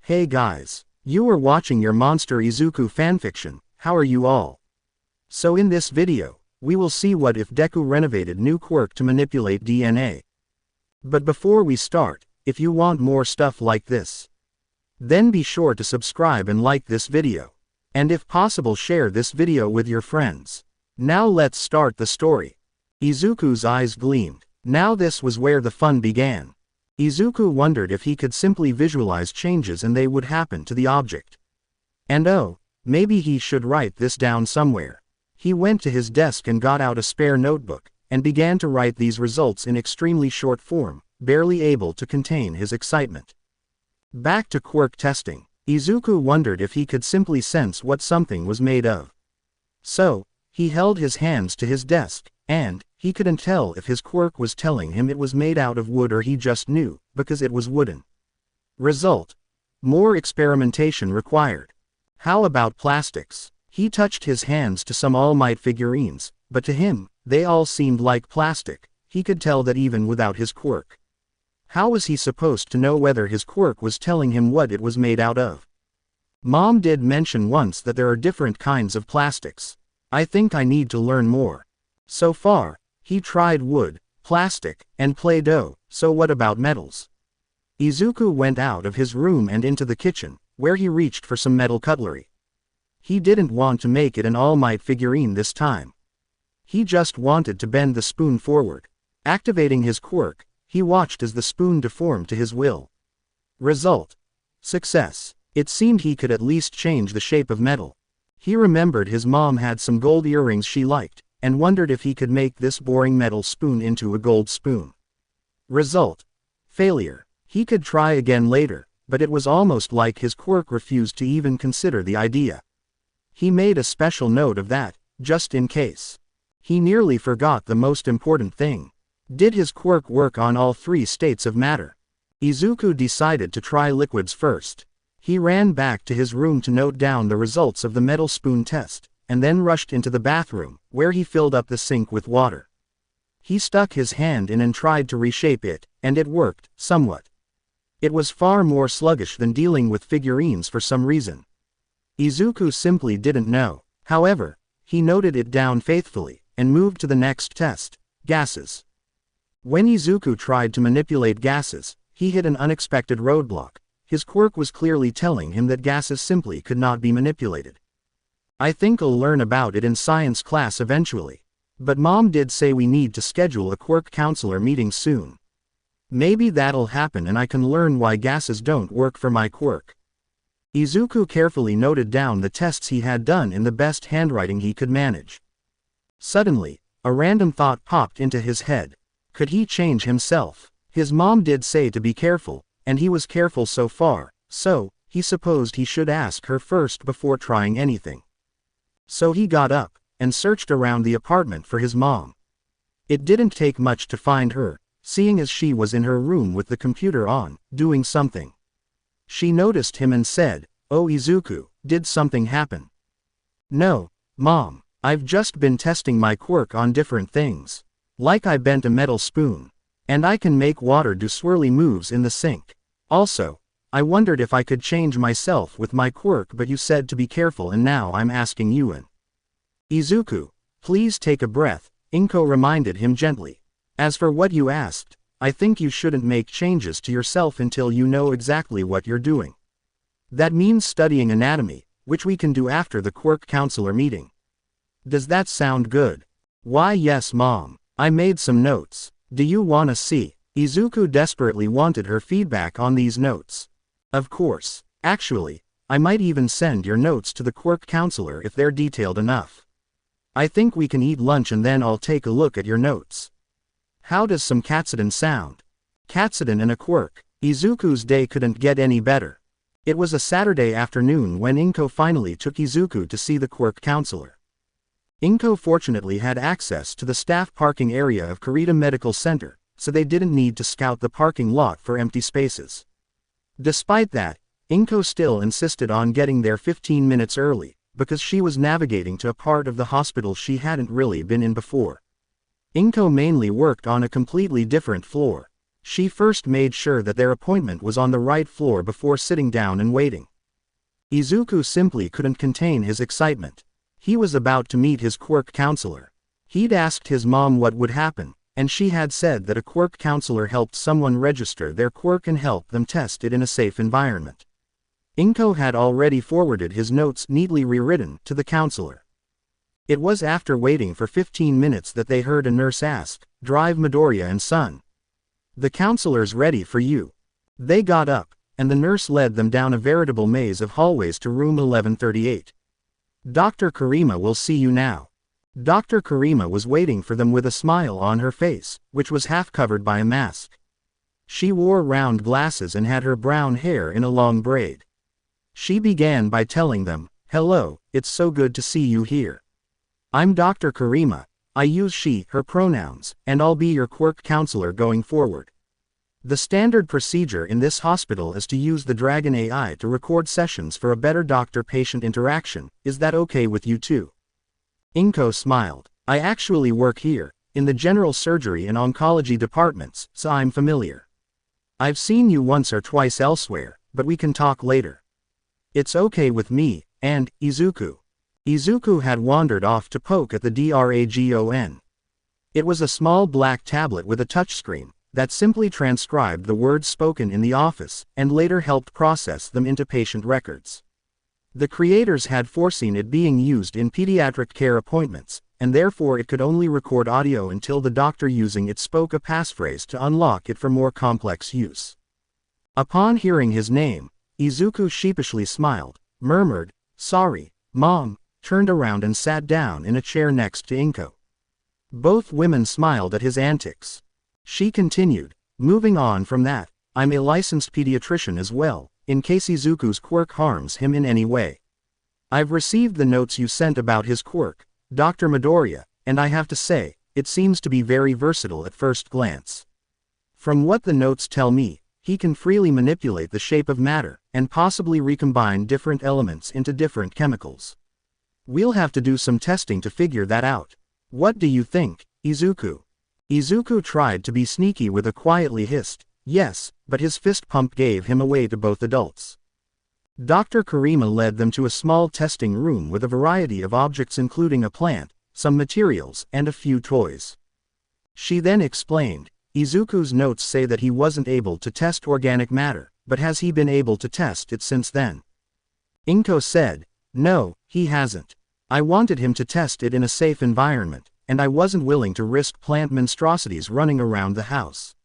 Hey guys, you are watching your Monster Izuku fanfiction. How are you all? So in this video, we will see what if Deku renovated new quirk to manipulate DNA. But before we start, if you want more stuff like this, then be sure to subscribe and like this video. And if possible share this video with your friends. Now let's start the story. Izuku's eyes gleamed. Now this was where the fun began. Izuku wondered if he could simply visualize changes and they would happen to the object. And oh, maybe he should write this down somewhere. He went to his desk and got out a spare notebook, and began to write these results in extremely short form, barely able to contain his excitement. Back to quirk testing, Izuku wondered if he could simply sense what something was made of. So, he held his hands to his desk, and he couldn't tell if his quirk was telling him it was made out of wood or he just knew, because it was wooden. Result: more experimentation required. How about plastics? He touched his hands to some All Might figurines, but to him, they all seemed like plastic. He could tell that even without his quirk. How was he supposed to know whether his quirk was telling him what it was made out of? Mom did mention once that there are different kinds of plastics. I think I need to learn more. So far, he tried wood, plastic, and Play-Doh, so what about metals? Izuku went out of his room and into the kitchen, where he reached for some metal cutlery. He didn't want to make it an All Might figurine this time. He just wanted to bend the spoon forward. Activating his quirk, he watched as the spoon deformed to his will. Result: success. It seemed he could at least change the shape of metal. He remembered his mom had some gold earrings she liked, and wondered if he could make this boring metal spoon into a gold spoon. Result: failure. He could try again later, but it was almost like his quirk refused to even consider the idea. He made a special note of that, just in case. He nearly forgot the most important thing. Did his quirk work on all three states of matter? Izuku decided to try liquids first. He ran back to his room to note down the results of the metal spoon test, and then rushed into the bathroom, where he filled up the sink with water. He stuck his hand in and tried to reshape it, and it worked, somewhat. It was far more sluggish than dealing with figurines for some reason. Izuku simply didn't know. However, he noted it down faithfully, and moved to the next test: gases. When Izuku tried to manipulate gases, he hit an unexpected roadblock. His quirk was clearly telling him that gases simply could not be manipulated. I think I'll learn about it in science class eventually. But Mom did say we need to schedule a quirk counselor meeting soon. Maybe that'll happen and I can learn why gases don't work for my quirk. Izuku carefully noted down the tests he had done in the best handwriting he could manage. Suddenly, a random thought popped into his head. Could he change himself? His mom did say to be careful, and he was careful so far, so he supposed he should ask her first before trying anything. So he got up, and searched around the apartment for his mom. It didn't take much to find her, seeing as she was in her room with the computer on, doing something. She noticed him and said, "Oh Izuku, did something happen?" "No, Mom, I've just been testing my quirk on different things. Like I bent a metal spoon. And I can make water do swirly moves in the sink. Also, I wondered if I could change myself with my quirk, but you said to be careful and now I'm asking you in." "Izuku, please take a breath," Inko reminded him gently. "As for what you asked, I think you shouldn't make changes to yourself until you know exactly what you're doing. That means studying anatomy, which we can do after the quirk counselor meeting. Does that sound good?" "Why yes Mom, I made some notes. Do you wanna see?" Izuku desperately wanted her feedback on these notes. "Of course. Actually, I might even send your notes to the quirk counselor if they're detailed enough. I think we can eat lunch and then I'll take a look at your notes. How does some katsudon sound?" Katsudon and a quirk. Izuku's day couldn't get any better. It was a Saturday afternoon when Inko finally took Izuku to see the quirk counselor. Inko fortunately had access to the staff parking area of Karima Medical Center, so they didn't need to scout the parking lot for empty spaces. Despite that, Inko still insisted on getting there 15 minutes early, because she was navigating to a part of the hospital she hadn't really been in before. Inko mainly worked on a completely different floor. She first made sure that their appointment was on the right floor before sitting down and waiting. Izuku simply couldn't contain his excitement. He was about to meet his quirk counselor. He'd asked his mom what would happen, and she had said that a quirk counselor helped someone register their quirk and helped them test it in a safe environment. Himiko had already forwarded his notes neatly rewritten to the counselor. It was after waiting for 15 minutes that they heard a nurse ask, "Drive Midoriya and son. The counselor's ready for you." They got up, and the nurse led them down a veritable maze of hallways to room 1138. "Dr. Karima will see you now." Dr. Karima was waiting for them with a smile on her face, which was half covered by a mask. She wore round glasses and had her brown hair in a long braid. She began by telling them, "Hello, it's so good to see you here. I'm Dr. Karima. I use she, her pronouns, and I'll be your quirk counselor going forward. The standard procedure in this hospital is to use the Dragon AI to record sessions for a better doctor-patient interaction. Is that okay with you too?" Himiko smiled. "I actually work here, in the general surgery and oncology departments, so I'm familiar. I've seen you once or twice elsewhere, but we can talk later." "It's okay with me, and, Izuku." Izuku had wandered off to poke at the Dragon. It was a small black tablet with a touchscreen that simply transcribed the words spoken in the office, and later helped process them into patient records. The creators had foreseen it being used in pediatric care appointments, and therefore it could only record audio until the doctor using it spoke a passphrase to unlock it for more complex use. Upon hearing his name, Izuku sheepishly smiled, murmured, "Sorry, Mom," turned around and sat down in a chair next to Himiko. Both women smiled at his antics. She continued, "Moving on from that, I'm a licensed pediatrician as well, in case Izuku's quirk harms him in any way. I've received the notes you sent about his quirk, Dr. Midoriya, and I have to say, it seems to be very versatile at first glance. From what the notes tell me, he can freely manipulate the shape of matter, and possibly recombine different elements into different chemicals. We'll have to do some testing to figure that out. What do you think, Izuku?" Izuku tried to be sneaky with a quietly hissed, "Yes," but his fist pump gave him away to both adults. Dr. Karima led them to a small testing room with a variety of objects including a plant, some materials, and a few toys. She then explained, "Izuku's notes say that he wasn't able to test organic matter, but has he been able to test it since then?" Himiko said, "No, he hasn't. I wanted him to test it in a safe environment, and I wasn't willing to risk plant monstrosities running around the house."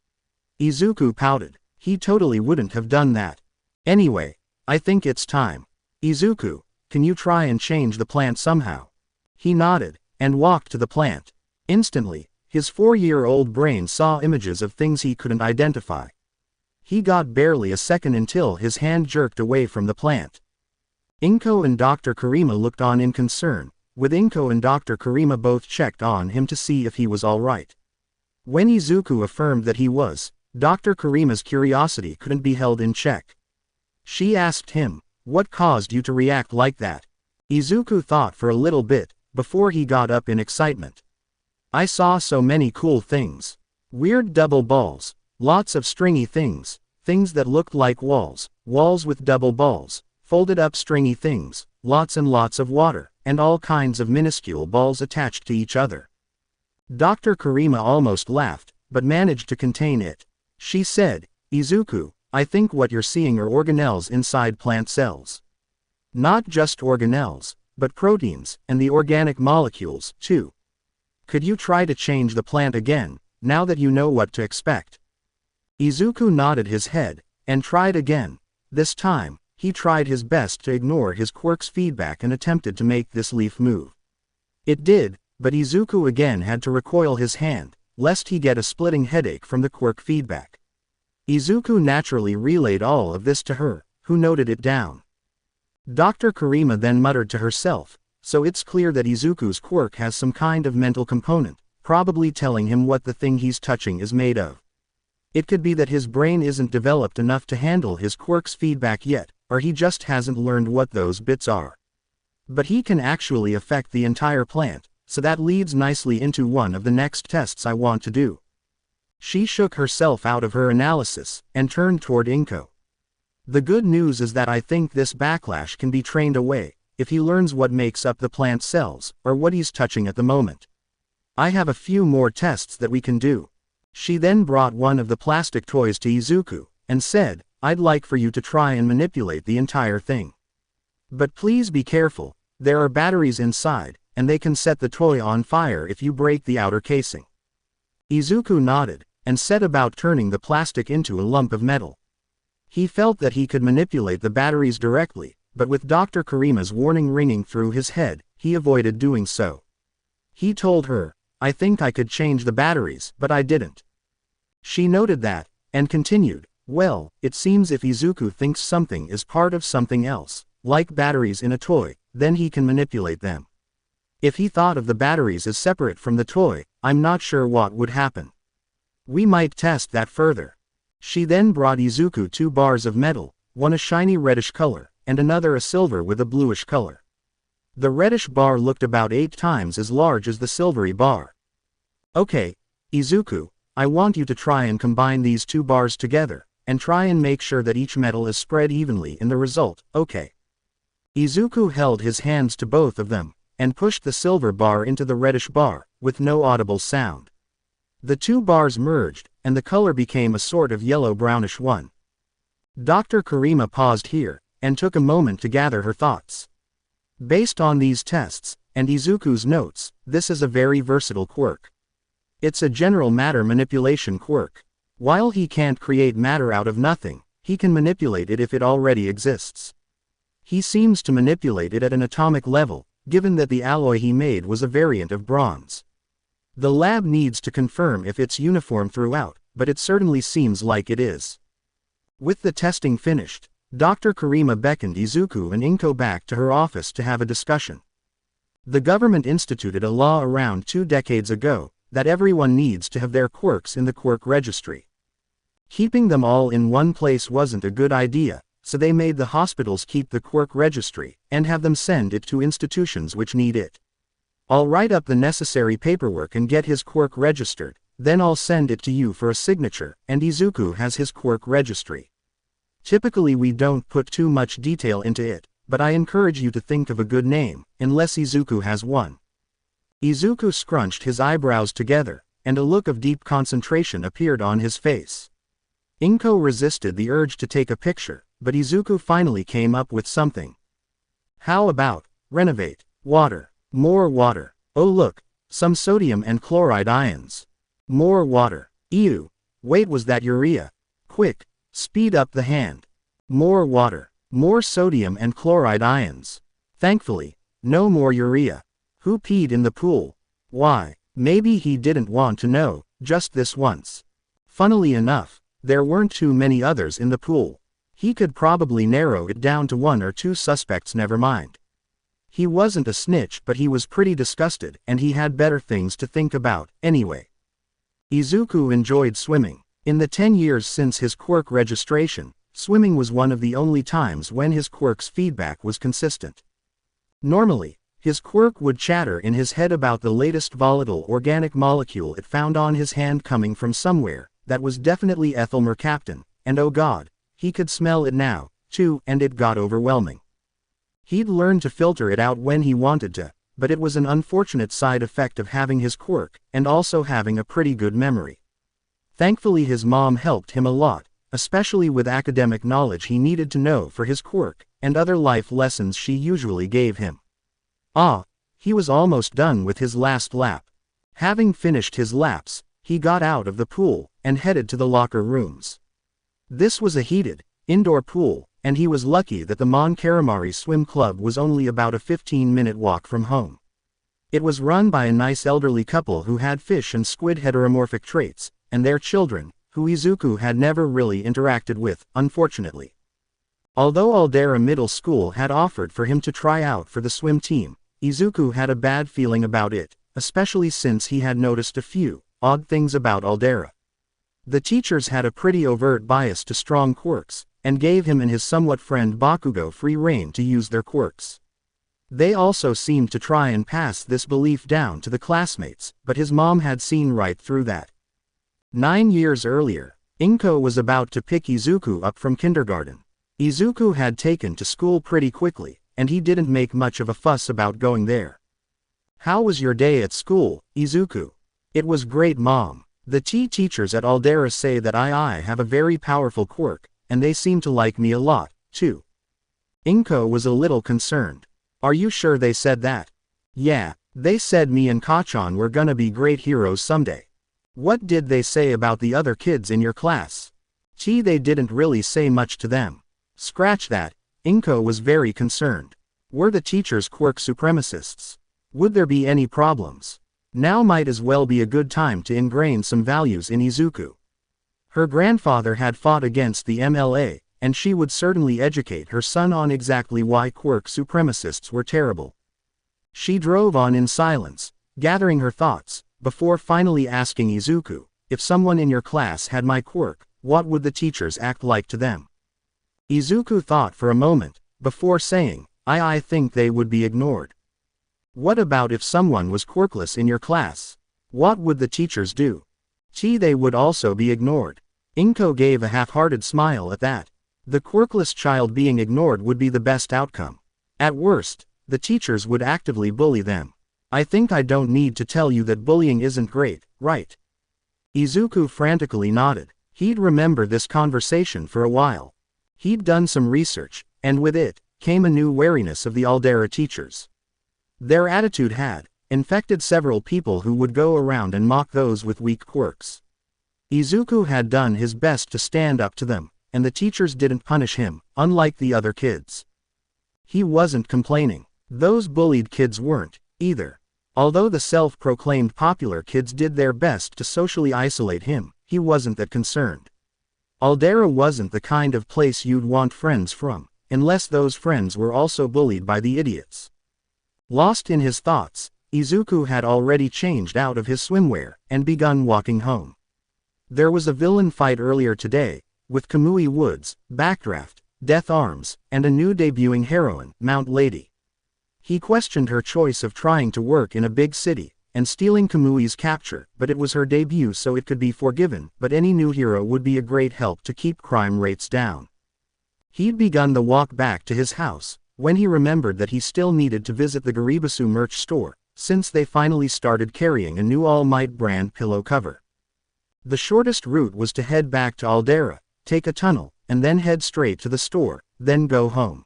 Izuku pouted. He totally wouldn't have done that. "Anyway, I think it's time. Izuku, can you try and change the plant somehow?" He nodded, and walked to the plant. Instantly, his 4-year-old brain saw images of things he couldn't identify. He got barely a second until his hand jerked away from the plant. Himiko and Dr. Karima looked on in concern, with Himiko and Dr. Karima both checked on him to see if he was alright. When Izuku affirmed that he was, Dr. Karima's curiosity couldn't be held in check. She asked him, "What caused you to react like that?" Izuku thought for a little bit, before he got up in excitement. "I saw so many cool things. Weird double balls, lots of stringy things, things that looked like walls, walls with double balls, folded up stringy things, lots and lots of water, and all kinds of minuscule balls attached to each other." Dr. Karima almost laughed, but managed to contain it. She said, "Izuku, I think what you're seeing are organelles inside plant cells. Not just organelles, but proteins, and the organic molecules, too. Could you try to change the plant again, now that you know what to expect?" Izuku nodded his head, and tried again. This time, he tried his best to ignore his quirk's feedback and attempted to make this leaf move. It did, but Izuku again had to recoil his hand, lest he get a splitting headache from the quirk feedback. Izuku naturally relayed all of this to her, who noted it down. Dr. Karima then muttered to herself, "So it's clear that Izuku's quirk has some kind of mental component, probably telling him what the thing he's touching is made of. It could be that his brain isn't developed enough to handle his quirk's feedback yet, or he just hasn't learned what those bits are. But he can actually affect the entire plant, so that leads nicely into one of the next tests I want to do. She shook herself out of her analysis, and turned toward Inko. The good news is that I think this backlash can be trained away, if he learns what makes up the plant cells, or what he's touching at the moment. I have a few more tests that we can do. She then brought one of the plastic toys to Izuku, and said, I'd like for you to try and manipulate the entire thing. But please be careful, there are batteries inside, and they can set the toy on fire if you break the outer casing. Izuku nodded, and set about turning the plastic into a lump of metal. He felt that he could manipulate the batteries directly, but with Dr. Karima's warning ringing through his head, he avoided doing so. He told her, I think I could change the batteries, but I didn't. She noted that, and continued, well, it seems if Izuku thinks something is part of something else, like batteries in a toy, then he can manipulate them. If he thought of the batteries as separate from the toy, I'm not sure what would happen. We might test that further. She then brought Izuku 2 bars of metal, one a shiny reddish color, and another a silver with a bluish color. The reddish bar looked about 8 times as large as the silvery bar. Okay, Izuku, I want you to try and combine these 2 bars together, and try and make sure that each metal is spread evenly in the result, okay? Izuku held his hands to both of them, and pushed the silver bar into the reddish bar, with no audible sound. The 2 bars merged, and the color became a sort of yellow-brownish one. Dr. Karima paused here, and took a moment to gather her thoughts. Based on these tests, and Izuku's notes, this is a very versatile quirk. It's a general matter manipulation quirk. While he can't create matter out of nothing, he can manipulate it if it already exists. He seems to manipulate it at an atomic level, given that the alloy he made was a variant of bronze. The lab needs to confirm if it's uniform throughout, but it certainly seems like it is. With the testing finished, Dr. Karima beckoned Izuku and Inko back to her office to have a discussion. The government instituted a law around 2 decades ago, that everyone needs to have their quirks in the quirk registry. Keeping them all in one place wasn't a good idea, so they made the hospitals keep the quirk registry, and have them send it to institutions which need it. I'll write up the necessary paperwork and get his quirk registered, then I'll send it to you for a signature, and Izuku has his quirk registry. Typically we don't put too much detail into it, but I encourage you to think of a good name, unless Izuku has one. Izuku scrunched his eyebrows together, and a look of deep concentration appeared on his face. Inko resisted the urge to take a picture, but Izuku finally came up with something. How about, renovate, water, more water, oh look, some sodium and chloride ions. More water, ew, wait was that urea? Quick, speed up the hand. More water, more sodium and chloride ions. Thankfully, no more urea. Who peed in the pool? Why, maybe he didn't want to know, just this once. Funnily enough, there weren't too many others in the pool. He could probably narrow it down to 1 or 2 suspects, never mind. He wasn't a snitch, but he was pretty disgusted, and he had better things to think about, anyway. Izuku enjoyed swimming. In the 10 years since his quirk registration, swimming was one of the only times when his quirk's feedback was consistent. Normally, his quirk would chatter in his head about the latest volatile organic molecule it found on his hand coming from somewhere. That was definitely ethyl mercaptan, and oh god, he could smell it now, too, and it got overwhelming. He'd learned to filter it out when he wanted to, but it was an unfortunate side effect of having his quirk, and also having a pretty good memory. Thankfully his mom helped him a lot, especially with academic knowledge he needed to know for his quirk, and other life lessons she usually gave him. He was almost done with his last lap. Having finished his laps, he got out of the pool, and headed to the locker rooms. This was a heated, indoor pool, and he was lucky that the Mon Calamari Swim Club was only about a 15-minute walk from home. It was run by a nice elderly couple who had fish and squid heteromorphic traits, and their children, who Izuku had never really interacted with, unfortunately. Although Aldera Middle School had offered for him to try out for the swim team, Izuku had a bad feeling about it, especially since he had noticed a few odd things about Aldera. The teachers had a pretty overt bias to strong quirks, and gave him and his somewhat friend Bakugo free rein to use their quirks. They also seemed to try and pass this belief down to the classmates, but his mom had seen right through that. 9 years earlier, Inko was about to pick Izuku up from kindergarten. Izuku had taken to school pretty quickly, and he didn't make much of a fuss about going there. "How was your day at school, Izuku?" "It was great, Mom. The teachers at Aldera say that I have a very powerful quirk, and they seem to like me a lot, too." Inko was a little concerned. "Are you sure they said that?" "Yeah, they said me and Kachan were gonna be great heroes someday." "What did they say about the other kids in your class?" They didn't really say much to them." Scratch that, Inko was very concerned. Were the teachers quirk supremacists? Would there be any problems? Now might as well be a good time to ingrain some values in Izuku. Her grandfather had fought against the MLA, and she would certainly educate her son on exactly why quirk supremacists were terrible. She drove on in silence, gathering her thoughts, before finally asking Izuku, "If someone in your class had my quirk, what would the teachers act like to them?" Izuku thought for a moment, before saying, I think they would be ignored." "What about if someone was quirkless in your class? What would the teachers do?" They would also be ignored." Inko gave a half-hearted smile at that. The quirkless child being ignored would be the best outcome. At worst, the teachers would actively bully them. "I think I don't need to tell you that bullying isn't great, right?" Izuku frantically nodded. He'd remember this conversation for a while. He'd done some research, and with it, came a new wariness of the Aldera teachers. Their attitude had infected several people who would go around and mock those with weak quirks. Izuku had done his best to stand up to them, and the teachers didn't punish him, unlike the other kids. He wasn't complaining. Those bullied kids weren't, either. Although the self-proclaimed popular kids did their best to socially isolate him, he wasn't that concerned. Aldera wasn't the kind of place you'd want friends from, unless those friends were also bullied by the idiots. Lost in his thoughts, Izuku had already changed out of his swimwear, and begun walking home. There was a villain fight earlier today, with Kamui Woods, Backdraft, Death Arms, and a new debuting heroine, Mount Lady. He questioned her choice of trying to work in a big city, and stealing Kamui's capture, but it was her debut so it could be forgiven, but any new hero would be a great help to keep crime rates down. He'd begun the walk back to his house, when he remembered that he still needed to visit the Garibasu merch store, since they finally started carrying a new All Might brand pillow cover. The shortest route was to head back to Aldera, take a tunnel, and then head straight to the store, then go home.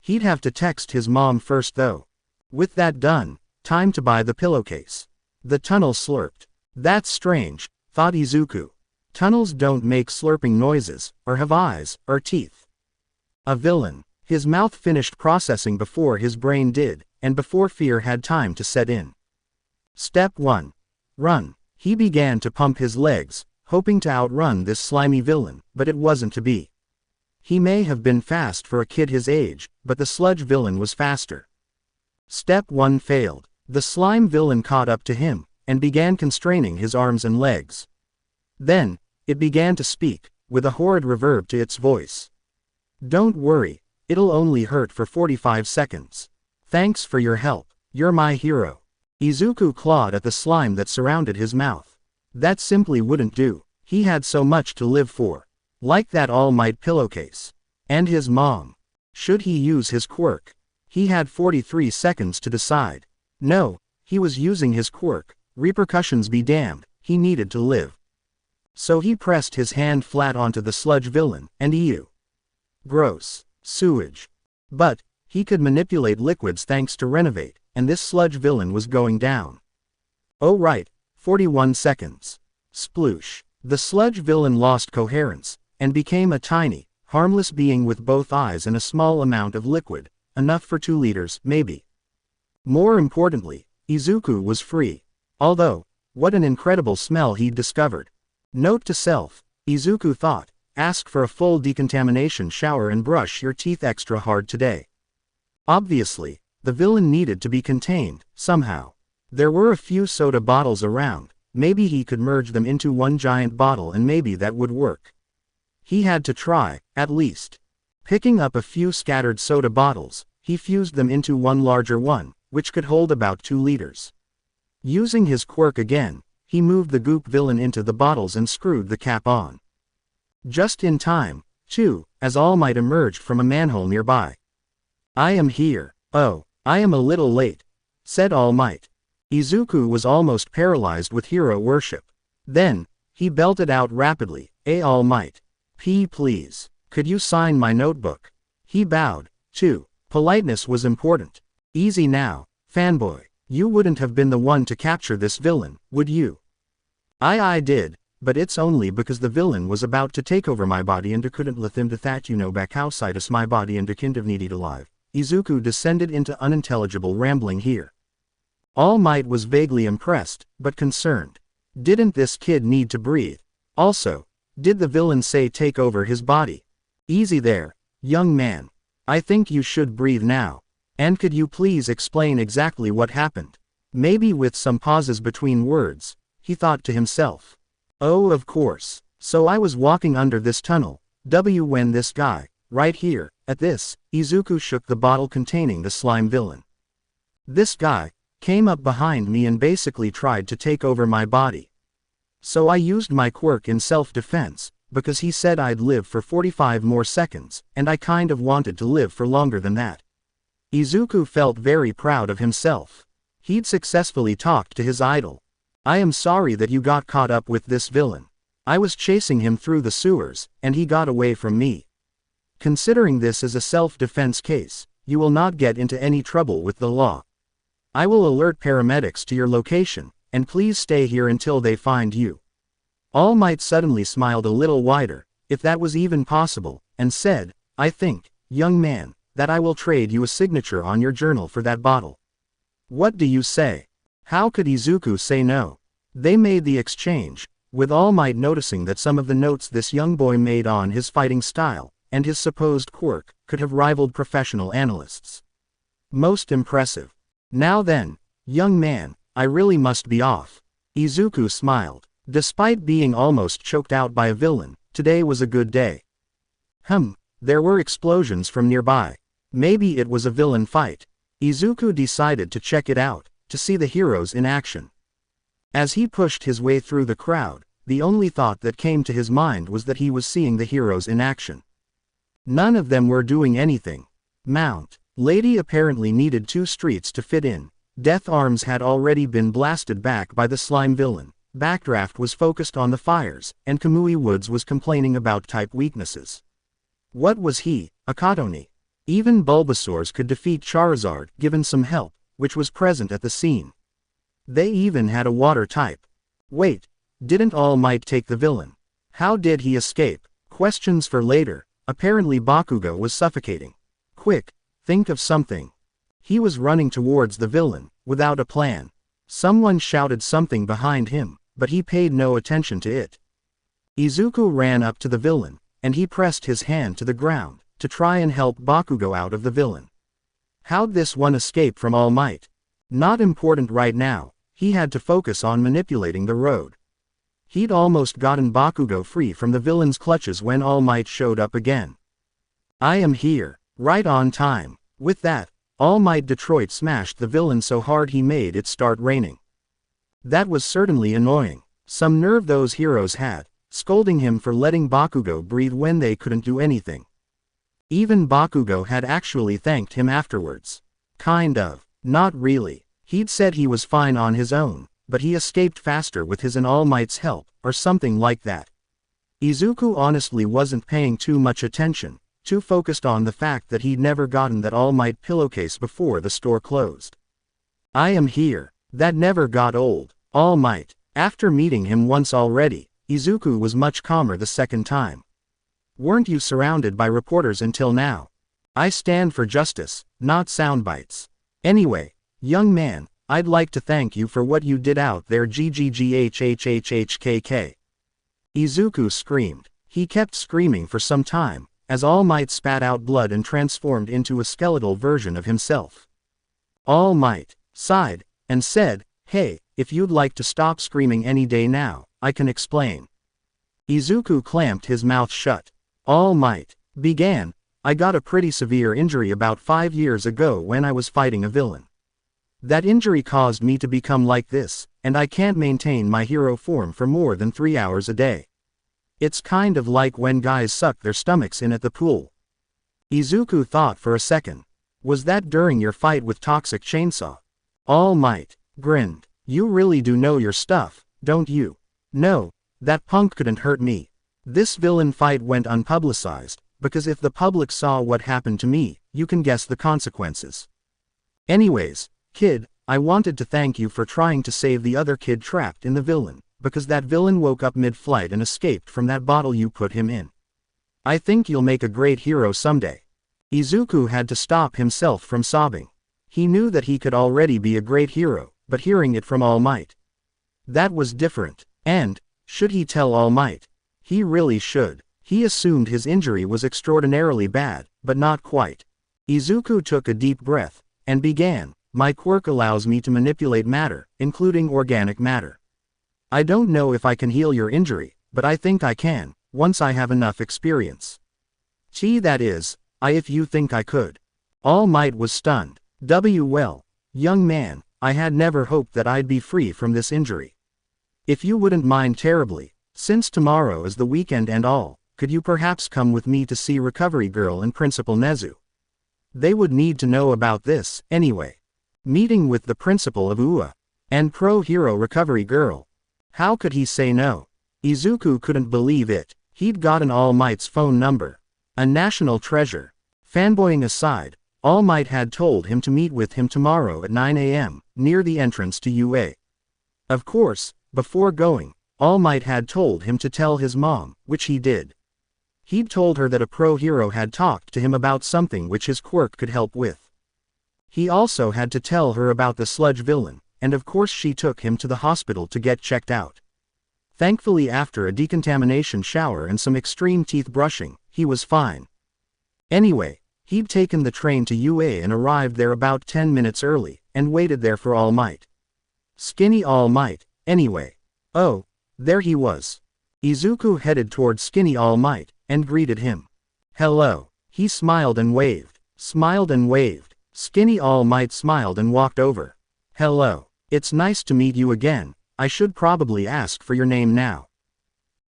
He'd have to text his mom first though. With that done, time to buy the pillowcase. The tunnel slurped. "That's strange," thought Izuku. "Tunnels don't make slurping noises, or have eyes, or teeth." A villain. His mouth finished processing before his brain did, and before fear had time to set in. Step 1. Run. He began to pump his legs, hoping to outrun this slimy villain, but it wasn't to be. He may have been fast for a kid his age, but the sludge villain was faster. Step 1 failed. The slime villain caught up to him, and began constraining his arms and legs. Then, it began to speak, with a horrid reverb to its voice. "Don't worry, it'll only hurt for 45 seconds. Thanks for your help, you're my hero." Izuku clawed at the slime that surrounded his mouth. That simply wouldn't do. He had so much to live for. Like that All Might pillowcase. And his mom. Should he use his quirk? He had 43 seconds to decide. No, he was using his quirk, repercussions be damned, he needed to live. So he pressed his hand flat onto the sludge villain, and ew. Gross. Sewage. But, he could manipulate liquids thanks to Renovate, and this sludge villain was going down. Oh right, 41 seconds. Sploosh. The sludge villain lost coherence, and became a tiny, harmless being with both eyes and a small amount of liquid, enough for 2 liters, maybe. More importantly, Izuku was free. Although, what an incredible smell he'd discovered. Note to self, Izuku thought, ask for a full decontamination shower and brush your teeth extra hard today. Obviously, the villain needed to be contained, somehow. There were a few soda bottles around, maybe he could merge them into one giant bottle and maybe that would work. He had to try, at least. Picking up a few scattered soda bottles, he fused them into one larger one, which could hold about 2 liters. Using his quirk again, he moved the goop villain into the bottles and screwed the cap on. Just in time, too, as All Might emerged from a manhole nearby. "I am here." "Oh, I am a little late," said All Might. Izuku was almost paralyzed with hero worship. Then, he belted out rapidly, All Might. Please. Could you sign my notebook?" He bowed, too. Politeness was important. "Easy now, fanboy. You wouldn't have been the one to capture this villain, would you?" I did, but it's only because the villain was about to take over my body and I couldn't let him to that back outside us my body and I kind of needed alive." Izuku descended into unintelligible rambling here. All Might was vaguely impressed, but concerned. Didn't this kid need to breathe? Also, did the villain say take over his body? "Easy there, young man. I think you should breathe now. And could you please explain exactly what happened?" Maybe with some pauses between words, he thought to himself. "Oh, of course. So I was walking under this tunnel, when this guy, right here." At this, Izuku shook the bottle containing the slime villain. "This guy came up behind me and basically tried to take over my body. So I used my quirk in self-defense, because he said I'd live for 45 more seconds, and I kind of wanted to live for longer than that." Izuku felt very proud of himself. He'd successfully talked to his idol. "I am sorry that you got caught up with this villain. I was chasing him through the sewers, and he got away from me. Considering this as a self-defense case, you will not get into any trouble with the law. I will alert paramedics to your location, and please stay here until they find you." All Might suddenly smiled a little wider, if that was even possible, and said, "I think, young man, that I will trade you a signature on your journal for that bottle. What do you say?" How could Izuku say no? They made the exchange, with All Might noticing that some of the notes this young boy made on his fighting style, and his supposed quirk, could have rivaled professional analysts. Most impressive. "Now then, young man, I really must be off." Izuku smiled. Despite being almost choked out by a villain, today was a good day. There were explosions from nearby. Maybe it was a villain fight. Izuku decided to check it out, to see the heroes in action. As he pushed his way through the crowd, the only thought that came to his mind was that he was seeing the heroes in action. None of them were doing anything. Mount Lady apparently needed 2 streets to fit in. Death Arms had already been blasted back by the slime villain. Backdraft was focused on the fires, and Kamui Woods was complaining about type weaknesses. What was he, Akatoni? Even Bulbasaur's could defeat Charizard given some help, which was present at the scene. They even had a water type. Wait, didn't All Might take the villain? How did he escape? Questions for later. Apparently Bakugo was suffocating. Quick, think of something. He was running towards the villain, without a plan. Someone shouted something behind him, but he paid no attention to it. Izuku ran up to the villain, and he pressed his hand to the ground, to try and help Bakugo out of the villain. How'd this one escape from All Might? Not important right now, he had to focus on manipulating the road. He'd almost gotten Bakugo free from the villain's clutches when All Might showed up again. "I am here, right on time." With that, All Might Detroit smashed the villain so hard he made it start raining. That was certainly annoying. Some nerve those heroes had, scolding him for letting Bakugo breathe when they couldn't do anything. Even Bakugo had actually thanked him afterwards. Kind of. Not really. He'd said he was fine on his own, but he escaped faster with his and All Might's help, or something like that. Izuku honestly wasn't paying too much attention, too focused on the fact that he'd never gotten that All Might pillowcase before the store closed. "I am here." That never got old. All Might. After meeting him once already, Izuku was much calmer the second time. "Weren't you surrounded by reporters until now? I stand for justice, not soundbites. Anyway, young man, I'd like to thank you for what you did out there GGGHHHHKK. Izuku screamed. He kept screaming for some time, as All Might spat out blood and transformed into a skeletal version of himself. All Might sighed, and said, "Hey, if you'd like to stop screaming any day now, I can explain." Izuku clamped his mouth shut. All Might began, "I got a pretty severe injury about 5 years ago when I was fighting a villain. That injury caused me to become like this, and I can't maintain my hero form for more than 3 hours a day. It's kind of like when guys suck their stomachs in at the pool. Izuku thought for a second. Was that during your fight with Toxic Chainsaw? All Might grinned. You really do know your stuff, don't you? No, that punk couldn't hurt me. This villain fight went unpublicized, because if the public saw what happened to me, you can guess the consequences. Anyways, kid, I wanted to thank you for trying to save the other kid trapped in the villain, because that villain woke up mid-flight and escaped from that bottle you put him in. I think you'll make a great hero someday. Izuku had to stop himself from sobbing. He knew that he could already be a great hero, but hearing it from All Might, that was different. And, should he tell All Might? He really should. He assumed his injury was extraordinarily bad, but not quite. Izuku took a deep breath, and began, my quirk allows me to manipulate matter, including organic matter. I don't know if I can heal your injury, but I think I can, once I have enough experience. That is, if you think I could. All Might was stunned. Well, young man, I had never hoped that I'd be free from this injury. If you wouldn't mind terribly, since tomorrow is the weekend and all, could you perhaps come with me to see Recovery Girl and Principal Nezu? They would need to know about this, anyway. Meeting with the principal of UA. And pro-hero Recovery Girl. How could he say no? Izuku couldn't believe it. He'd gotten All Might's phone number. A national treasure. Fanboying aside, All Might had told him to meet with him tomorrow at 9 a.m., near the entrance to UA. Of course, before going, All Might had told him to tell his mom, which he did. He'd told her that a pro-hero had talked to him about something which his quirk could help with. He also had to tell her about the Sludge villain, and of course she took him to the hospital to get checked out. Thankfully, after a decontamination shower and some extreme teeth brushing, he was fine. Anyway, he'd taken the train to UA and arrived there about 10 minutes early, and waited there for All Might. Skinny All Might, anyway. Oh, there he was. Izuku headed towards Skinny All Might, and greeted him. Hello. He smiled and waved. Skinny All Might smiled and walked over. Hello. It's nice to meet you again. I should probably ask for your name now.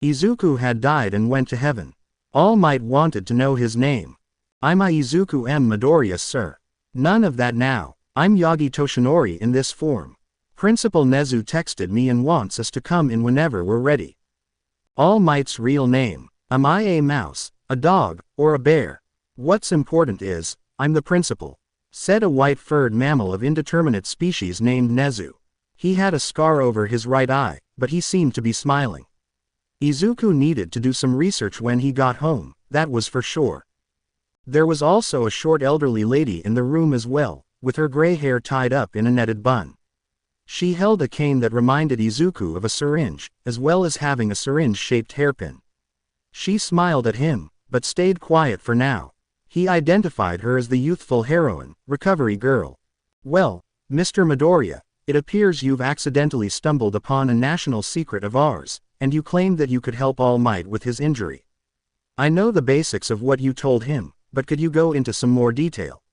Izuku had died and went to heaven. All Might wanted to know his name. I'm Izuku M. Midoriya, sir. None of that now. I'm Yagi Toshinori in this form. Principal Nezu texted me and wants us to come in whenever we're ready. All Might's real name. Am I a mouse, a dog, or a bear? What's important is, I'm the principal, said a white-furred mammal of indeterminate species named Nezu. He had a scar over his right eye, but he seemed to be smiling. Izuku needed to do some research when he got home, that was for sure. There was also a short elderly lady in the room as well, with her gray hair tied up in a netted bun. She held a cane that reminded Izuku of a syringe, as well as having a syringe-shaped hairpin. She smiled at him, but stayed quiet for now. He identified her as the youthful heroine, Recovery Girl. Well, Mr. Midoriya, it appears you've accidentally stumbled upon a national secret of ours, and you claimed that you could help All Might with his injury. I know the basics of what you told him, but could you go into some more detail?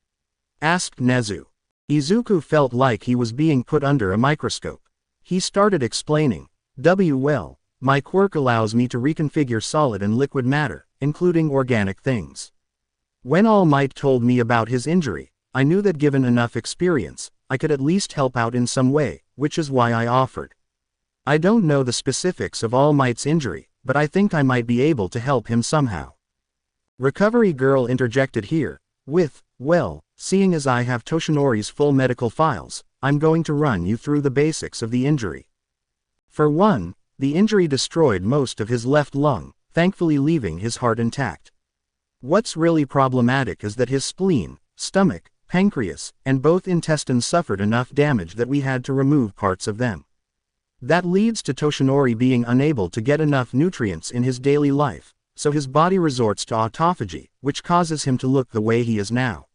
Asked Nezu. Izuku felt like he was being put under a microscope. He started explaining. Well, my quirk allows me to reconfigure solid and liquid matter, including organic things. When All Might told me about his injury, I knew that given enough experience, I could at least help out in some way, which is why I offered. I don't know the specifics of All Might's injury, but I think I might be able to help him somehow. Recovery Girl interjected here, with, well, seeing as I have Toshinori's full medical files, I'm going to run you through the basics of the injury. For one, the injury destroyed most of his left lung, thankfully leaving his heart intact. What's really problematic is that his spleen, stomach, pancreas, and both intestines suffered enough damage that we had to remove parts of them. That leads to Toshinori being unable to get enough nutrients in his daily life, so his body resorts to autophagy, which causes him to look the way he is now.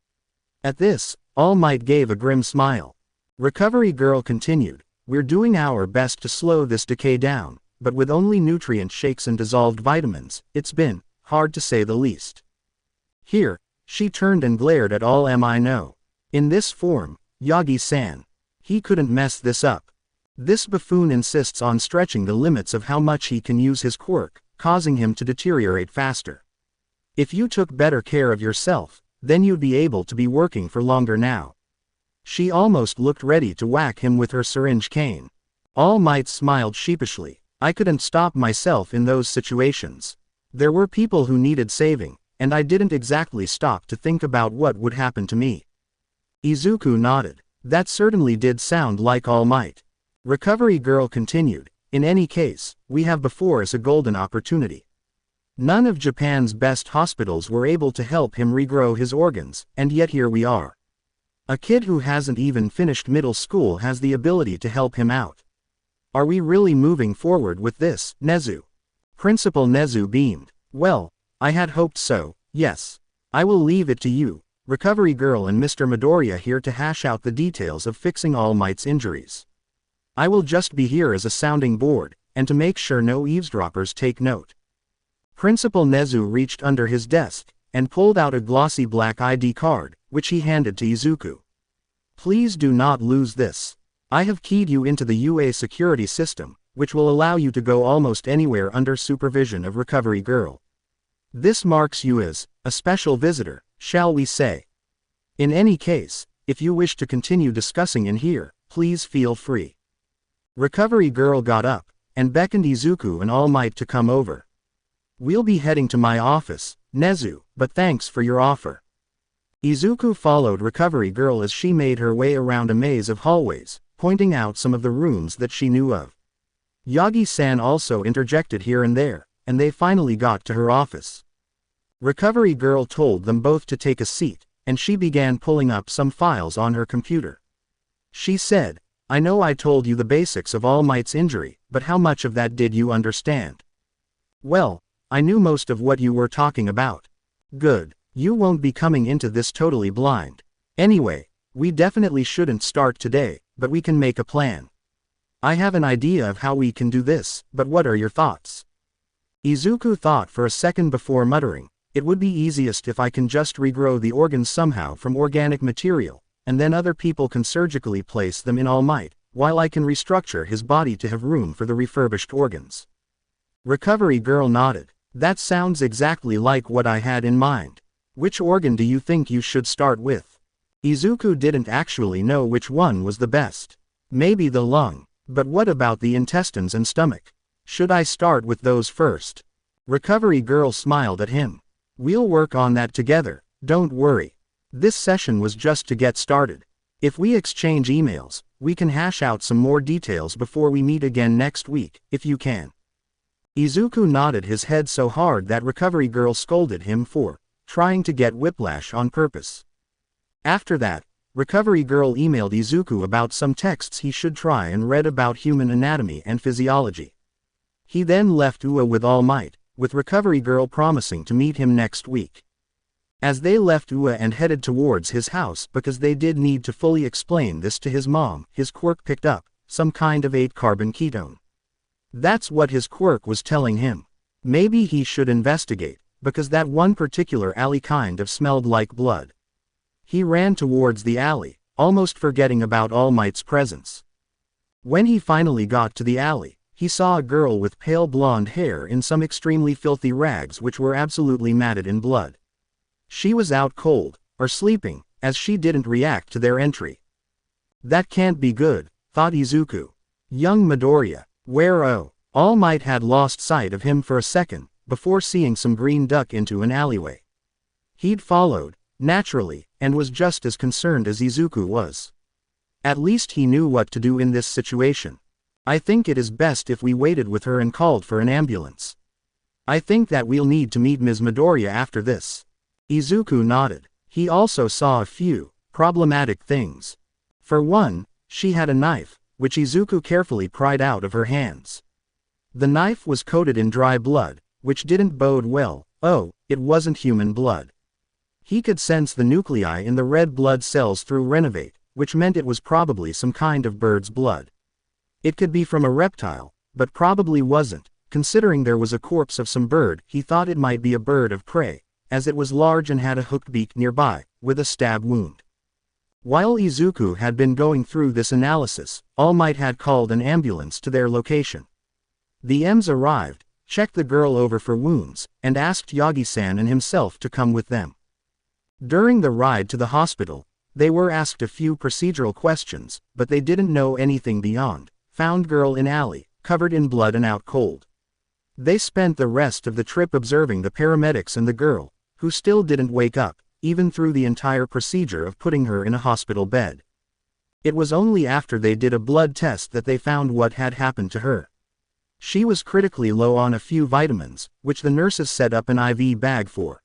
At this, All Might gave a grim smile. Recovery Girl continued, we're doing our best to slow this decay down, but with only nutrient shakes and dissolved vitamins, it's been hard to say the least. Here, she turned and glared at All Might. In this form, Yagi-san. He couldn't mess this up. This buffoon insists on stretching the limits of how much he can use his quirk, causing him to deteriorate faster. If you took better care of yourself, then you'd be able to be working for longer now. She almost looked ready to whack him with her syringe cane. All Might smiled sheepishly. I couldn't stop myself in those situations. There were people who needed saving, and I didn't exactly stop to think about what would happen to me. Izuku nodded. That certainly did sound like All Might. Recovery Girl continued, in any case, we have before us a golden opportunity. None of Japan's best hospitals were able to help him regrow his organs, and yet here we are. A kid who hasn't even finished middle school has the ability to help him out. Are we really moving forward with this, Nezu? Principal Nezu beamed. Well, I had hoped so, yes. I will leave it to you, Recovery Girl and Mr. Midoriya here to hash out the details of fixing All Might's injuries. I will just be here as a sounding board, and to make sure no eavesdroppers take note. Principal Nezu reached under his desk, and pulled out a glossy black ID card, which he handed to Izuku. Please do not lose this. I have keyed you into the UA security system, which will allow you to go almost anywhere under supervision of Recovery Girl. This marks you as a special visitor, shall we say. In any case, if you wish to continue discussing in here, please feel free. Recovery Girl got up, and beckoned Izuku and All Might to come over. We'll be heading to my office, Nezu, but thanks for your offer. Izuku followed Recovery Girl as she made her way around a maze of hallways, pointing out some of the rooms that she knew of. Yagi-san also interjected here and there, and they finally got to her office. Recovery Girl told them both to take a seat, and she began pulling up some files on her computer. She said, I know I told you the basics of All Might's injury, but how much of that did you understand? Well, I knew most of what you were talking about. Good, you won't be coming into this totally blind. Anyway, we definitely shouldn't start today, but we can make a plan. I have an idea of how we can do this, but what are your thoughts? Izuku thought for a second before muttering, it would be easiest if I can just regrow the organs somehow from organic material, and then other people can surgically place them in All Might, while I can restructure his body to have room for the refurbished organs. Recovery Girl nodded. That sounds exactly like what I had in mind. Which organ do you think you should start with? Izuku didn't actually know which one was the best. Maybe the lung, but what about the intestines and stomach? Should I start with those first? Recovery Girl smiled at him. We'll work on that together, don't worry. This session was just to get started. If we exchange emails, we can hash out some more details before we meet again next week, if you can. Izuku nodded his head so hard that Recovery Girl scolded him for trying to get whiplash on purpose. After that, Recovery Girl emailed Izuku about some texts he should try and read about human anatomy and physiology. He then left UA with All Might, with Recovery Girl promising to meet him next week. As they left UA and headed towards his house because they did need to fully explain this to his mom, his quirk picked up some kind of 8-carbon ketone. That's what his quirk was telling him. Maybe he should investigate, because that one particular alley kind of smelled like blood. He ran towards the alley, almost forgetting about All Might's presence. When he finally got to the alley, he saw a girl with pale blonde hair in some extremely filthy rags which were absolutely matted in blood. She was out cold, or sleeping, as she didn't react to their entry. That can't be good, thought Izuku. Young Midoriya, where oh? All Might had lost sight of him for a second, before seeing some green duck into an alleyway. He'd followed, naturally, and was just as concerned as Izuku was. At least he knew what to do in this situation. I think it is best if we waited with her and called for an ambulance. I think that we'll need to meet Ms. Midoriya after this. Izuku nodded. He also saw a few problematic things. For one, she had a knife, which Izuku carefully pried out of her hands. The knife was coated in dry blood, which didn't bode well. Oh, it wasn't human blood. He could sense the nuclei in the red blood cells through Renovated, which meant it was probably some kind of bird's blood. It could be from a reptile, but probably wasn't. Considering there was a corpse of some bird, he thought it might be a bird of prey, as it was large and had a hooked beak nearby, with a stab wound. While Izuku had been going through this analysis, All Might had called an ambulance to their location. The M's arrived, checked the girl over for wounds, and asked Yagi-san and himself to come with them. During the ride to the hospital, they were asked a few procedural questions, but they didn't know anything beyond, found girl in alley, covered in blood and out cold. They spent the rest of the trip observing the paramedics and the girl, who still didn't wake up, even through the entire procedure of putting her in a hospital bed. It was only after they did a blood test that they found what had happened to her. She was critically low on a few vitamins, which the nurses set up an IV bag for.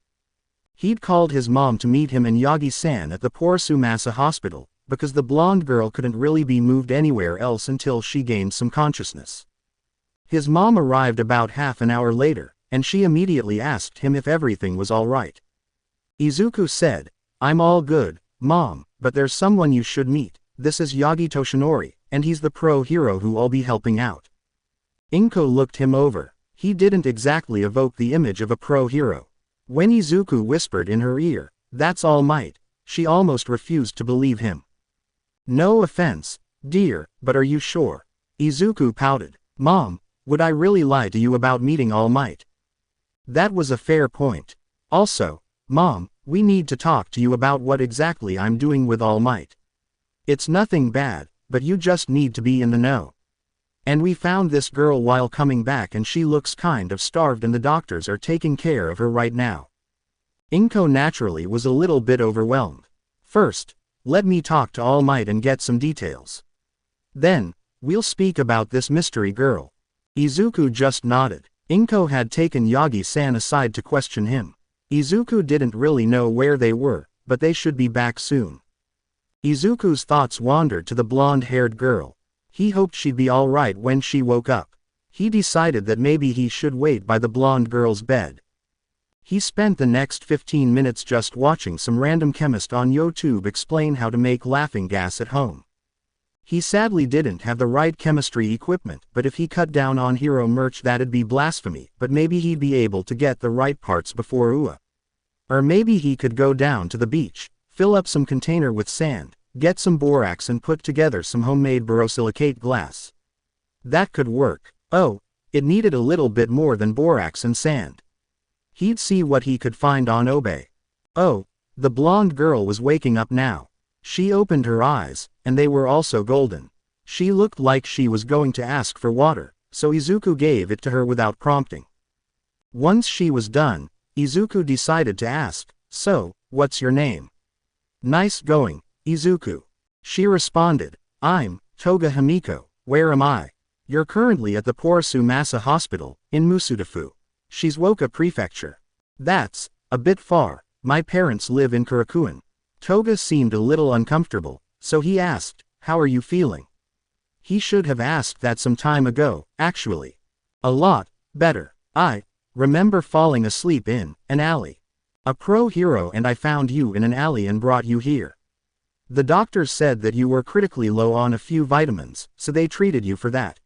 He'd called his mom to meet him and Yagi-san at the Porosumasa hospital, because the blonde girl couldn't really be moved anywhere else until she gained some consciousness. His mom arrived about half an hour later, and she immediately asked him if everything was all right. Izuku said, "I'm all good, Mom, but there's someone you should meet. This is Yagi Toshinori, and he's the pro hero who I'll be helping out." Inko looked him over. He didn't exactly evoke the image of a pro hero. When Izuku whispered in her ear, "That's All Might," she almost refused to believe him. "No offense, dear, but are you sure?" Izuku pouted. "Mom, would I really lie to you about meeting All Might?" That was a fair point. Also, Mom, we need to talk to you about what exactly I'm doing with All Might. It's nothing bad, but you just need to be in the know. And we found this girl while coming back and she looks kind of starved and the doctors are taking care of her right now. Inko naturally was a little bit overwhelmed. First, let me talk to All Might and get some details. Then, we'll speak about this mystery girl. Izuku just nodded. Inko had taken Yagi-san aside to question him. Izuku didn't really know where they were, but they should be back soon. Izuku's thoughts wandered to the blonde-haired girl. He hoped she'd be all right when she woke up. He decided that maybe he should wait by the blonde girl's bed. He spent the next 15 minutes just watching some random chemist on YouTube explain how to make laughing gas at home. He sadly didn't have the right chemistry equipment, but if he cut down on hero merch that'd be blasphemy, but maybe he'd be able to get the right parts before UA. Or maybe he could go down to the beach, fill up some container with sand, get some borax and put together some homemade borosilicate glass. That could work. Oh, it needed a little bit more than borax and sand. He'd see what he could find on eBay. Oh, the blonde girl was waking up now. She opened her eyes, and they were also golden. She looked like she was going to ask for water, so Izuku gave it to her without prompting. Once she was done, Izuku decided to ask, "So, what's your name?" "Nice going, Izuku." She responded, "I'm Toga Himiko. Where am I?" "You're currently at the Porosumasa Hospital, in Musudafu, Shizuoka Prefecture." "That's a bit far. My parents live in Karakuen." Toga seemed a little uncomfortable, so he asked, "How are you feeling?" He should have asked that some time ago, actually. "A lot better. I remember falling asleep in an alley. A pro hero and I found you in an alley and brought you here. The doctors said that you were critically low on a few vitamins, so they treated you for that.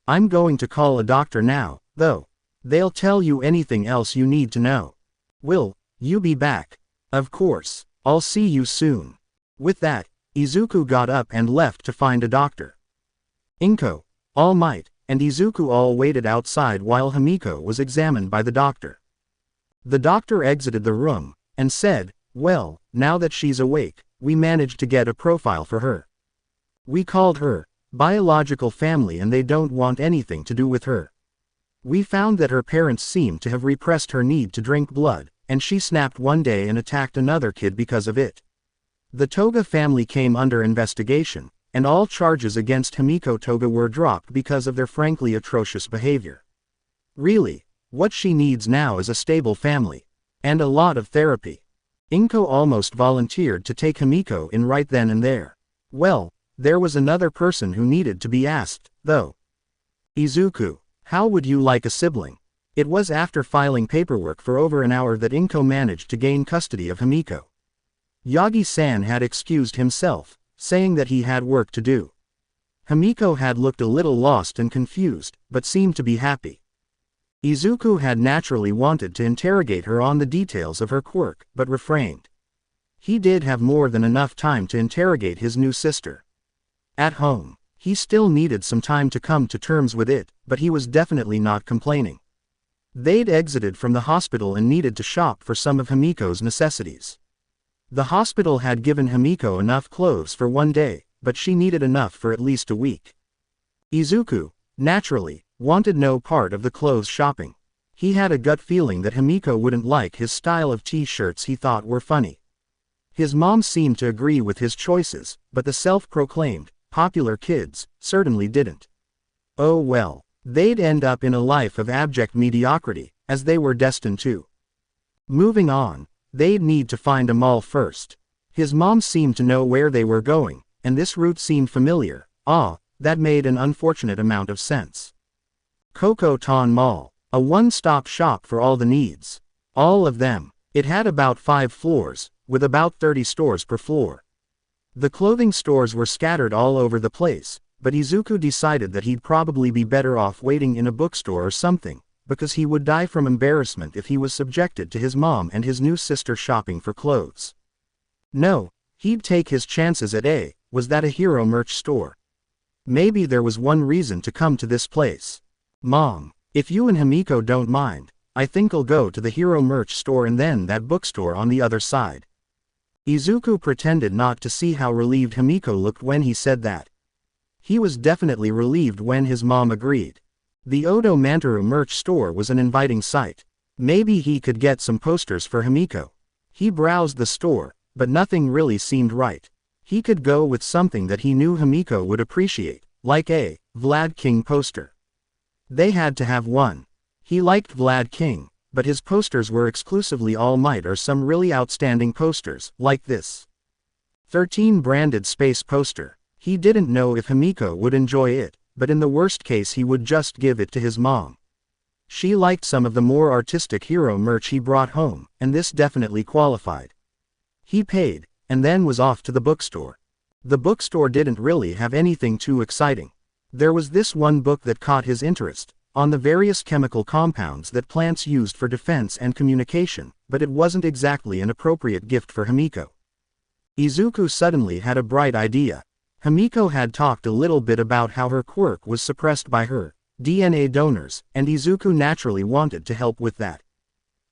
I'm going to call a doctor now, though. They'll tell you anything else you need to know." "Will you be back?" "Of course. I'll see you soon." With that, Izuku got up and left to find a doctor. Inko, All Might, and Izuku all waited outside while Himiko was examined by the doctor. The doctor exited the room, and said, "Well, now that she's awake, we managed to get a profile for her. We called her biological family and they don't want anything to do with her. We found that her parents seemed to have repressed her need to drink blood, and she snapped one day and attacked another kid because of it. The Toga family came under investigation, and all charges against Himiko Toga were dropped because of their frankly atrocious behavior. Really, what she needs now is a stable family. And a lot of therapy." Inko almost volunteered to take Himiko in right then and there. Well, there was another person who needed to be asked, though. "Izuku, how would you like a sibling?" It was after filing paperwork for over an hour that Inko managed to gain custody of Himiko. Yagi-san had excused himself, saying that he had work to do. Himiko had looked a little lost and confused, but seemed to be happy. Izuku had naturally wanted to interrogate her on the details of her quirk, but refrained. He did have more than enough time to interrogate his new sister. At home, he still needed some time to come to terms with it, but he was definitely not complaining. They'd exited from the hospital and needed to shop for some of Himiko's necessities. The hospital had given Himiko enough clothes for one day, but she needed enough for at least a week. Izuku, naturally, wanted no part of the clothes shopping. He had a gut feeling that Himiko wouldn't like his style of t-shirts he thought were funny. His mom seemed to agree with his choices, but the self-proclaimed, popular kids, certainly didn't. Oh well, they'd end up in a life of abject mediocrity, as they were destined to. Moving on, they'd need to find a mall first. His mom seemed to know where they were going, and this route seemed familiar. That made an unfortunate amount of sense. Kokoton Mall, a one-stop shop for all the needs. All of them. It had about 5 floors, with about 30 stores per floor. The clothing stores were scattered all over the place, but Izuku decided that he'd probably be better off waiting in a bookstore or something, because he would die from embarrassment if he was subjected to his mom and his new sister shopping for clothes. No, he'd take his chances at was that a hero merch store? Maybe there was one reason to come to this place. Mom, if you and Himiko don't mind, I think I'll go to the hero merch store and then that bookstore on the other side. Izuku pretended not to see how relieved Himiko looked when he said that. He was definitely relieved when his mom agreed. The Odo Mantaru merch store was an inviting sight. Maybe he could get some posters for Himiko. He browsed the store, but nothing really seemed right. He could go with something that he knew Himiko would appreciate, like a Vlad King poster. They had to have one. He liked Vlad King, but his posters were exclusively All Might or some really outstanding posters, like this 13 branded space poster. He didn't know if Himiko would enjoy it, but in the worst case he would just give it to his mom. She liked some of the more artistic hero merch he brought home, and this definitely qualified. He paid, and then was off to the bookstore. The bookstore didn't really have anything too exciting. There was this one book that caught his interest, on the various chemical compounds that plants used for defense and communication, but it wasn't exactly an appropriate gift for Himiko. Izuku suddenly had a bright idea. Himiko had talked a little bit about how her quirk was suppressed by her DNA donors, and Izuku naturally wanted to help with that.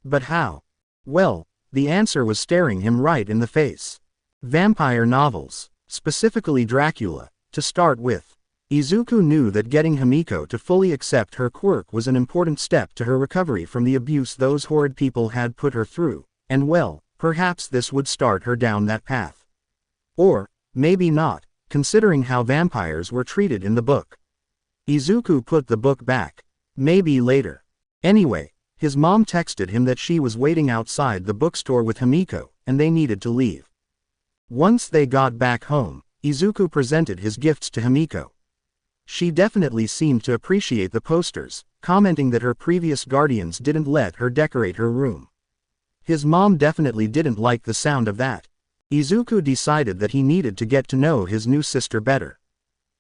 But how? Well, the answer was staring him right in the face. Vampire novels, specifically Dracula, to start with. Izuku knew that getting Himiko to fully accept her quirk was an important step to her recovery from the abuse those horrid people had put her through, and well, perhaps this would start her down that path. Or, maybe not, considering how vampires were treated in the book. Izuku put the book back. Maybe later. Anyway, his mom texted him that she was waiting outside the bookstore with Himiko, and they needed to leave. Once they got back home, Izuku presented his gifts to Himiko. She definitely seemed to appreciate the posters, commenting that her previous guardians didn't let her decorate her room. His mom definitely didn't like the sound of that. Izuku decided that he needed to get to know his new sister better.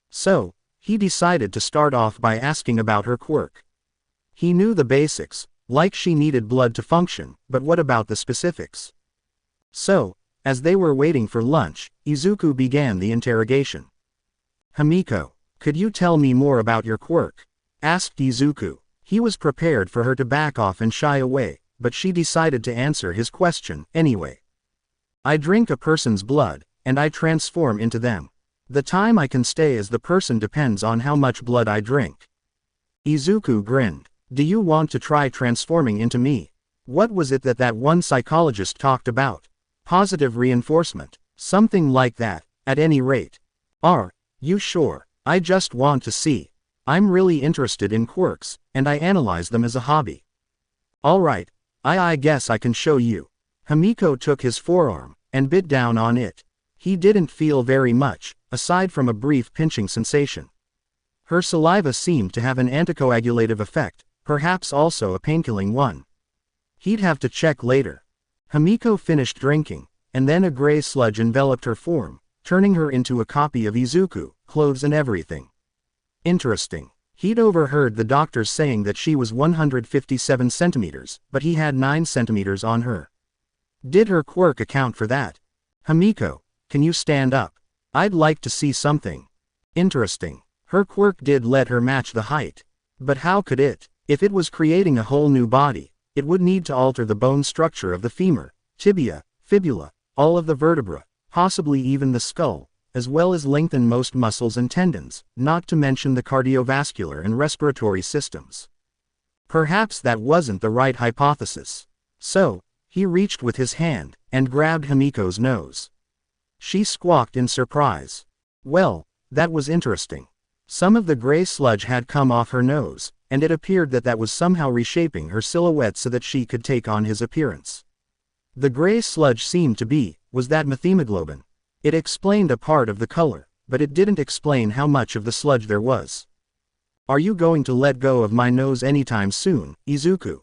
So, he decided to start off by asking about her quirk. He knew the basics, like she needed blood to function, but what about the specifics? So, as they were waiting for lunch, Izuku began the interrogation. Himiko, could you tell me more about your quirk? Asked Izuku. He was prepared for her to back off and shy away, but she decided to answer his question anyway. I drink a person's blood, and I transform into them. The time I can stay as the person depends on how much blood I drink. Izuku grinned. Do you want to try transforming into me? What was it that one psychologist talked about? Positive reinforcement. Something like that, at any rate. Are you sure? I just want to see. I'm really interested in quirks, and I analyze them as a hobby. Alright, I guess I can show you. Himiko took his forearm, and bit down on it. He didn't feel very much, aside from a brief pinching sensation. Her saliva seemed to have an anticoagulative effect, perhaps also a painkilling one. He'd have to check later. Himiko finished drinking, and then a gray sludge enveloped her form, turning her into a copy of Izuku, clothes and everything. Interesting. He'd overheard the doctors saying that she was 157 centimeters, but he had 9 centimeters on her. Did her quirk account for that? Himiko, can you stand up? I'd like to see something interesting. Her quirk did let her match the height. But how could it? If it was creating a whole new body, it would need to alter the bone structure of the femur, tibia, fibula, all of the vertebra, possibly even the skull, as well as lengthen most muscles and tendons, not to mention the cardiovascular and respiratory systems. Perhaps that wasn't the right hypothesis. So, he reached with his hand, and grabbed Himiko's nose. She squawked in surprise. Well, that was interesting. Some of the gray sludge had come off her nose, and it appeared that was somehow reshaping her silhouette so that she could take on his appearance. The gray sludge seemed to was that methemoglobin. It explained a part of the color, but it didn't explain how much of the sludge there was. Are you going to let go of my nose anytime soon, Izuku?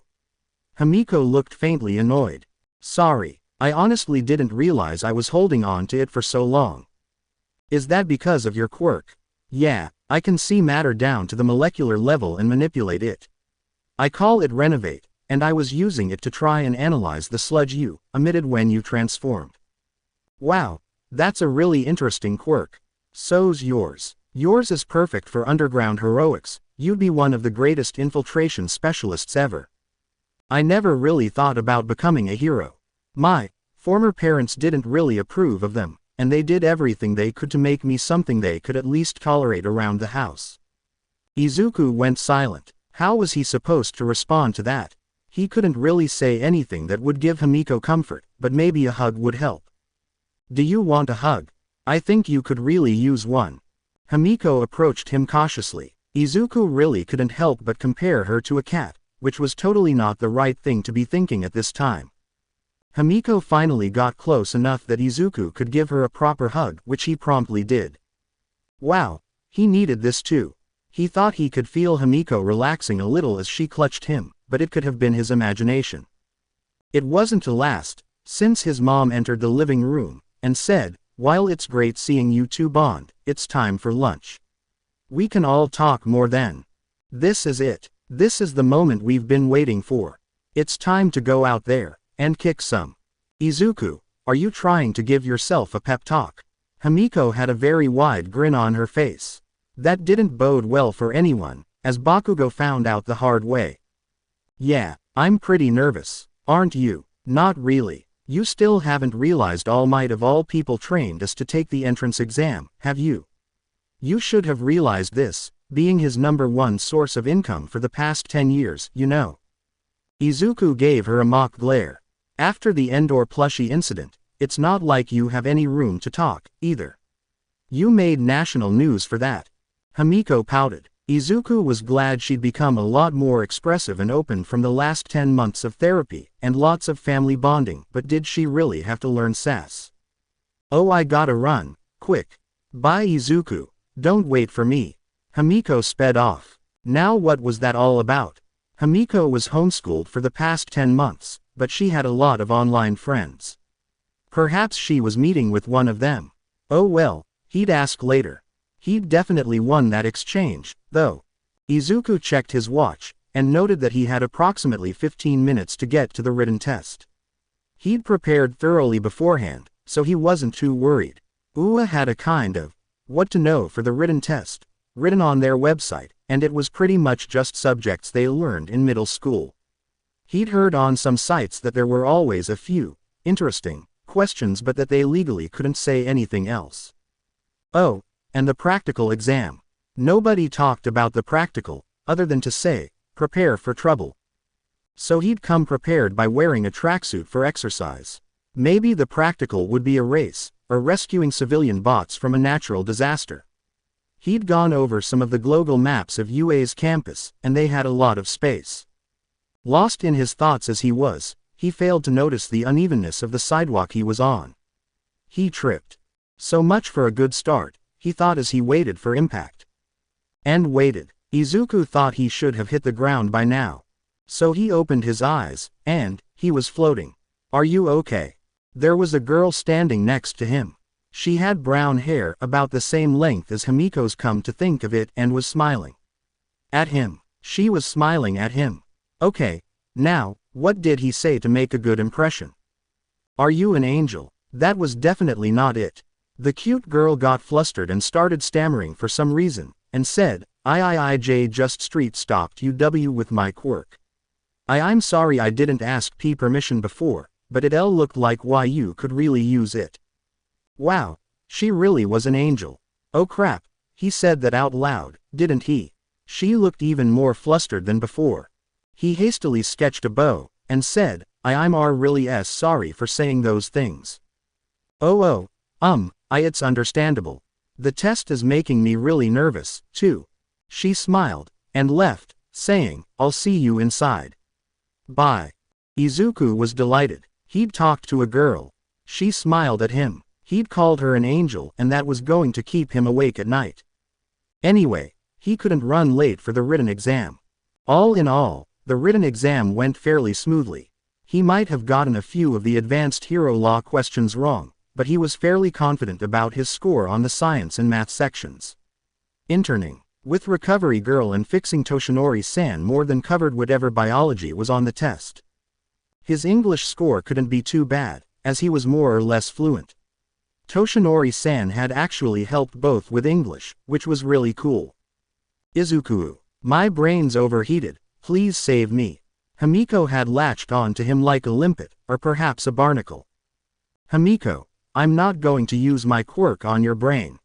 Himiko looked faintly annoyed. Sorry, I honestly didn't realize I was holding on to it for so long. Is that because of your quirk? Yeah, I can see matter down to the molecular level and manipulate it. I call it Renovate, and I was using it to try and analyze the sludge you emitted when you transformed. Wow, that's a really interesting quirk. So's yours. Yours is perfect for underground heroics. You'd be one of the greatest infiltration specialists ever. I never really thought about becoming a hero. My former parents didn't really approve of them, and they did everything they could to make me something they could at least tolerate around the house. Izuku went silent. How was he supposed to respond to that? He couldn't really say anything that would give Himiko comfort, but maybe a hug would help. Do you want a hug? I think you could really use one. Himiko approached him cautiously. Izuku really couldn't help but compare her to a cat, which was totally not the right thing to be thinking at this time. Himiko finally got close enough that Izuku could give her a proper hug, which he promptly did. Wow, he needed this too. He thought he could feel Himiko relaxing a little as she clutched him, but it could have been his imagination. It wasn't to last, since his mom entered the living room, and said, "While it's great seeing you two bond, it's time for lunch. We can all talk more then. This is it. This is the moment we've been waiting for. It's time to go out there and kick some." Izuku, are you trying to give yourself a pep talk? Himiko had a very wide grin on her face. That didn't bode well for anyone, as Bakugo found out the hard way. Yeah, I'm pretty nervous, aren't you? Not really. You still haven't realized All Might of all people trained us to take the entrance exam, have you? You should have realized this, being his #1 source of income for the past 10 years, you know. Izuku gave her a mock glare. After the Endor plushie incident, it's not like you have any room to talk, either. You made national news for that. Himiko pouted. Izuku was glad she'd become a lot more expressive and open from the last 10 months of therapy, and lots of family bonding, but did she really have to learn sass? Oh, I gotta run, quick. Bye Izuku, don't wait for me. Himiko sped off. Now what was that all about? Himiko was homeschooled for the past 10 months, but she had a lot of online friends. Perhaps she was meeting with one of them. Oh well, he'd ask later. He'd definitely won that exchange, though. Izuku checked his watch, and noted that he had approximately 15 minutes to get to the written test. He'd prepared thoroughly beforehand, so he wasn't too worried. UA had a kind of what to know for the written test written on their website, and it was pretty much just subjects they learned in middle school. He'd heard on some sites that there were always a few interesting questions, but that they legally couldn't say anything else. Oh, and the practical exam. Nobody talked about the practical, other than to say, prepare for trouble. So he'd come prepared by wearing a tracksuit for exercise. Maybe the practical would be a race, or rescuing civilian bots from a natural disaster. He'd gone over some of the global maps of UA's campus, and they had a lot of space. Lost in his thoughts as he was, he failed to notice the unevenness of the sidewalk he was on. He tripped. So much for a good start, he thought as he waited for impact. And waited. Izuku thought he should have hit the ground by now. So he opened his eyes, and he was floating. Are you okay? There was a girl standing next to him. She had brown hair about the same length as Himiko's, come to think of it, and was smiling at him. She was smiling at him. Okay, now, what did he say to make a good impression? Are you an angel? That was definitely not it. The cute girl got flustered and started stammering for some reason, and said, I just street stopped UW with my quirk. I'm sorry I didn't ask P permission before, but it looked like you could really use it. Wow, she really was an angel. Oh crap, he said that out loud, didn't he? She looked even more flustered than before. He hastily sketched a bow, and said, I'm really sorry for saying those things. It's understandable. The test is making me really nervous, too. She smiled, and left, saying, I'll see you inside. Bye. Izuku was delighted. He'd talked to a girl. She smiled at him. He'd called her an angel and that was going to keep him awake at night. Anyway, he couldn't run late for the written exam. All in all, the written exam went fairly smoothly. He might have gotten a few of the advanced hero law questions wrong, but he was fairly confident about his score on the science and math sections. Interning with Recovery Girl and fixing Toshinori-san more than covered whatever biology was on the test. His English score couldn't be too bad, as he was more or less fluent. Toshinori-san had actually helped both with English, which was really cool. Izuku, my brain's overheated, please save me. Himiko had latched on to him like a limpet, or perhaps a barnacle. Himiko, I'm not going to use my quirk on your brain.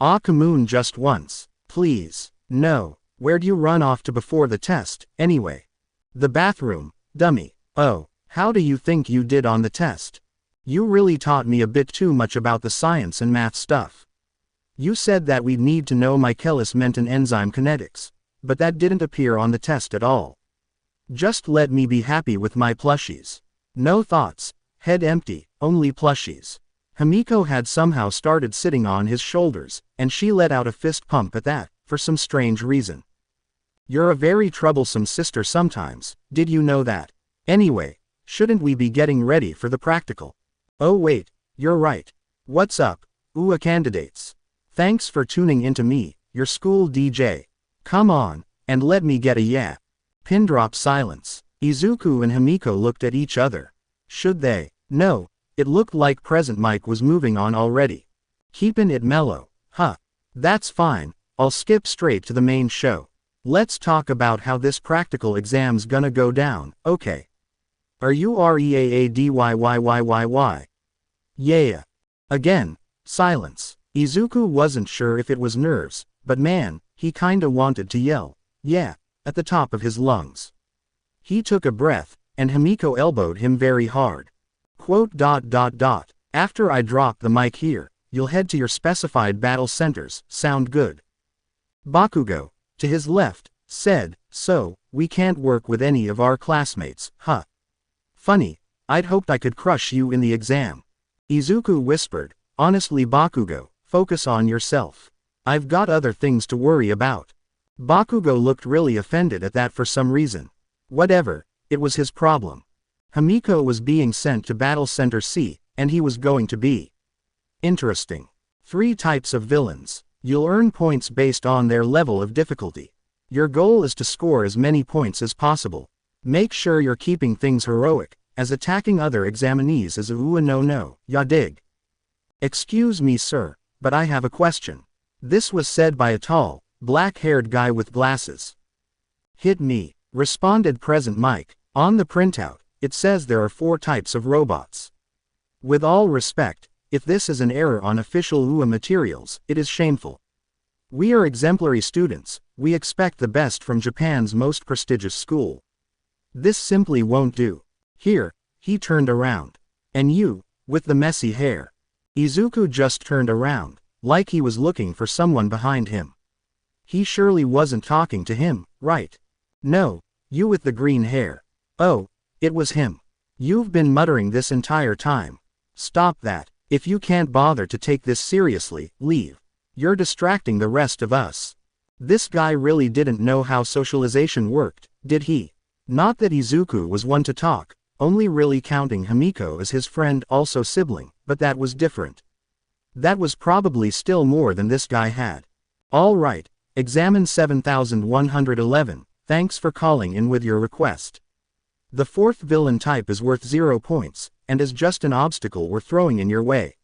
Akamoon just once. Please. No. Where'd you run off to before the test, anyway? The bathroom, dummy. Oh, how do you think you did on the test? You really taught me a bit too much about the science and math stuff. You said that we'd need to know Michaelis Menten enzyme kinetics, but that didn't appear on the test at all. Just let me be happy with my plushies. No thoughts, head empty, only plushies. Himiko had somehow started sitting on his shoulders, and she let out a fist pump at that, for some strange reason. You're a very troublesome sister sometimes, did you know that? Anyway, shouldn't we be getting ready for the practical? Oh wait, you're right. What's up, UA candidates? Thanks for tuning into me, your school DJ. Come on, and let me get a yeah. Pin drop silence. Izuku and Himiko looked at each other. Should they? No. It looked like Present Mike was moving on already. Keepin' it mellow, huh? That's fine, I'll skip straight to the main show. Let's talk about how this practical exam's gonna go down, okay? Are you ready? Yeah. Again, silence. Izuku wasn't sure if it was nerves, but man, he kinda wanted to yell, yeah, at the top of his lungs. He took a breath, and Himiko elbowed him very hard. After I drop the mic here, you'll head to your specified battle centers, sound good? Bakugo, to his left, said, so, we can't work with any of our classmates, huh? Funny, I'd hoped I could crush you in the exam. Izuku whispered, honestly Bakugo, focus on yourself. I've got other things to worry about. Bakugo looked really offended at that for some reason. Whatever, it was his problem. Himiko was being sent to Battle Center C, and he was going to be. Interesting. 3 types of villains. You'll earn points based on their level of difficulty. Your goal is to score as many points as possible. Make sure you're keeping things heroic, as attacking other examinees is a no, ya dig. Excuse me sir, but I have a question. This was said by a tall, black-haired guy with glasses. Hit me, responded Present Mike. On the printout, it says there are 4 types of robots. With all respect, if this is an error on official UA materials, it is shameful. We are exemplary students, we expect the best from Japan's most prestigious school. This simply won't do. Here, he turned around. And you, with the messy hair. Izuku just turned around, like he was looking for someone behind him. He surely wasn't talking to him, right? No, you with the green hair. Oh, it was him. You've been muttering this entire time. Stop that. If you can't bother to take this seriously, leave. You're distracting the rest of us. This guy really didn't know how socialization worked, did he? Not that Izuku was one to talk, only really counting Himiko as his friend, also sibling, but that was different. That was probably still more than this guy had. All right, examine 7111, thanks for calling in with your request. The 4th villain type is worth 0 points, and is just an obstacle we're throwing in your way.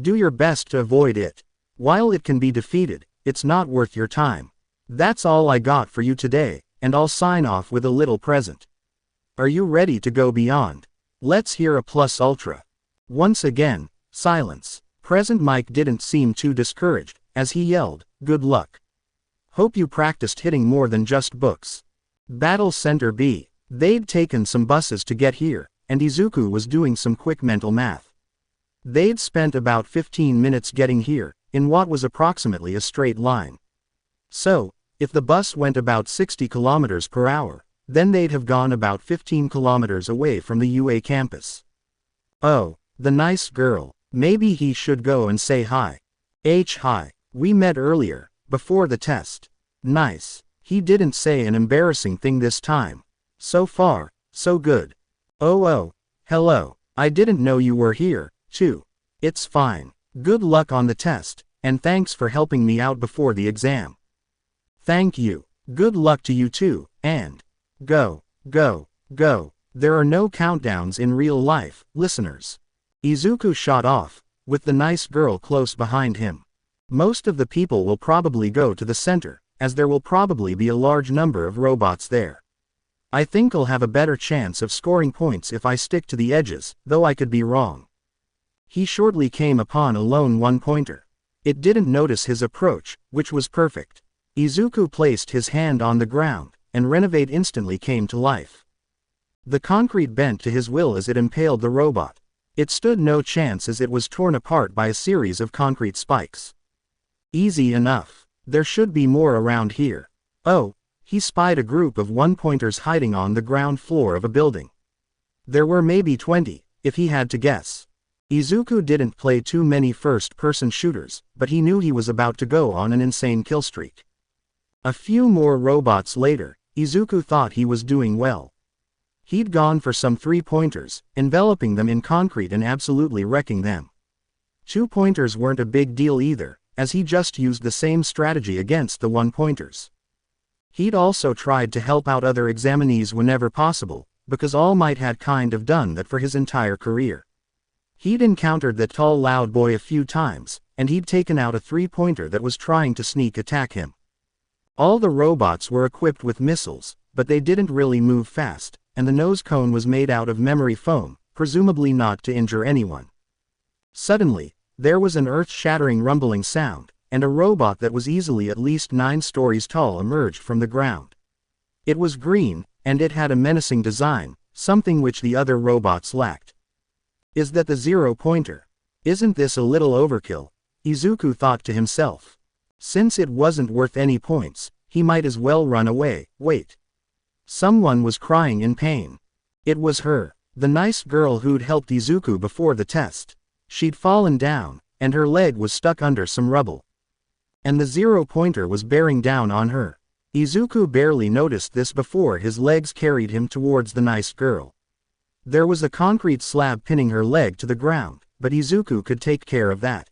Do your best to avoid it. While it can be defeated, it's not worth your time. That's all I got for you today, and I'll sign off with a little present. Are you ready to go beyond? Let's hear a plus ultra. Once again, silence. Present Mike didn't seem too discouraged, as he yelled, "Good luck. Hope you practiced hitting more than just books." Battle Center B. They'd taken some buses to get here, and Izuku was doing some quick mental math. They'd spent about 15 minutes getting here, in what was approximately a straight line. So, if the bus went about 60 kilometers per hour, then they'd have gone about 15 kilometers away from the UA campus. Oh, the nice girl. Maybe he should go and say hi. Hi. We met earlier, before the test. Nice. He didn't say an embarrassing thing this time. So far, so good. Oh, hello. I didn't know you were here, too. It's fine. Good luck on the test, and thanks for helping me out before the exam. Thank you. Good luck to you too, and go, go, go. There are no countdowns in real life, listeners. Izuku shot off, with the nice girl close behind him. Most of the people will probably go to the center, as there will probably be a large number of robots there. I think I'll have a better chance of scoring points if I stick to the edges, though I could be wrong. He shortly came upon a lone one-pointer. It didn't notice his approach, which was perfect. Izuku placed his hand on the ground, and Renovate instantly came to life. The concrete bent to his will as it impaled the robot. It stood no chance as it was torn apart by a series of concrete spikes. Easy enough. There should be more around here. Oh, he spied a group of one-pointers hiding on the ground floor of a building. There were maybe 20, if he had to guess. Izuku didn't play too many first-person shooters, but he knew he was about to go on an insane kill streak. A few more robots later, Izuku thought he was doing well. He'd gone for some three-pointers, enveloping them in concrete and absolutely wrecking them. Two-pointers weren't a big deal either, as he just used the same strategy against the one-pointers. He'd also tried to help out other examinees whenever possible, because All Might had kind of done that for his entire career. He'd encountered that tall loud boy a few times, and he'd taken out a three-pointer that was trying to sneak attack him. All the robots were equipped with missiles, but they didn't really move fast, and the nose cone was made out of memory foam, presumably not to injure anyone. Suddenly, there was an earth-shattering rumbling sound, and a robot that was easily at least 9 stories tall emerged from the ground. It was green, and it had a menacing design, something which the other robots lacked. Is that the zero-pointer? Isn't this a little overkill? Izuku thought to himself. Since it wasn't worth any points, he might as well run away. Wait. Someone was crying in pain. It was her, the nice girl who'd helped Izuku before the test. She'd fallen down, and her leg was stuck under some rubble. And the zero-pointer was bearing down on her. Izuku barely noticed this before his legs carried him towards the nice girl. There was a concrete slab pinning her leg to the ground, but Izuku could take care of that.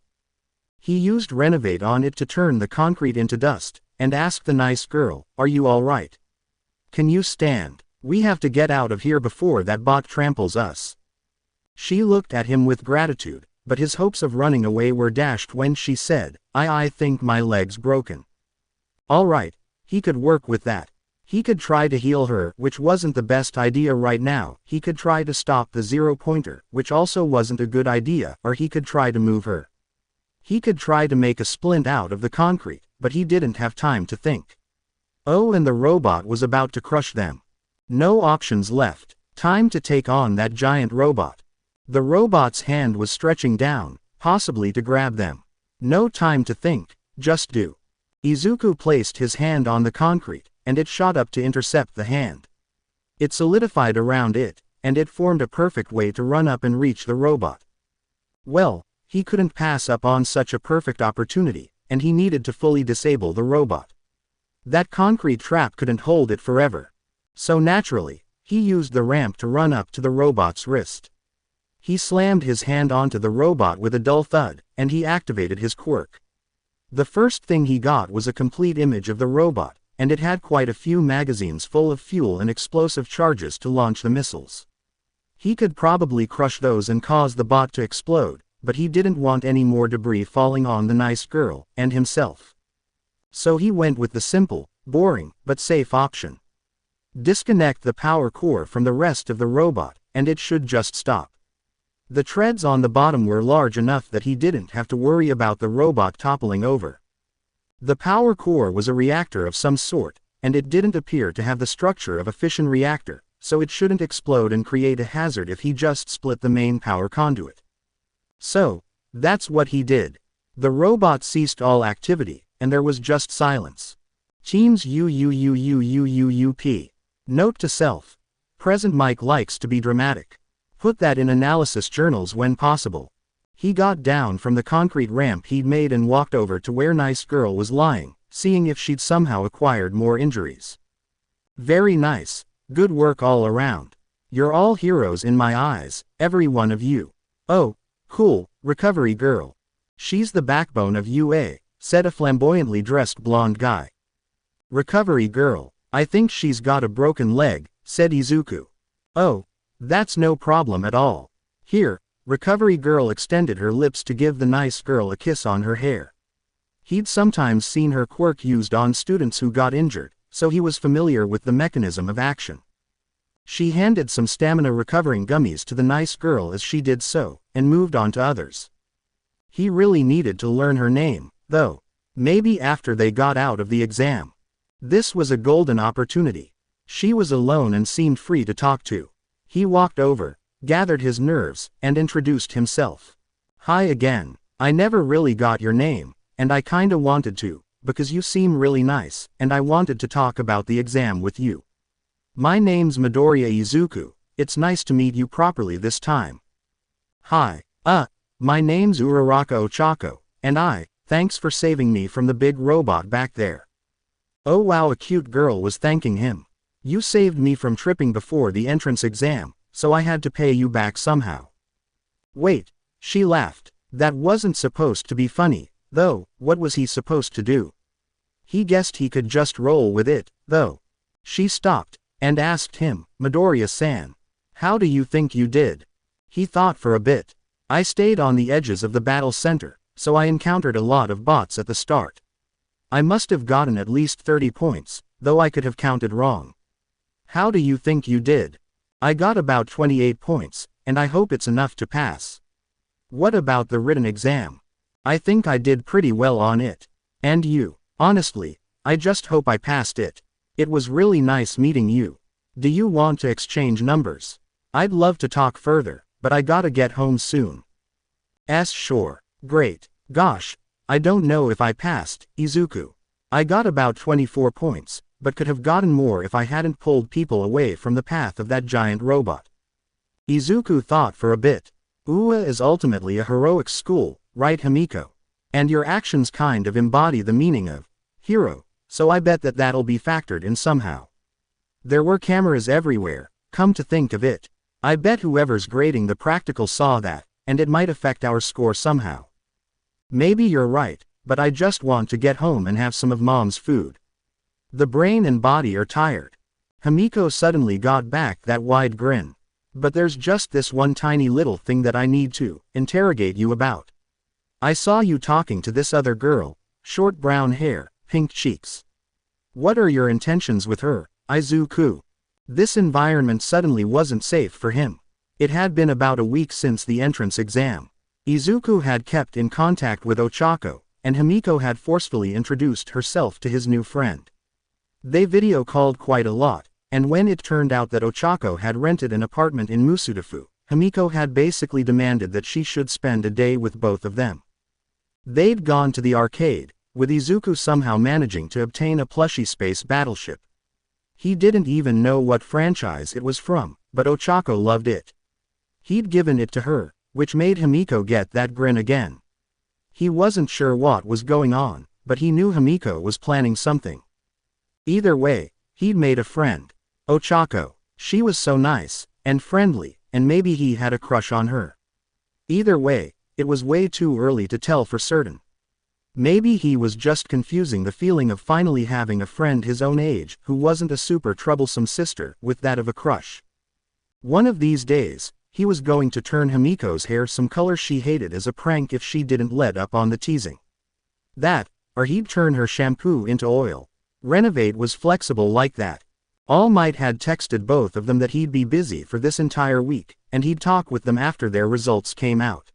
He used Renovate on it to turn the concrete into dust, and asked the nice girl, "Are you all right? Can you stand? We have to get out of here before that bot tramples us." She looked at him with gratitude, but his hopes of running away were dashed when she said, I think my leg's broken." All right, he could work with that. He could try to heal her, which wasn't the best idea right now. He could try to stop the zero-pointer, which also wasn't a good idea, or he could try to move her. He could try to make a splint out of the concrete, but he didn't have time to think. Oh, and the robot was about to crush them. No options left. Time to take on that giant robot. The robot's hand was stretching down, possibly to grab them. No time to think, just do. Izuku placed his hand on the concrete, and it shot up to intercept the hand. It solidified around it, and it formed a perfect way to run up and reach the robot. Well, he couldn't pass up on such a perfect opportunity, and he needed to fully disable the robot. That concrete trap couldn't hold it forever. So naturally, he used the ramp to run up to the robot's wrist. He slammed his hand onto the robot with a dull thud, and he activated his quirk. The first thing he got was a complete image of the robot, and it had quite a few magazines full of fuel and explosive charges to launch the missiles. He could probably crush those and cause the bot to explode, but he didn't want any more debris falling on the nice girl, and himself. So he went with the simple, boring, but safe option. Disconnect the power core from the rest of the robot, and it should just stop. The treads on the bottom were large enough that he didn't have to worry about the robot toppling over. The power core was a reactor of some sort, and it didn't appear to have the structure of a fission reactor, so it shouldn't explode and create a hazard if he just split the main power conduit. So, that's what he did. The robot ceased all activity, and there was just silence. Teams UUUUUUUP. Note to self. Present Mike likes to be dramatic. Put that in analysis journals when possible. He got down from the concrete ramp he'd made and walked over to where nice girl was lying, seeing if she'd somehow acquired more injuries. Very nice. Good work all around. You're all heroes in my eyes, every one of you. Oh, cool, recovery girl. She's the backbone of UA, said a flamboyantly dressed blonde guy. Recovery girl, I think she's got a broken leg, said Izuku. Oh, that's no problem at all. Here, recovery girl extended her lips to give the nice girl a kiss on her hair. He'd sometimes seen her quirk used on students who got injured, so he was familiar with the mechanism of action. She handed some stamina recovering gummies to the nice girl as she did so, and moved on to others. He really needed to learn her name, though. Maybe after they got out of the exam. This was a golden opportunity. She was alone and seemed free to talk to. He walked over, gathered his nerves, and introduced himself. Hi again. I never really got your name, and I kinda wanted to, because you seem really nice, and I wanted to talk about the exam with you. My name's Midoriya Izuku, it's nice to meet you properly this time. Hi, my name's Uraraka Ochako, and thanks for saving me from the big robot back there. Oh wow, a cute girl was thanking him. You saved me from tripping before the entrance exam, so I had to pay you back somehow. Wait, she laughed. That wasn't supposed to be funny, though. What was he supposed to do? He guessed he could just roll with it, though. She stopped, and asked him, Midoriya-san, how do you think you did? He thought for a bit. I stayed on the edges of the battle center, so I encountered a lot of bots at the start. I must have gotten at least 30 points, though I could have counted wrong. How do you think you did? I got about 28 points, and I hope it's enough to pass. What about the written exam? I think I did pretty well on it. And you? Honestly, I just hope I passed it. It was really nice meeting you. Do you want to exchange numbers? I'd love to talk further, but I gotta get home soon. Sure. Great. Gosh, I don't know if I passed, Izuku. I got about 24 points, but could have gotten more if I hadn't pulled people away from the path of that giant robot. Izuku thought for a bit. UA is ultimately a heroic school, right Himiko? And your actions kind of embody the meaning of hero, so I bet that that'll be factored in somehow. There were cameras everywhere, come to think of it. I bet whoever's grading the practical saw that, and it might affect our score somehow. Maybe you're right, but I just want to get home and have some of Mom's food. The brain and body are tired. Himiko suddenly got back that wide grin. But there's just this one tiny little thing that I need to interrogate you about. I saw you talking to this other girl, short brown hair, pink cheeks. What are your intentions with her, Izuku? This environment suddenly wasn't safe for him. It had been about a week since the entrance exam. Izuku had kept in contact with Ochako, and Himiko had forcefully introduced herself to his new friend. They video called quite a lot, and when it turned out that Ochako had rented an apartment in Musudafu, Himiko had basically demanded that she should spend a day with both of them. They'd gone to the arcade, with Izuku somehow managing to obtain a plushy space battleship. He didn't even know what franchise it was from, but Ochako loved it. He'd given it to her, which made Himiko get that grin again. He wasn't sure what was going on, but he knew Himiko was planning something. Either way, he'd made a friend. Ochako. She was so nice, and friendly, and maybe he had a crush on her. Either way, it was way too early to tell for certain. Maybe he was just confusing the feeling of finally having a friend his own age who wasn't a super troublesome sister with that of a crush. One of these days, he was going to turn Himiko's hair some color she hated as a prank if she didn't let up on the teasing. That, or he'd turn her shampoo into oil. Renovate was flexible like that. All Might had texted both of them that he'd be busy for this entire week, and he'd talk with them after their results came out.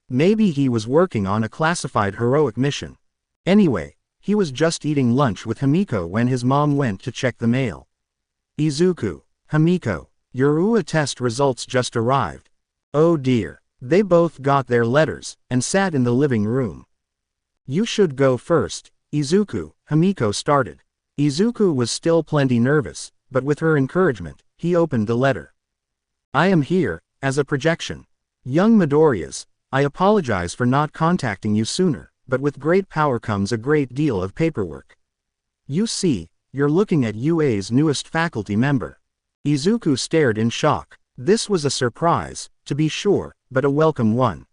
Maybe he was working on a classified heroic mission. Anyway, he was just eating lunch with Himiko when his mom went to check the mail. Izuku, Himiko, your UA test results just arrived. Oh dear. They both got their letters, and sat in the living room. You should go first, Izuku, Himiko started. Izuku was still plenty nervous, but with her encouragement, he opened the letter. I am here, as a projection. Young Midoriya's, I apologize for not contacting you sooner, but with great power comes a great deal of paperwork. You see, you're looking at UA's newest faculty member. Izuku stared in shock. This was a surprise, to be sure, but a welcome one.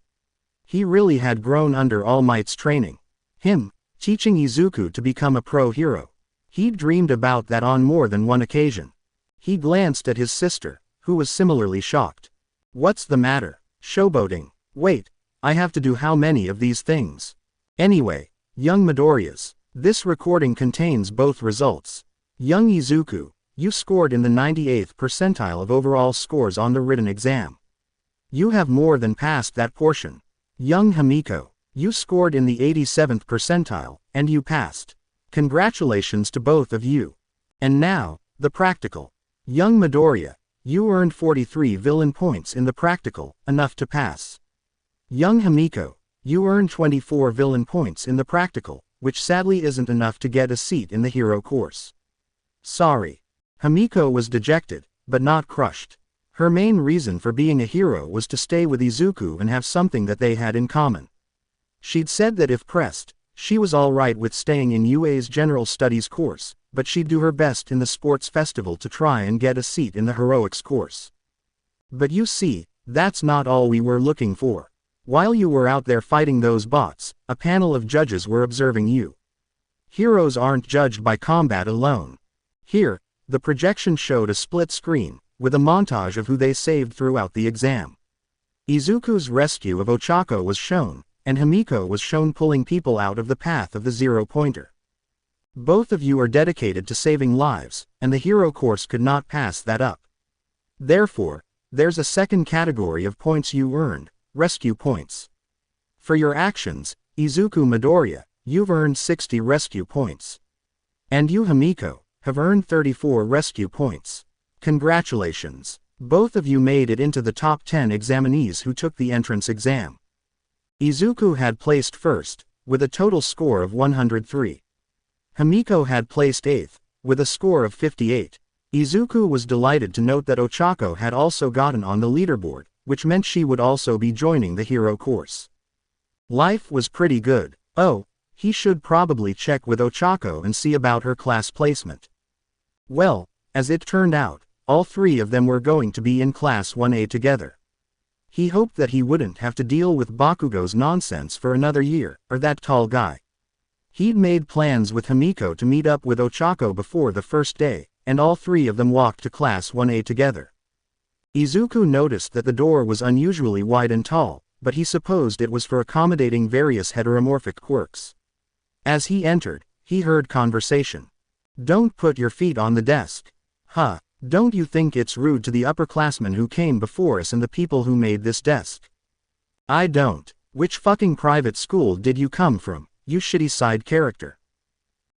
He really had grown under All Might's training. Him, teaching Izuku to become a pro hero. He'd dreamed about that on more than one occasion. He glanced at his sister, who was similarly shocked. What's the matter? Showboating. Wait, I have to do how many of these things? Anyway, young Midoriya's. This recording contains both results. Young Izuku, you scored in the 98th percentile of overall scores on the written exam. You have more than passed that portion. Young Himiko, you scored in the 87th percentile, and you passed. Congratulations to both of you. And now, the practical. Young Midoriya, you earned 43 villain points in the practical, enough to pass. Young Himiko, you earned 24 villain points in the practical, which sadly isn't enough to get a seat in the hero course. Sorry. Himiko was dejected, but not crushed. Her main reason for being a hero was to stay with Izuku and have something that they had in common. She'd said that if pressed, she was alright with staying in UA's general studies course, but she'd do her best in the sports festival to try and get a seat in the heroics course. But you see, that's not all we were looking for. While you were out there fighting those bots, a panel of judges were observing you. Heroes aren't judged by combat alone. Here, the projection showed a split screen, with a montage of who they saved throughout the exam. Izuku's rescue of Ochako was shown, and Himiko was shown pulling people out of the path of the zero-pointer. Both of you are dedicated to saving lives, and the hero course could not pass that up. Therefore, there's a second category of points you earned, rescue points. For your actions, Izuku Midoriya, you've earned 60 rescue points. And you Himiko, have earned 34 rescue points. Congratulations. Both of you made it into the top 10 examinees who took the entrance exam. Izuku had placed first, with a total score of 103. Himiko had placed 8th, with a score of 58. Izuku was delighted to note that Ochako had also gotten on the leaderboard, which meant she would also be joining the hero course. Life was pretty good. Oh, he should probably check with Ochako and see about her class placement. Well, as it turned out, all three of them were going to be in Class 1A together. He hoped that he wouldn't have to deal with Bakugo's nonsense for another year, or that tall guy. He'd made plans with Himiko to meet up with Ochako before the first day, and all three of them walked to Class 1A together. Izuku noticed that the door was unusually wide and tall, but he supposed it was for accommodating various heteromorphic quirks. As he entered, he heard conversation. Don't put your feet on the desk. Huh, don't you think it's rude to the upperclassmen who came before us and the people who made this desk? I don't. Which fucking private school did you come from, you shitty side character?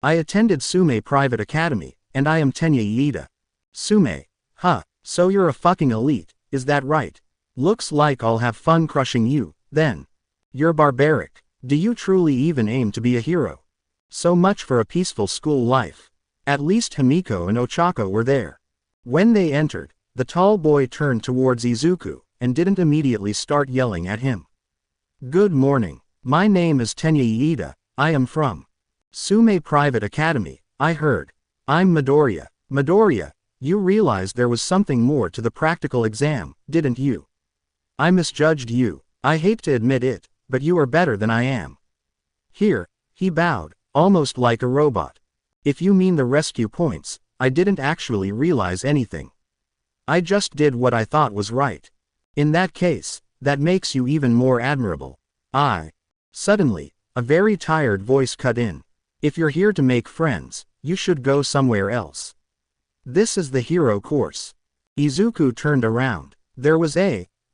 I attended Sume Private Academy, and I am Tenya Iida. Sume. Huh, so you're a fucking elite, is that right? Looks like I'll have fun crushing you, then. You're barbaric. Do you truly even aim to be a hero? So much for a peaceful school life. At least Himiko and Ochako were there. When they entered, the tall boy turned towards Izuku, and didn't immediately start yelling at him. Good morning. My name is Tenya Iida, I am from Sume Private Academy, I heard. I'm Midoriya. Midoriya, you realized there was something more to the practical exam, didn't you? I misjudged you. I hate to admit it, but you are better than I am. Here, he bowed, almost like a robot. If you mean the rescue points, I didn't actually realize anything. I just did what I thought was right. In that case, that makes you even more admirable. Suddenly, a very tired voice cut in. If you're here to make friends, you should go somewhere else. This is the hero course. Izuku turned around. There was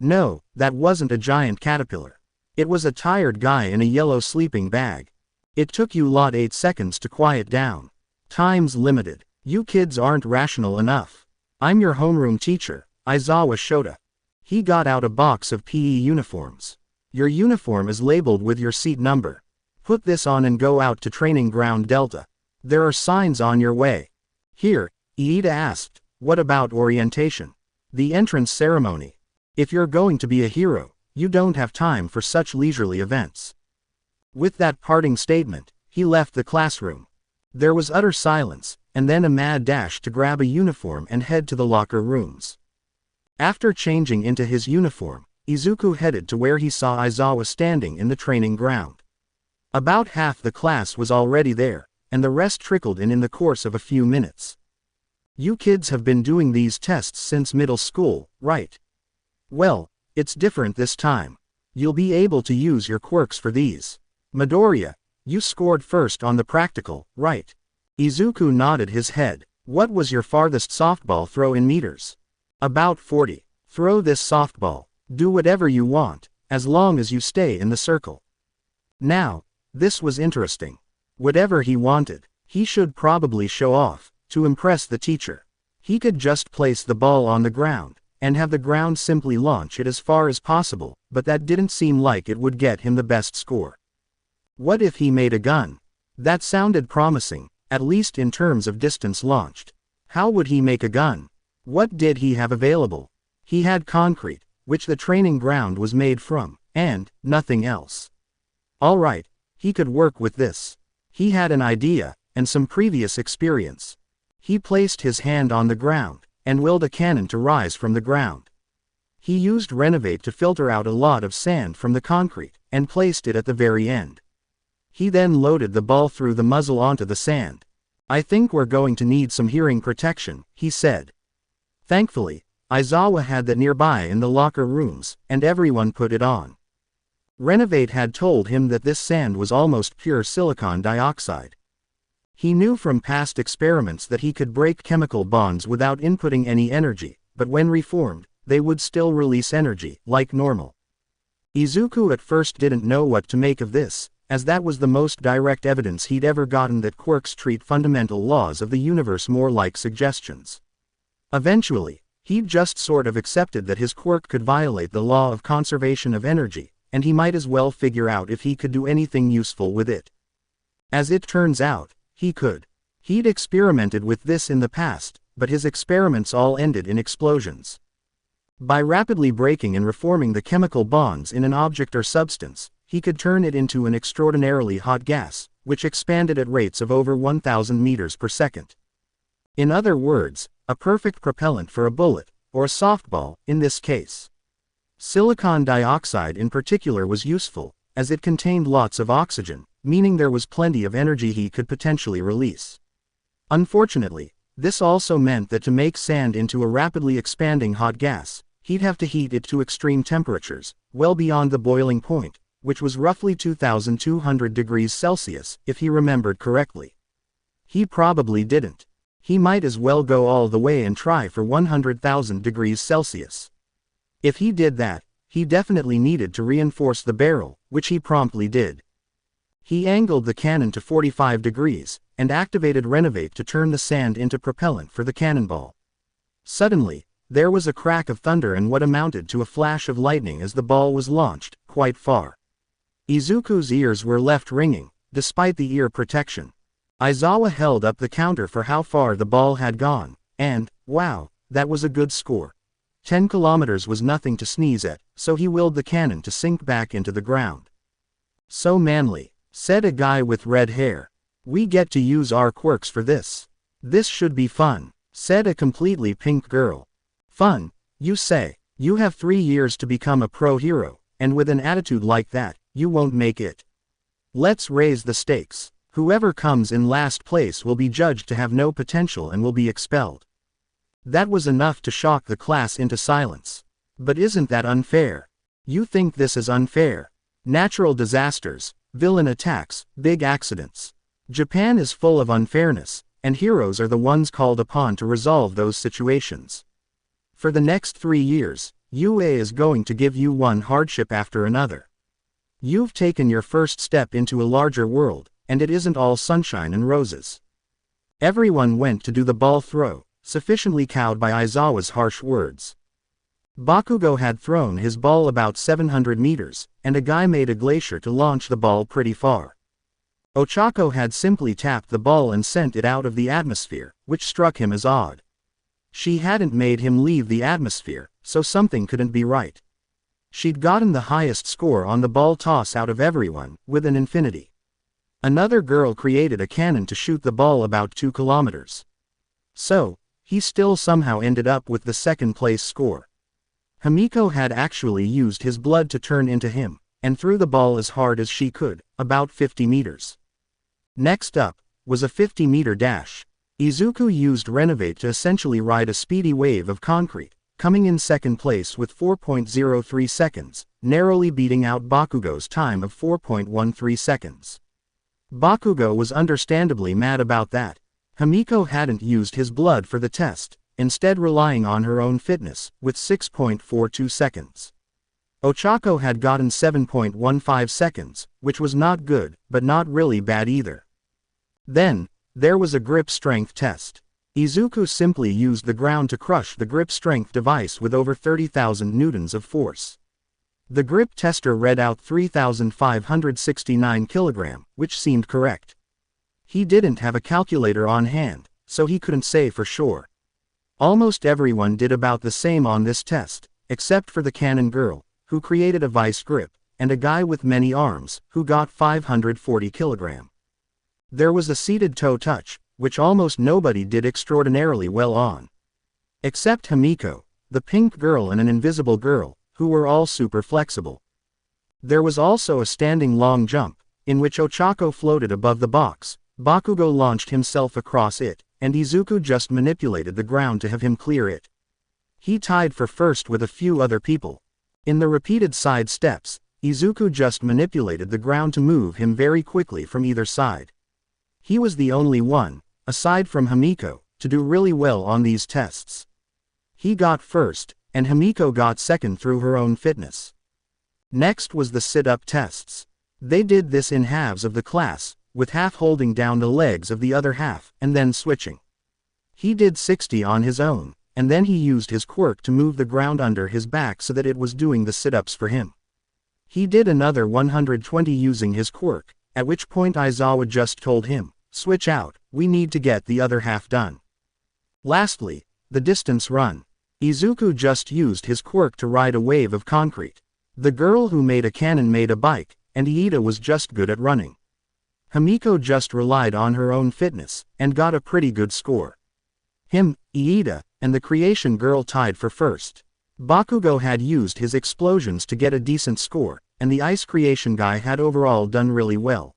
no, that wasn't a giant caterpillar. It was a tired guy in a yellow sleeping bag. It took you lot 8 seconds to quiet down. Time's limited. You kids aren't rational enough. I'm your homeroom teacher, Aizawa Shota. He got out a box of PE uniforms. Your uniform is labeled with your seat number. Put this on and go out to Training Ground Delta. There are signs on your way. Here, Iida asked, what about orientation? The entrance ceremony. If you're going to be a hero, you don't have time for such leisurely events. With that parting statement, he left the classroom. There was utter silence, and then a mad dash to grab a uniform and head to the locker rooms. After changing into his uniform, Izuku headed to where he saw Aizawa standing in the training ground. About half the class was already there, and the rest trickled in the course of a few minutes. You kids have been doing these tests since middle school, right? Well, it's different this time. You'll be able to use your quirks for these. Midoriya, you scored first on the practical, right? Izuku nodded his head. What was your farthest softball throw in meters? About 40. Throw this softball. Do whatever you want, as long as you stay in the circle. Now, this was interesting. Whatever he wanted, he should probably show off, to impress the teacher. He could just place the ball on the ground, and have the ground simply launch it as far as possible, but that didn't seem like it would get him the best score. What if he made a gun? That sounded promising, at least in terms of distance launched. How would he make a gun? What did he have available? He had concrete, which the training ground was made from, and nothing else. All right, he could work with this. He had an idea, and some previous experience. He placed his hand on the ground, and willed a cannon to rise from the ground. He used Renovate to filter out a lot of sand from the concrete, and placed it at the very end. He then loaded the ball through the muzzle onto the sand. I think we're going to need some hearing protection, he said. Thankfully, Aizawa had that nearby in the locker rooms, and everyone put it on. Renovate had told him that this sand was almost pure silicon dioxide. He knew from past experiments that he could break chemical bonds without inputting any energy, but when reformed, they would still release energy, like normal. Izuku at first didn't know what to make of this, as that was the most direct evidence he'd ever gotten that quirks treat fundamental laws of the universe more like suggestions. Eventually, he'd just sort of accepted that his quirk could violate the law of conservation of energy, and he might as well figure out if he could do anything useful with it. As it turns out, he could. He'd experimented with this in the past, but his experiments all ended in explosions. By rapidly breaking and reforming the chemical bonds in an object or substance, he could turn it into an extraordinarily hot gas, which expanded at rates of over 1,000 meters per second. In other words, a perfect propellant for a bullet, or a softball, in this case. Silicon dioxide in particular was useful, as it contained lots of oxygen, meaning there was plenty of energy he could potentially release. Unfortunately, this also meant that to make sand into a rapidly expanding hot gas, he'd have to heat it to extreme temperatures, well beyond the boiling point, which was roughly 2,200 degrees Celsius, if he remembered correctly. He probably didn't. He might as well go all the way and try for 100,000 degrees Celsius. If he did that, he definitely needed to reinforce the barrel, which he promptly did. He angled the cannon to 45 degrees, and activated Renovate to turn the sand into propellant for the cannonball. Suddenly, there was a crack of thunder and what amounted to a flash of lightning as the ball was launched, quite far. Izuku's ears were left ringing, despite the ear protection. Aizawa held up the counter for how far the ball had gone, and, wow, that was a good score. 10 kilometers was nothing to sneeze at, so he willed the cannon to sink back into the ground. So manly, said a guy with red hair. We get to use our quirks for this. This should be fun, said a completely pink girl. Fun, you say? You have 3 years to become a pro hero, and with an attitude like that, you won't make it. Let's raise the stakes. Whoever comes in last place will be judged to have no potential and will be expelled. That was enough to shock the class into silence. But isn't that unfair? You think this is unfair? Natural disasters, villain attacks, big accidents. Japan is full of unfairness, and heroes are the ones called upon to resolve those situations. For the next 3 years, UA is going to give you one hardship after another. You've taken your first step into a larger world, and it isn't all sunshine and roses. Everyone went to do the ball throw, sufficiently cowed by Aizawa's harsh words. Bakugo had thrown his ball about 700 meters, and a guy made a glacier to launch the ball pretty far. Ochako had simply tapped the ball and sent it out of the atmosphere, which struck him as odd. She hadn't made him leave the atmosphere, so something couldn't be right. She'd gotten the highest score on the ball toss out of everyone, with an infinity. Another girl created a cannon to shoot the ball about 2 kilometers. So, he still somehow ended up with the second place score. Himiko had actually used his blood to turn into him, and threw the ball as hard as she could, about 50 meters. Next up, was a 50-meter dash. Izuku used Renovated to essentially ride a speedy wave of concrete, coming in second place with 4.03 seconds, narrowly beating out Bakugo's time of 4.13 seconds. Bakugo was understandably mad about that. Himiko hadn't used his blood for the test, instead relying on her own fitness, with 6.42 seconds. Ochako had gotten 7.15 seconds, which was not good, but not really bad either. Then, there was a grip strength test. Izuku simply used the ground to crush the grip strength device with over 30,000 newtons of force. The grip tester read out 3,569 kg, which seemed correct. He didn't have a calculator on hand, so he couldn't say for sure. Almost everyone did about the same on this test, except for the cannon girl, who created a vice grip, and a guy with many arms, who got 540 kg. There was a seated toe touch, which almost nobody did extraordinarily well on. Except Himiko, the pink girl and an invisible girl, who were all super flexible. There was also a standing long jump, in which Ochako floated above the box, Bakugo launched himself across it, and Izuku just manipulated the ground to have him clear it. He tied for first with a few other people. In the repeated side steps, Izuku just manipulated the ground to move him very quickly from either side. He was the only one, aside from Himiko, to do really well on these tests. He got first, and Himiko got second through her own fitness. Next was the sit-up tests. They did this in halves of the class, with half holding down the legs of the other half, and then switching. He did 60 on his own, and then he used his quirk to move the ground under his back so that it was doing the sit-ups for him. He did another 120 using his quirk, at which point Aizawa just told him, "Switch out, we need to get the other half done." Lastly, the distance run. Izuku just used his quirk to ride a wave of concrete. The girl who made a cannon made a bike, and Iida was just good at running. Himiko just relied on her own fitness, and got a pretty good score. Him, Iida, and the creation girl tied for first. Bakugo had used his explosions to get a decent score, and the ice creation guy had overall done really well.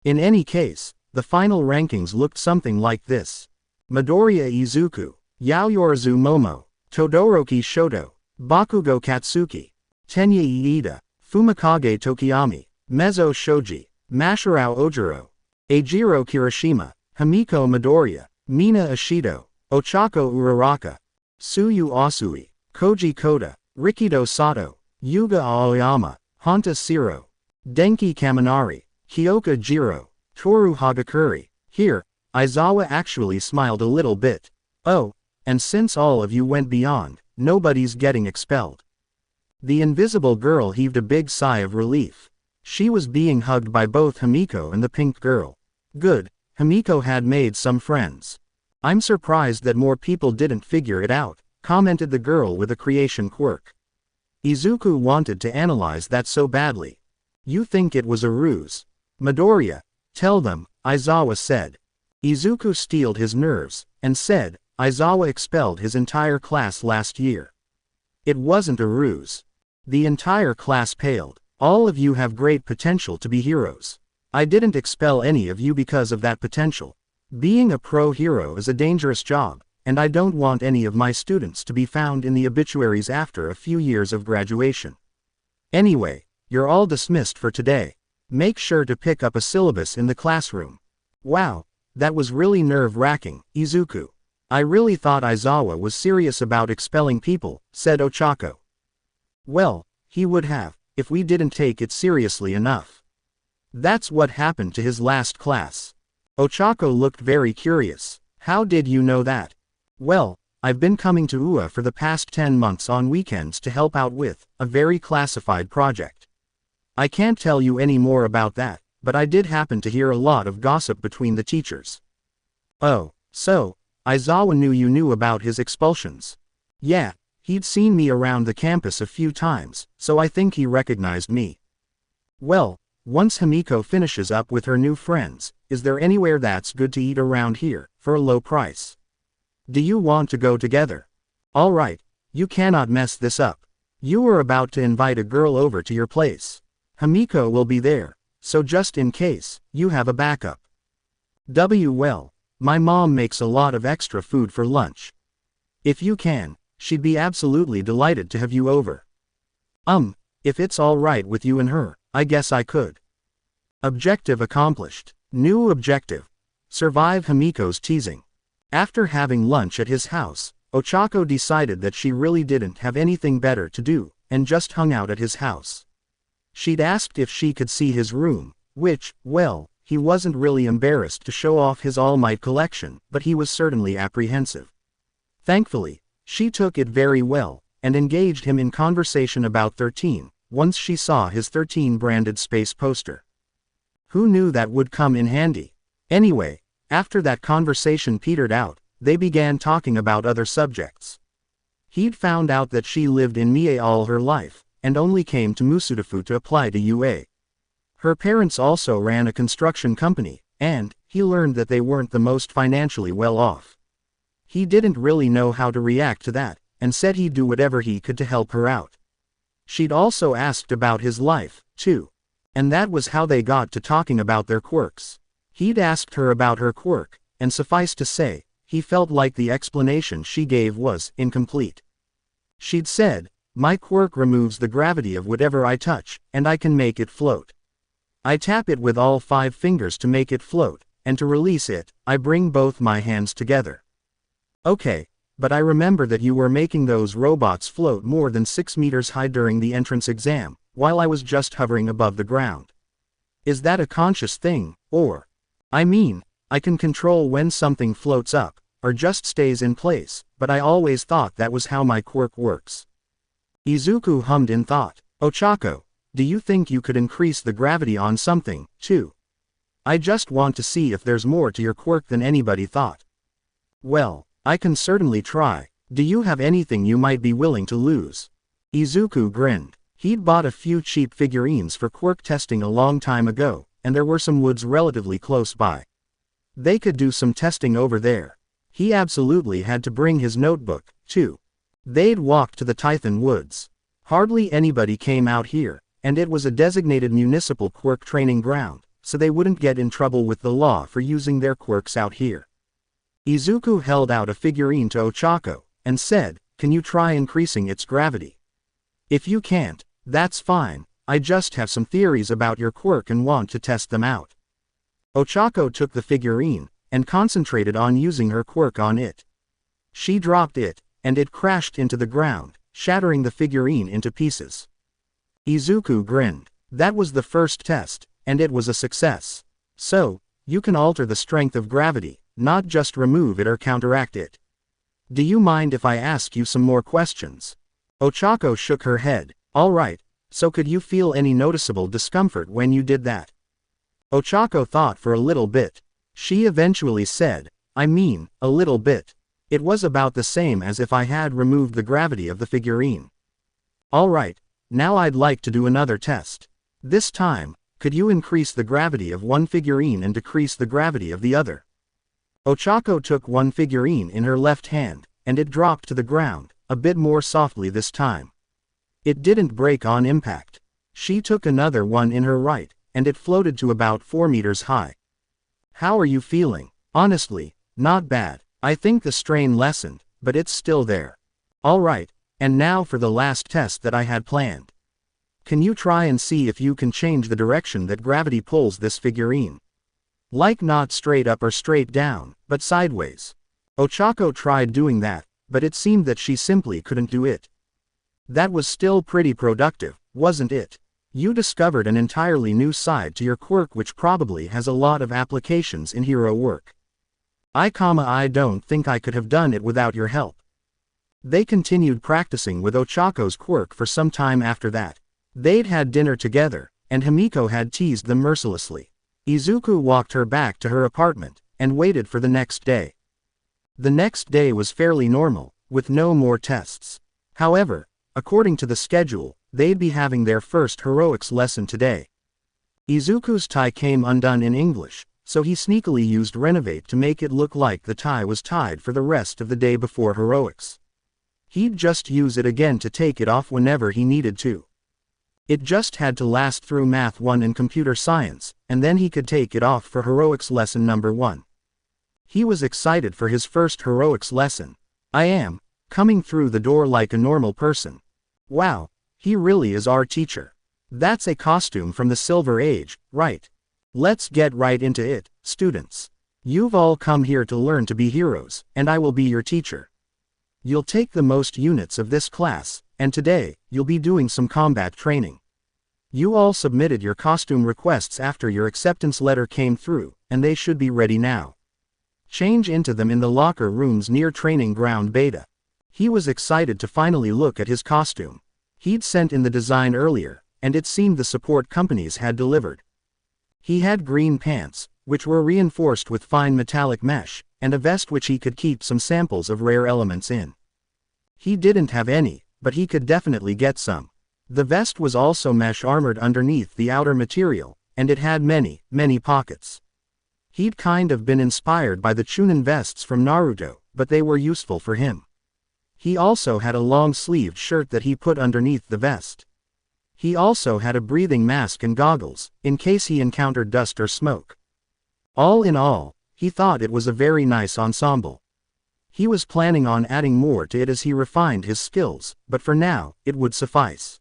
In any case, the final rankings looked something like this. Midoriya Izuku, Yaoyorozu Momo, Todoroki Shoto, Bakugo Katsuki, Tenya Iida, Fumikage Tokiyami, Mezzo Shoji, Mashirao Ojiro, Eijiro Kirishima, Himiko Midoriya, Mina Ishido, Ochako Uraraka, Tsuyu Asui, Koji Koda, Rikido Sato, Yuga Aoyama, Honta Siro, Denki Kaminari, Kyoka Jiro, Toru Hagakuri. Here, Aizawa actually smiled a little bit. Oh, and since all of you went beyond, nobody's getting expelled. The invisible girl heaved a big sigh of relief. She was being hugged by both Himiko and the pink girl. Good, Himiko had made some friends. I'm surprised that more people didn't figure it out, commented the girl with a creation quirk. Izuku wanted to analyze that so badly. You think it was a ruse? Midoriya, tell them, Aizawa said. Izuku steeled his nerves, and said, Aizawa expelled his entire class last year. It wasn't a ruse. The entire class paled. All of you have great potential to be heroes. I didn't expel any of you because of that potential. Being a pro hero is a dangerous job, and I don't want any of my students to be found in the obituaries after a few years of graduation. Anyway, you're all dismissed for today. Make sure to pick up a syllabus in the classroom. Wow, that was really nerve-wracking, Izuku. I really thought Aizawa was serious about expelling people, said Ochako. Well, he would have, if we didn't take it seriously enough. That's what happened to his last class. Ochako looked very curious. How did you know that? Well, I've been coming to UA for the past 10 months on weekends to help out with a very classified project. I can't tell you any more about that, but I did happen to hear a lot of gossip between the teachers. Oh, so, Aizawa knew you knew about his expulsions. Yeah, he'd seen me around the campus a few times, so I think he recognized me. Well, once Himiko finishes up with her new friends, is there anywhere that's good to eat around here, for a low price? Do you want to go together? Alright, you cannot mess this up. You were about to invite a girl over to your place. Himiko will be there, so just in case, you have a backup. Well, my mom makes a lot of extra food for lunch. If you can, she'd be absolutely delighted to have you over. If it's alright with you and her, I guess I could. Objective accomplished. New objective. Survive Himiko's teasing. After having lunch at his house, Ochako decided that she really didn't have anything better to do, and just hung out at his house. She'd asked if she could see his room, which, well, he wasn't really embarrassed to show off his All Might collection, but he was certainly apprehensive. Thankfully, she took it very well, and engaged him in conversation about 13, once she saw his 13 branded space poster. Who knew that would come in handy? Anyway, after that conversation petered out, they began talking about other subjects. He'd found out that she lived in Mie all her life, and only came to Musudafu to apply to UA. Her parents also ran a construction company, and he learned that they weren't the most financially well off. He didn't really know how to react to that, and said he'd do whatever he could to help her out. She'd also asked about his life, too. And that was how they got to talking about their quirks. He'd asked her about her quirk, and suffice to say, he felt like the explanation she gave was incomplete. She'd said, "My quirk removes the gravity of whatever I touch, and I can make it float. I tap it with all 5 fingers to make it float, and to release it, I bring both my hands together." Okay, but I remember that you were making those robots float more than 6 meters high during the entrance exam, while I was just hovering above the ground. Is that a conscious thing, or? I mean, I can control when something floats up, or just stays in place, but I always thought that was how my quirk works. Izuku hummed in thought. Ochako, do you think you could increase the gravity on something, too? I just want to see if there's more to your quirk than anybody thought. Well, I can certainly try. Do you have anything you might be willing to lose? Izuku grinned. He'd bought a few cheap figurines for quirk testing a long time ago, and there were some woods relatively close by. They could do some testing over there. He absolutely had to bring his notebook, too. They'd walked to the Tython woods. Hardly anybody came out here, and it was a designated municipal quirk training ground, so they wouldn't get in trouble with the law for using their quirks out here. Izuku held out a figurine to Ochako, and said, "Can you try increasing its gravity?" "If you can't, that's fine, I just have some theories about your quirk and want to test them out." Ochako took the figurine, and concentrated on using her quirk on it. She dropped it, and it crashed into the ground, shattering the figurine into pieces. Izuku grinned. That was the first test, and it was a success. So, you can alter the strength of gravity, not just remove it or counteract it. Do you mind if I ask you some more questions? Ochako shook her head. Alright, so could you feel any noticeable discomfort when you did that? Ochako thought for a little bit. She eventually said, "I mean, a little bit. It was about the same as if I had removed the gravity of the figurine." "Alright, now I'd like to do another test. This time, could you increase the gravity of one figurine and decrease the gravity of the other?" Ochako took one figurine in her left hand, and it dropped to the ground, a bit more softly this time. It didn't break on impact. She took another one in her right, and it floated to about 4 meters high. "How are you feeling?" "Honestly, not bad. I think the strain lessened, but it's still there. Alright, and now for the last test that I had planned. Can you try and see if you can change the direction that gravity pulls this figurine? Like not straight up or straight down, but sideways. Ochako tried doing that, but it seemed that she simply couldn't do it. That was still pretty productive, wasn't it? You discovered an entirely new side to your quirk which probably has a lot of applications in hero work. I don't think I could have done it without your help. They continued practicing with Ochako's quirk for some time after that. They'd had dinner together, and Himiko had teased them mercilessly. Izuku walked her back to her apartment, and waited for the next day. The next day was fairly normal, with no more tests. However, according to the schedule, they'd be having their first heroics lesson today. Izuku's tie came undone in English, so he sneakily used Renovate to make it look like the tie was tied for the rest of the day before heroics. He'd just use it again to take it off whenever he needed to. It just had to last through Math 1 and Computer Science, and then he could take it off for heroics lesson number 1. He was excited for his first heroics lesson. I am coming through the door like a normal person. Wow, he really is our teacher. That's a costume from the Silver Age, right? Let's get right into it, students. You've all come here to learn to be heroes, and I will be your teacher. You'll take the most units of this class, and today, you'll be doing some combat training. You all submitted your costume requests after your acceptance letter came through, and they should be ready now. Change into them in the locker rooms near Training Ground Beta. He was excited to finally look at his costume. He'd sent in the design earlier, and it seemed the support companies had delivered. He had green pants, which were reinforced with fine metallic mesh, and a vest which he could keep some samples of rare elements in. He didn't have any, but he could definitely get some. The vest was also mesh armored underneath the outer material, and it had many, many pockets. He'd kind of been inspired by the Chunin vests from Naruto, but they were useful for him. He also had a long-sleeved shirt that he put underneath the vest. He also had a breathing mask and goggles, in case he encountered dust or smoke. All in all, he thought it was a very nice ensemble. He was planning on adding more to it as he refined his skills, but for now, it would suffice.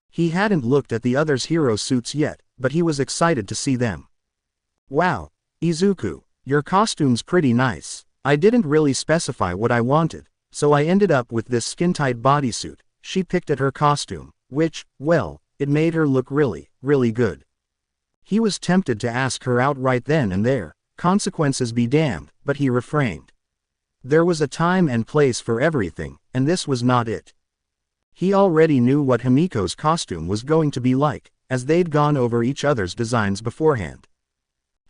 He hadn't looked at the others' hero suits yet, but he was excited to see them. Wow, Izuku, your costume's pretty nice. I didn't really specify what I wanted, so I ended up with this skin-tight bodysuit. She picked at her costume, which, well, it made her look really, really good. He was tempted to ask her out right then and there, consequences be damned, but he refrained. There was a time and place for everything, and this was not it. He already knew what Himiko's costume was going to be like, as they'd gone over each other's designs beforehand.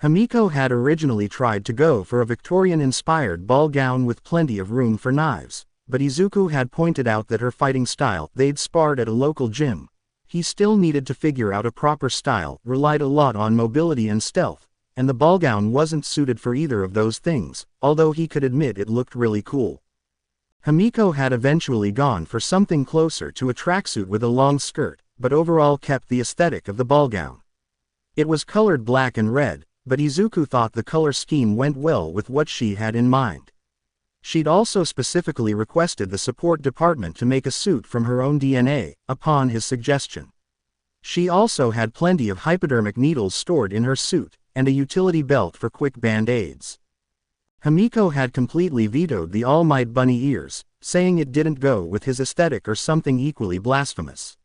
Himiko had originally tried to go for a Victorian-inspired ball gown with plenty of room for knives, but Izuku had pointed out that her fighting style, they'd sparred at a local gym. He still needed to figure out a proper style, relied a lot on mobility and stealth, and the ball gown wasn't suited for either of those things, although he could admit it looked really cool. Himiko had eventually gone for something closer to a tracksuit with a long skirt, but overall kept the aesthetic of the ball gown. It was colored black and red, but Izuku thought the color scheme went well with what she had in mind. She'd also specifically requested the support department to make a suit from her own DNA, upon his suggestion. She also had plenty of hypodermic needles stored in her suit, and a utility belt for quick band-aids. Himiko had completely vetoed the All Might bunny ears, saying it didn't go with his aesthetic or something equally blasphemous.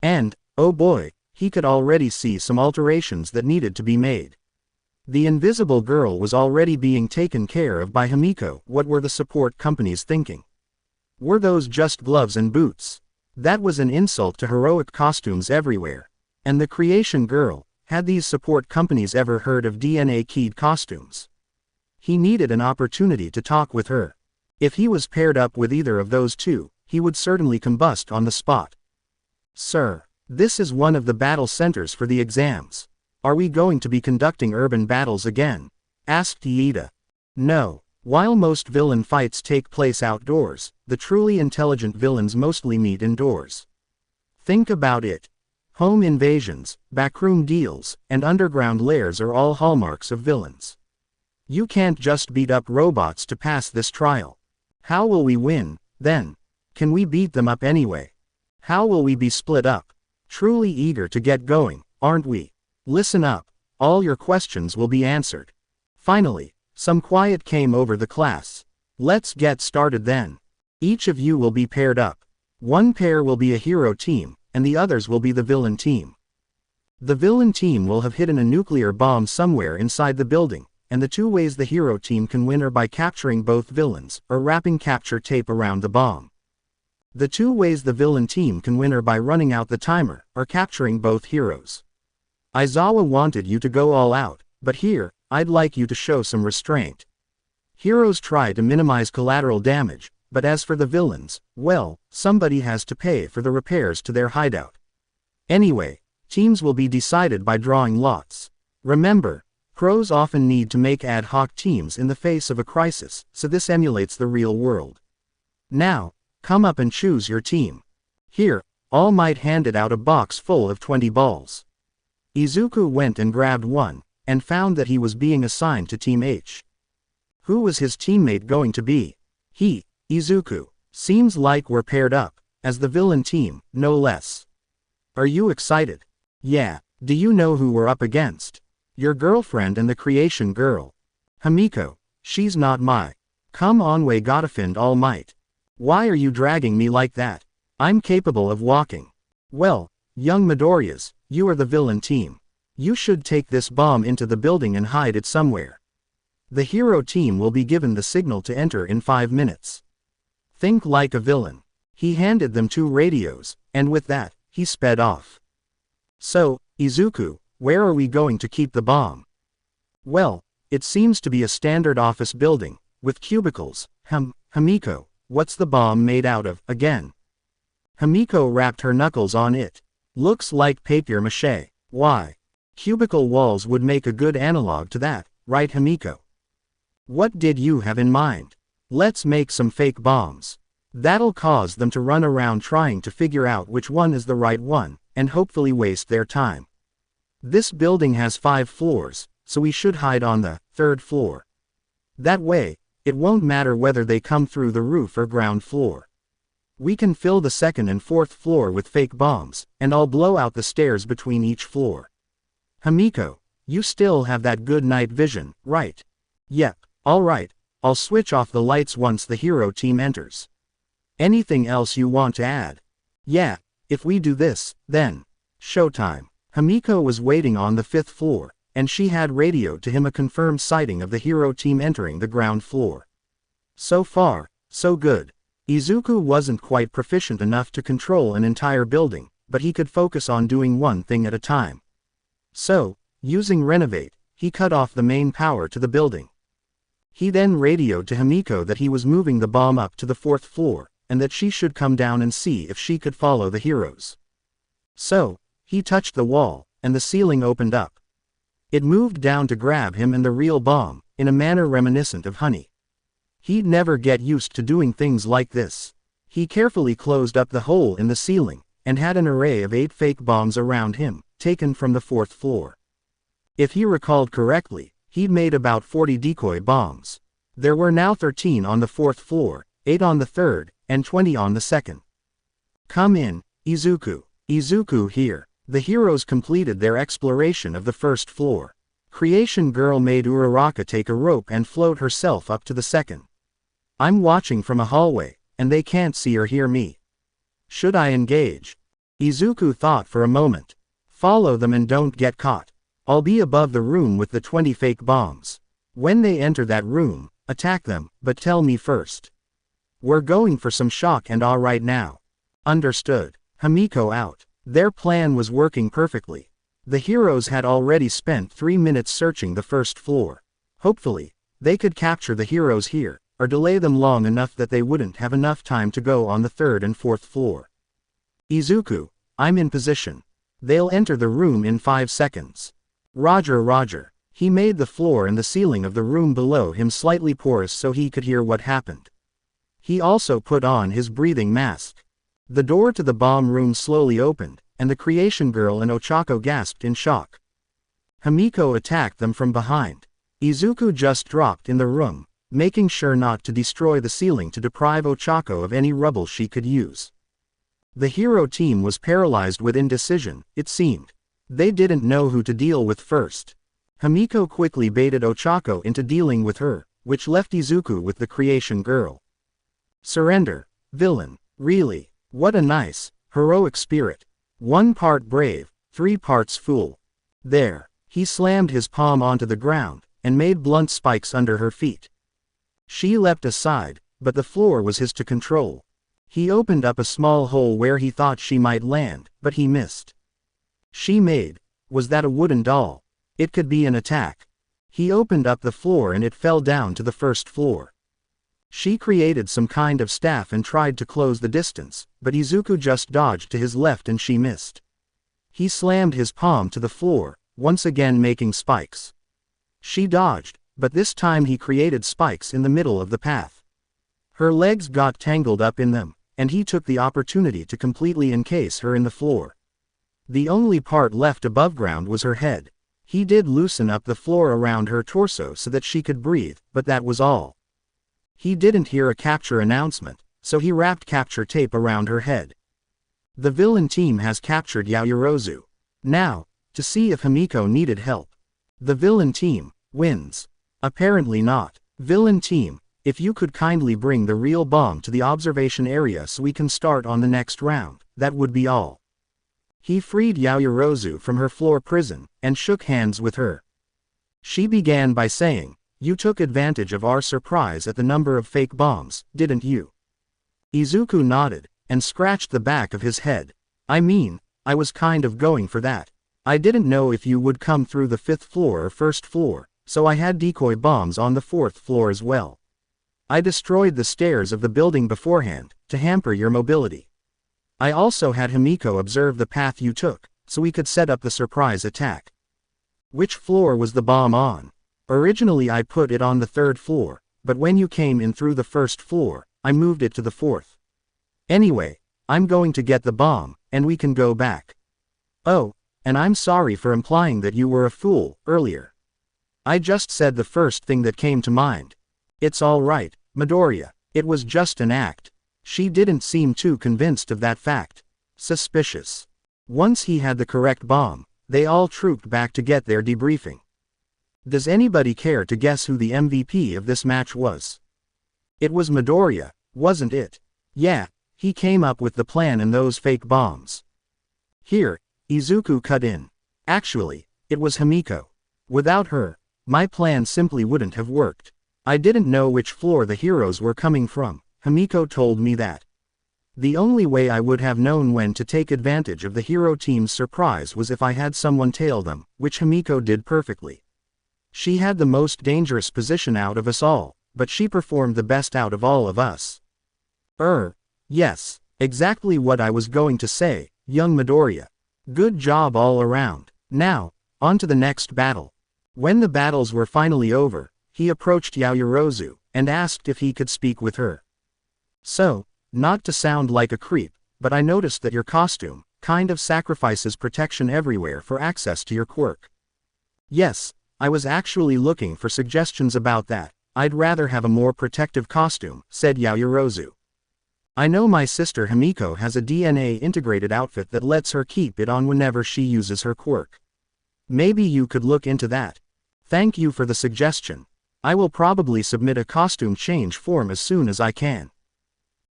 And, oh boy, he could already see some alterations that needed to be made. The invisible girl was already being taken care of by Himiko. What were the support companies thinking? Were those just gloves and boots? That was an insult to heroic costumes everywhere. And the creation girl, had these support companies ever heard of DNA-keyed costumes? He needed an opportunity to talk with her. If he was paired up with either of those two, he would certainly combust on the spot. Sir, this is one of the battle centers for the exams. Are we going to be conducting urban battles again? Asked Iida. No. While most villain fights take place outdoors, the truly intelligent villains mostly meet indoors. Think about it. Home invasions, backroom deals, and underground lairs are all hallmarks of villains. You can't just beat up robots to pass this trial. How will we win, then? Can we beat them up anyway? How will we be split up? Truly eager to get going, aren't we? Listen up, all your questions will be answered. Finally, some quiet came over the class. Let's get started then. Each of you will be paired up. One pair will be a hero team, and the others will be the villain team. The villain team will have hidden a nuclear bomb somewhere inside the building, and the two ways the hero team can win are by capturing both villains, or wrapping capture tape around the bomb. The two ways the villain team can win are by running out the timer, or capturing both heroes. Aizawa wanted you to go all out, but here, I'd like you to show some restraint. Heroes try to minimize collateral damage, but as for the villains, well, somebody has to pay for the repairs to their hideout. Anyway, teams will be decided by drawing lots. Remember, pros often need to make ad hoc teams in the face of a crisis, so this emulates the real world. Now, come up and choose your team. Here, All Might handed out a box full of 20 balls. Izuku went and grabbed one, and found that he was being assigned to Team H. Who was his teammate going to be? Izuku. Seems like we're paired up, as the villain team, no less. Are you excited? Yeah, do you know who we're up against? Your girlfriend and the creation girl. Himiko. She's not my. Come on, we gotta find All Might. Why are you dragging me like that? I'm capable of walking. Well, young Midoriyas, you are the villain team. You should take this bomb into the building and hide it somewhere. The hero team will be given the signal to enter in 5 minutes. Think like a villain. He handed them 2 radios, and with that, he sped off. So, Izuku, where are we going to keep the bomb? Well, it seems to be a standard office building, with cubicles. Himiko, what's the bomb made out of, again? Himiko rapped her knuckles on it. Looks like papier-mâché. Why? Cubicle walls would make a good analog to that, right, Himiko? What did you have in mind? Let's make some fake bombs. That'll cause them to run around trying to figure out which one is the right one, and hopefully waste their time. This building has 5 floors, so we should hide on the 3rd floor. That way, it won't matter whether they come through the roof or ground floor. We can fill the 2nd and 4th floor with fake bombs, and I'll blow out the stairs between each floor. Himiko, you still have that good night vision, right? Yep, alright, I'll switch off the lights once the hero team enters. Anything else you want to add? Yeah, if we do this, then. Showtime. Himiko was waiting on the 5th floor, and she had radioed to him a confirmed sighting of the hero team entering the ground floor. So far, so good. Izuku wasn't quite proficient enough to control an entire building, but he could focus on doing one thing at a time. So, using Renovate, he cut off the main power to the building. He then radioed to Himiko that he was moving the bomb up to the 4th floor, and that she should come down and see if she could follow the heroes. So, he touched the wall, and the ceiling opened up. It moved down to grab him and the real bomb, in a manner reminiscent of honey. He'd never get used to doing things like this. He carefully closed up the hole in the ceiling, and had an array of 8 fake bombs around him, taken from the 4th floor. If he recalled correctly, he'd made about 40 decoy bombs. There were now 13 on the 4th floor, 8 on the 3rd, and 20 on the 2nd. Come in, Izuku. Izuku here. The heroes completed their exploration of the 1st floor. Creation Girl made Uraraka take a rope and float herself up to the 2nd. I'm watching from a hallway, and they can't see or hear me. Should I engage? Izuku thought for a moment. Follow them and don't get caught. I'll be above the room with the 20 fake bombs. When they enter that room, attack them, but tell me first. We're going for some shock and awe right now. Understood. Himiko out. Their plan was working perfectly. The heroes had already spent 3 minutes searching the 1st floor. Hopefully, they could capture the heroes here, or delay them long enough that they wouldn't have enough time to go on the 3rd and 4th floor. Izuku, I'm in position. They'll enter the room in 5 seconds. Roger, Roger. He made the floor and the ceiling of the room below him slightly porous so he could hear what happened. He also put on his breathing mask. The door to the bomb room slowly opened, and the Creation Girl and Ochako gasped in shock. Himiko attacked them from behind. Izuku just dropped in the room, making sure not to destroy the ceiling to deprive Ochako of any rubble she could use. The hero team was paralyzed with indecision, it seemed. They didn't know who to deal with first. Himiko quickly baited Ochako into dealing with her, which left Izuku with the creation girl. Surrender, villain, really, what a nice, heroic spirit. 1 part brave, 3 parts fool. There, he slammed his palm onto the ground, and made blunt spikes under her feet. She leapt aside, but the floor was his to control. He opened up a small hole where he thought she might land, but he missed. Was that a wooden doll? It could be an attack. He opened up the floor and it fell down to the first floor. She created some kind of staff and tried to close the distance, but Izuku just dodged to his left and she missed. He slammed his palm to the floor, once again making spikes. She dodged, but this time he created spikes in the middle of the path. Her legs got tangled up in them, and he took the opportunity to completely encase her in the floor. The only part left above ground was her head. He did loosen up the floor around her torso so that she could breathe, but that was all. He didn't hear a capture announcement, so he wrapped capture tape around her head. The villain team has captured Yaoyorozu. Now, to see if Himiko needed help. The villain team wins. Apparently not. Villain team, if you could kindly bring the real bomb to the observation area so we can start on the next round, that would be all. He freed Yaoyorozu from her floor prison, and shook hands with her. She began by saying, "You took advantage of our surprise at the number of fake bombs, didn't you?" Izuku nodded, and scratched the back of his head. I was kind of going for that. I didn't know if you would come through the 5th floor or 1st floor, so I had decoy bombs on the 4th floor as well. I destroyed the stairs of the building beforehand, to hamper your mobility. I also had Himiko observe the path you took, so we could set up the surprise attack. Which floor was the bomb on? Originally I put it on the 3rd floor, but when you came in through the 1st floor, I moved it to the 4th. Anyway, I'm going to get the bomb, and we can go back. Oh, and I'm sorry for implying that you were a fool, earlier. I just said the first thing that came to mind. It's all right, Midoriya, it was just an act. She didn't seem too convinced of that fact. Suspicious. Once he had the correct bomb, they all trooped back to get their debriefing. Does anybody care to guess who the MVP of this match was? It was Midoriya, wasn't it? Yeah, he came up with the plan and those fake bombs. Here, Izuku cut in. Actually, it was Himiko. Without her, my plan simply wouldn't have worked. I didn't know which floor the heroes were coming from. Himiko told me that. The only way I would have known when to take advantage of the hero team's surprise was if I had someone tail them, which Himiko did perfectly. She had the most dangerous position out of us all, but she performed the best out of all of us. Yes, exactly what I was going to say, young Midoriya. Good job all around. Now, on to the next battle. When the battles were finally over, he approached Yaoyorozu, and asked if he could speak with her. So, not to sound like a creep, but I noticed that your costume kind of sacrifices protection everywhere for access to your quirk. Yes, I was actually looking for suggestions about that. I'd rather have a more protective costume, said Yaoyorozu. I know my sister Himiko has a DNA integrated outfit that lets her keep it on whenever she uses her quirk. Maybe you could look into that. Thank you for the suggestion. I will probably submit a costume change form as soon as I can.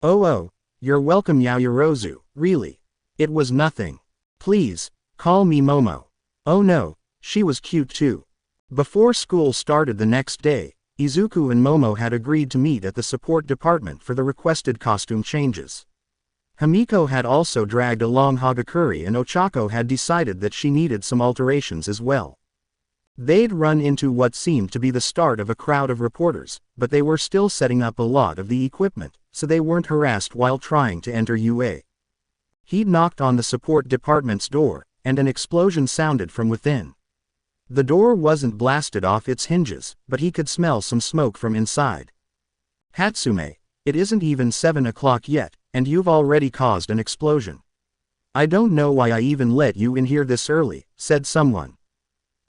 Oh, you're welcome Yaoyorozu, really. It was nothing. Please, call me Momo. Oh no, she was cute too. Before school started the next day, Izuku and Momo had agreed to meet at the support department for the requested costume changes. Himiko had also dragged along Hagakure and Ochako had decided that she needed some alterations as well. They'd run into what seemed to be the start of a crowd of reporters, but they were still setting up a lot of the equipment, so they weren't harassed while trying to enter UA. He'd knocked on the support department's door, and an explosion sounded from within. The door wasn't blasted off its hinges, but he could smell some smoke from inside. Hatsume, it isn't even 7 o'clock yet, and you've already caused an explosion. I don't know why I even let you in here this early, said someone.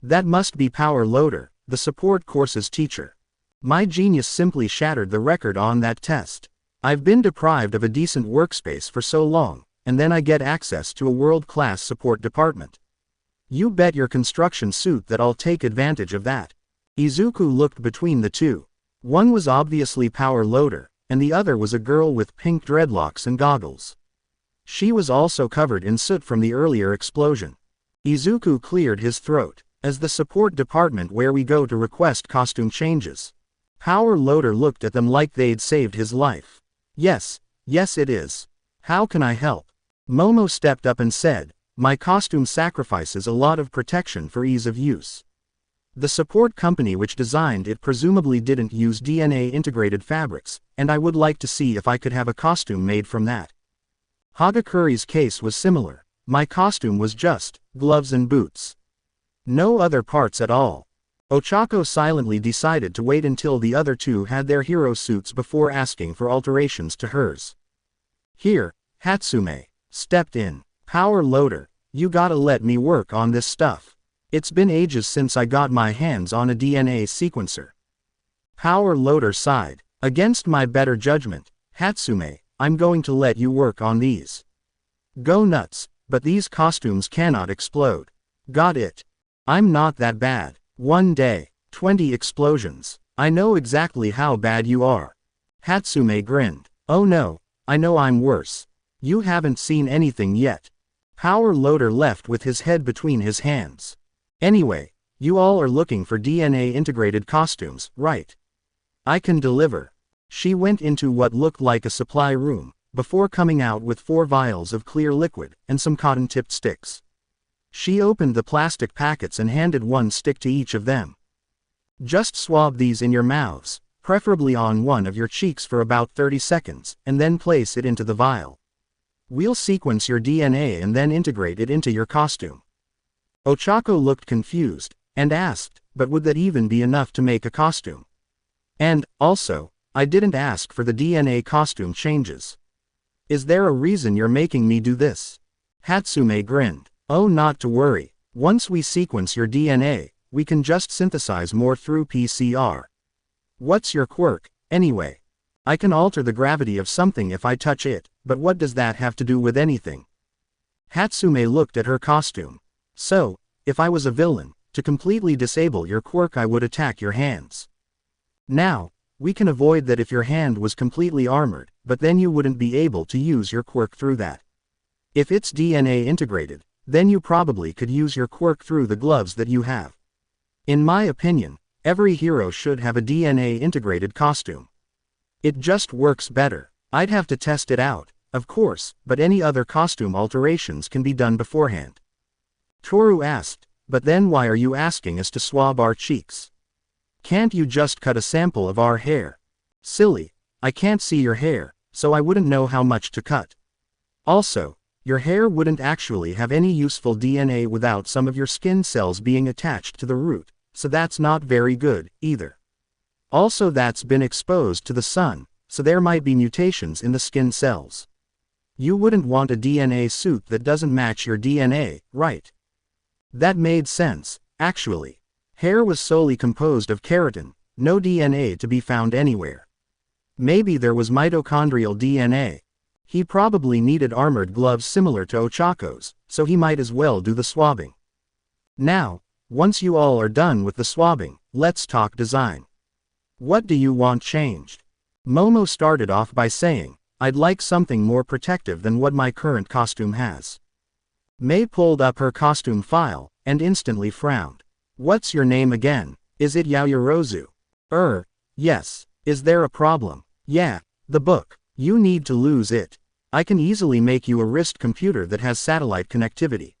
That must be Power Loader, the support course's teacher. My genius simply shattered the record on that test. I've been deprived of a decent workspace for so long, and then I get access to a world-class support department. You bet your construction suit that I'll take advantage of that. Izuku looked between the two. One was obviously Power Loader, and the other was a girl with pink dreadlocks and goggles. She was also covered in soot from the earlier explosion. Izuku cleared his throat. As the support department where we go to request costume changes. Power Loader looked at them like they'd saved his life. Yes it is. How can I help? Momo stepped up and said, my costume sacrifices a lot of protection for ease of use. The support company which designed it presumably didn't use DNA integrated fabrics, and I would like to see if I could have a costume made from that. Hagakuri's case was similar. My costume was just gloves and boots. No other parts at all. Ochako silently decided to wait until the other two had their hero suits before asking for alterations to hers. Here, Hatsume stepped in. Power Loader, you gotta let me work on this stuff. It's been ages since I got my hands on a DNA sequencer. Power Loader sighed. Against my better judgment, Hatsume, I'm going to let you work on these. Go nuts, but these costumes cannot explode. Got it. I'm not that bad. One day, 20 explosions. I know exactly how bad you are. Hatsume grinned. Oh no, I know I'm worse. You haven't seen anything yet. Power Loader left with his head between his hands. Anyway, you all are looking for DNA integrated costumes, right? I can deliver. She went into what looked like a supply room, before coming out with 4 vials of clear liquid, and some cotton-tipped sticks. She opened the plastic packets and handed one stick to each of them. Just swab these in your mouths, preferably on one of your cheeks for about 30 seconds, and then place it into the vial. We'll sequence your DNA and then integrate it into your costume. Ochako looked confused, and asked, but would that even be enough to make a costume? And, also, I didn't ask for the DNA costume changes. Is there a reason you're making me do this? Hatsume grinned. Oh, not to worry. Once we sequence your DNA, we can just synthesize more through PCR. What's your quirk, anyway? I can alter the gravity of something if I touch it, but what does that have to do with anything? Hatsume looked at her costume. So, if I was a villain, to completely disable your quirk I would attack your hands. Now, we can avoid that if your hand was completely armored, but then you wouldn't be able to use your quirk through that. If it's DNA integrated, then you probably could use your quirk through the gloves that you have. In my opinion, every hero should have a DNA integrated costume. It just works better. I'd have to test it out, of course, but any other costume alterations can be done beforehand. Toru asked, but then why are you asking us to swab our cheeks? Can't you just cut a sample of our hair? Silly, I can't see your hair, so I wouldn't know how much to cut. Also, your hair wouldn't actually have any useful DNA without some of your skin cells being attached to the root, so that's not very good, either. Also that's been exposed to the sun, so there might be mutations in the skin cells. You wouldn't want a DNA suit that doesn't match your DNA, right? That made sense, actually. Hair was solely composed of keratin, no DNA to be found anywhere. Maybe there was mitochondrial DNA. He probably needed armored gloves similar to Ochako's, so he might as well do the swabbing. Now, once you all are done with the swabbing, let's talk design. What do you want changed? Momo started off by saying, I'd like something more protective than what my current costume has. Mei pulled up her costume file, and instantly frowned. What's your name again? Is it Yaoyorozu? Yes. Is there a problem? Yeah, the book. You need to lose it. I can easily make you a wrist computer that has satellite connectivity.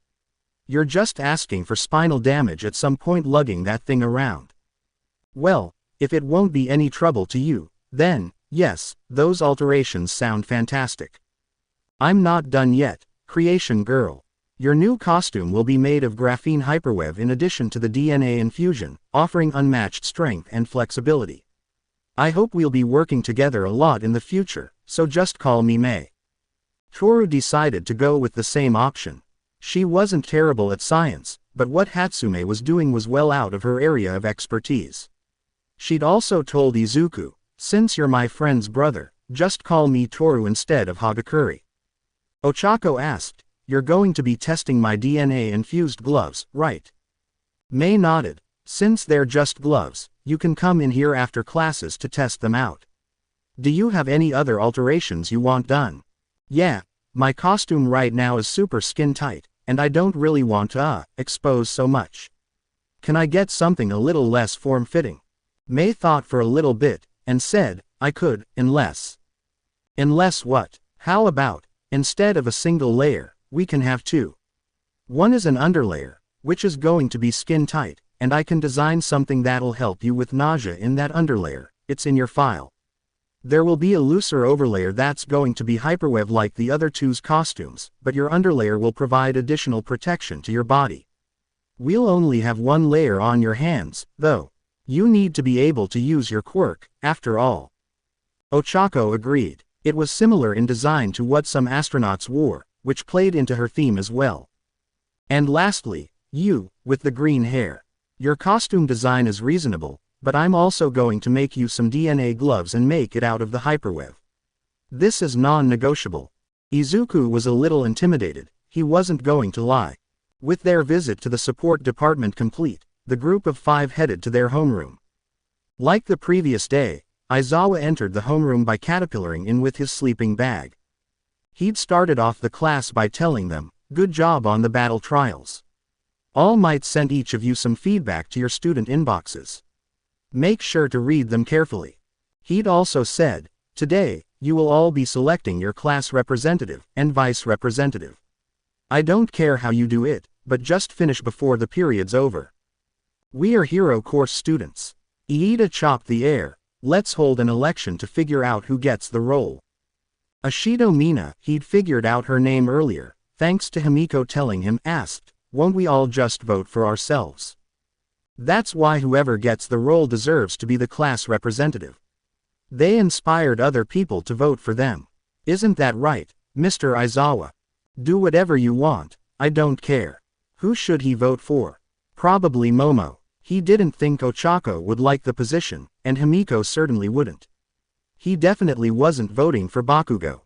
You're just asking for spinal damage at some point lugging that thing around. Well, if it won't be any trouble to you, then, yes, those alterations sound fantastic. I'm not done yet, Creation Girl. Your new costume will be made of graphene hyperweb in addition to the DNA infusion, offering unmatched strength and flexibility. I hope we'll be working together a lot in the future, so just call me Mei. Toru decided to go with the same option. She wasn't terrible at science, but what Hatsume was doing was well out of her area of expertise. She'd also told Izuku, "Since you're my friend's brother, just call me Toru instead of Hagakure." Ochako asked, "You're going to be testing my DNA-infused gloves, right?" Mei nodded. "Since they're just gloves, you can come in here after classes to test them out. Do you have any other alterations you want done?" "Yeah, my costume right now is super skin tight, and I don't really want to expose so much. Can I get something a little less form-fitting?" Mei thought for a little bit, and said, "I could, unless." "Unless what? How about, instead of a single layer, we can have two. One is an underlayer, which is going to be skin tight, and I can design something that'll help you with nausea in that underlayer. It's in your file. There will be a looser overlayer that's going to be hyperwave like the other two's costumes, but your underlayer will provide additional protection to your body. We'll only have one layer on your hands, though. You need to be able to use your quirk, after all." Ochako agreed. It was similar in design to what some astronauts wore, which played into her theme as well. "And lastly, you, with the green hair. Your costume design is reasonable, but I'm also going to make you some DNA gloves and make it out of the hyperwave. This is non-negotiable." Izuku was a little intimidated, he wasn't going to lie. With their visit to the support department complete, the group of 5 headed to their homeroom. Like the previous day, Aizawa entered the homeroom by caterpillaring in with his sleeping bag. He'd started off the class by telling them, "Good job on the battle trials. All Might sent each of you some feedback to your student inboxes. Make sure to read them carefully." He'd also said, "Today, you will all be selecting your class representative and vice representative. I don't care how you do it, but just finish before the period's over. We are hero course students." Iida chopped the air. "Let's hold an election to figure out who gets the role." Ashido Mina, he'd figured out her name earlier, thanks to Himiko telling him, asked, "Won't we all just vote for ourselves? That's why whoever gets the role deserves to be the class representative. They inspired other people to vote for them. Isn't that right, Mr. Aizawa? Do whatever you want, I don't care." Who should he vote for? Probably Momo. He didn't think Ochako would like the position, and Himiko certainly wouldn't. He definitely wasn't voting for Bakugo.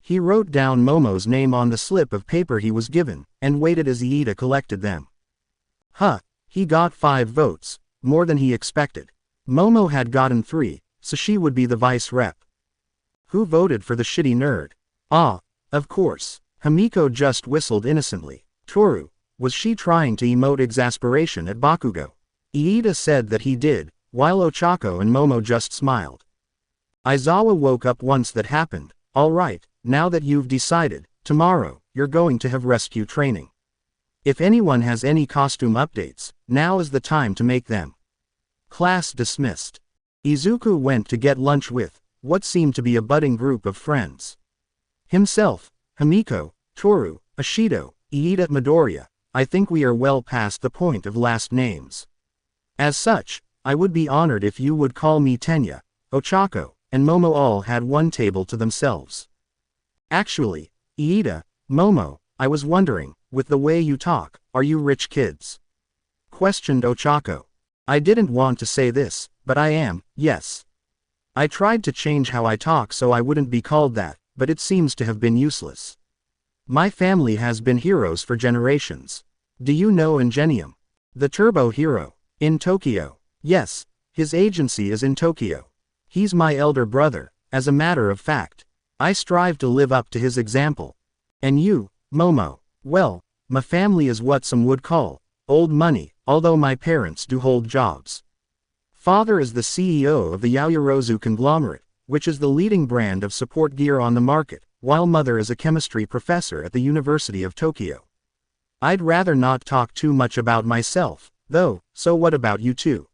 He wrote down Momo's name on the slip of paper he was given, and waited as Iida collected them. He got 5 votes, more than he expected. Momo had gotten 3, so she would be the vice rep. Who voted for the shitty nerd? Of course. Himiko just whistled innocently. Toru. Was she trying to emote exasperation at Bakugo? Iida said that he did, while Ochako and Momo just smiled. Aizawa woke up once that happened. "All right, now that you've decided, tomorrow, you're going to have rescue training. If anyone has any costume updates, now is the time to make them." Class dismissed. Izuku went to get lunch with what seemed to be a budding group of friends. Himself, Himiko, Toru, Ashido, Iida, Midoriya. "I think we are well past the point of last names. As such, I would be honored if you would call me Tenya." Ochako and Momo all had one table to themselves. "Actually, Iida, Momo, I was wondering, with the way you talk, are you rich kids?" questioned Ochako. "I didn't want to say this, but I am, yes. I tried to change how I talk so I wouldn't be called that, but it seems to have been useless. My family has been heroes for generations. Do you know Ingenium? The Turbo Hero? In Tokyo. Yes, his agency is in Tokyo. He's my elder brother, as a matter of fact. I strive to live up to his example. And you, Momo? Well, my family is what some would call old money, although my parents do hold jobs. Father is the CEO of the Yaoyorozu conglomerate, which is the leading brand of support gear on the market, while mother is a chemistry professor at the University of Tokyo. I'd rather not talk too much about myself, though, so what about you two?"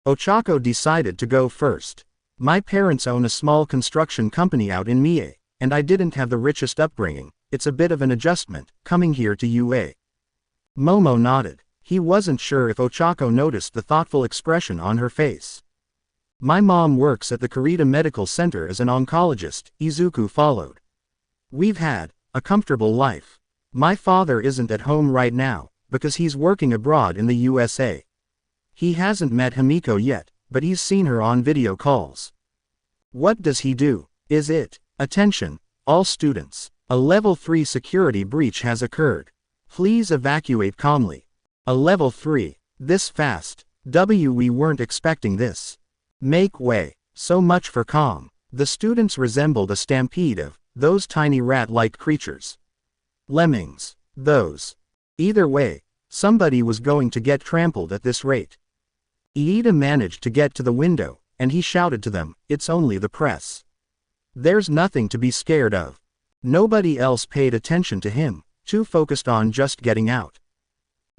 Ochako decided to go first. "My parents own a small construction company out in Mie, and I didn't have the richest upbringing. It's a bit of an adjustment, coming here to UA." Momo nodded. He wasn't sure if Ochako noticed the thoughtful expression on her face. "My mom works at the Karita Medical Center as an oncologist," Izuku followed. "We've had a comfortable life. My father isn't at home right now, because he's working abroad in the USA. He hasn't met Himiko yet, but he's seen her on video calls. What does he do? Is it? Attention, all students. A level 3 security breach has occurred. Please evacuate calmly. A level 3. This fast. We weren't expecting this. Make way. So much for calm. The students resembled a stampede of those tiny rat-like creatures. Lemmings. Those. Either way, somebody was going to get trampled at this rate. Iida managed to get to the window, and he shouted to them, "It's only the press. There's nothing to be scared of." Nobody else paid attention to him, too focused on just getting out.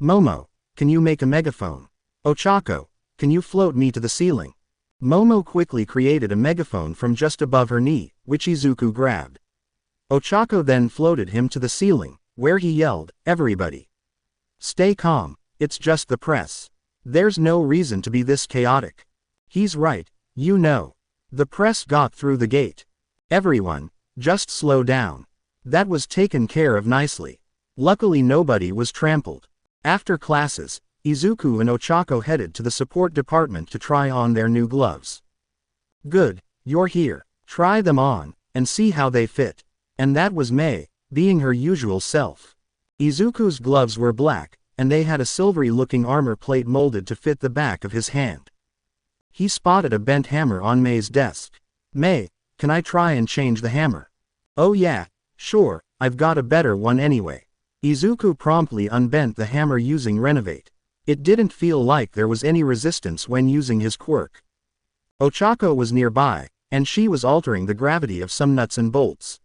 "Momo, can you make a megaphone? Ochako, can you float me to the ceiling?" Momo quickly created a megaphone from just above her knee, which Izuku grabbed. Ochako then floated him to the ceiling, where he yelled, "Everybody! Stay calm, it's just the press. There's no reason to be this chaotic." He's right, you know. The press got through the gate. Everyone, just slow down. That was taken care of nicely. Luckily nobody was trampled. After classes, Izuku and Ochako headed to the support department to try on their new gloves. "Good, you're here. Try them on, and see how they fit." And that was Mei, being her usual self. Izuku's gloves were black, and they had a silvery-looking armor plate molded to fit the back of his hand. He spotted a bent hammer on Mei's desk. "Mei, can I try and change the hammer?" "Oh yeah, sure, I've got a better one anyway." Izuku promptly unbent the hammer using Renovate. It didn't feel like there was any resistance when using his quirk. Ochako was nearby, and she was altering the gravity of some nuts and bolts.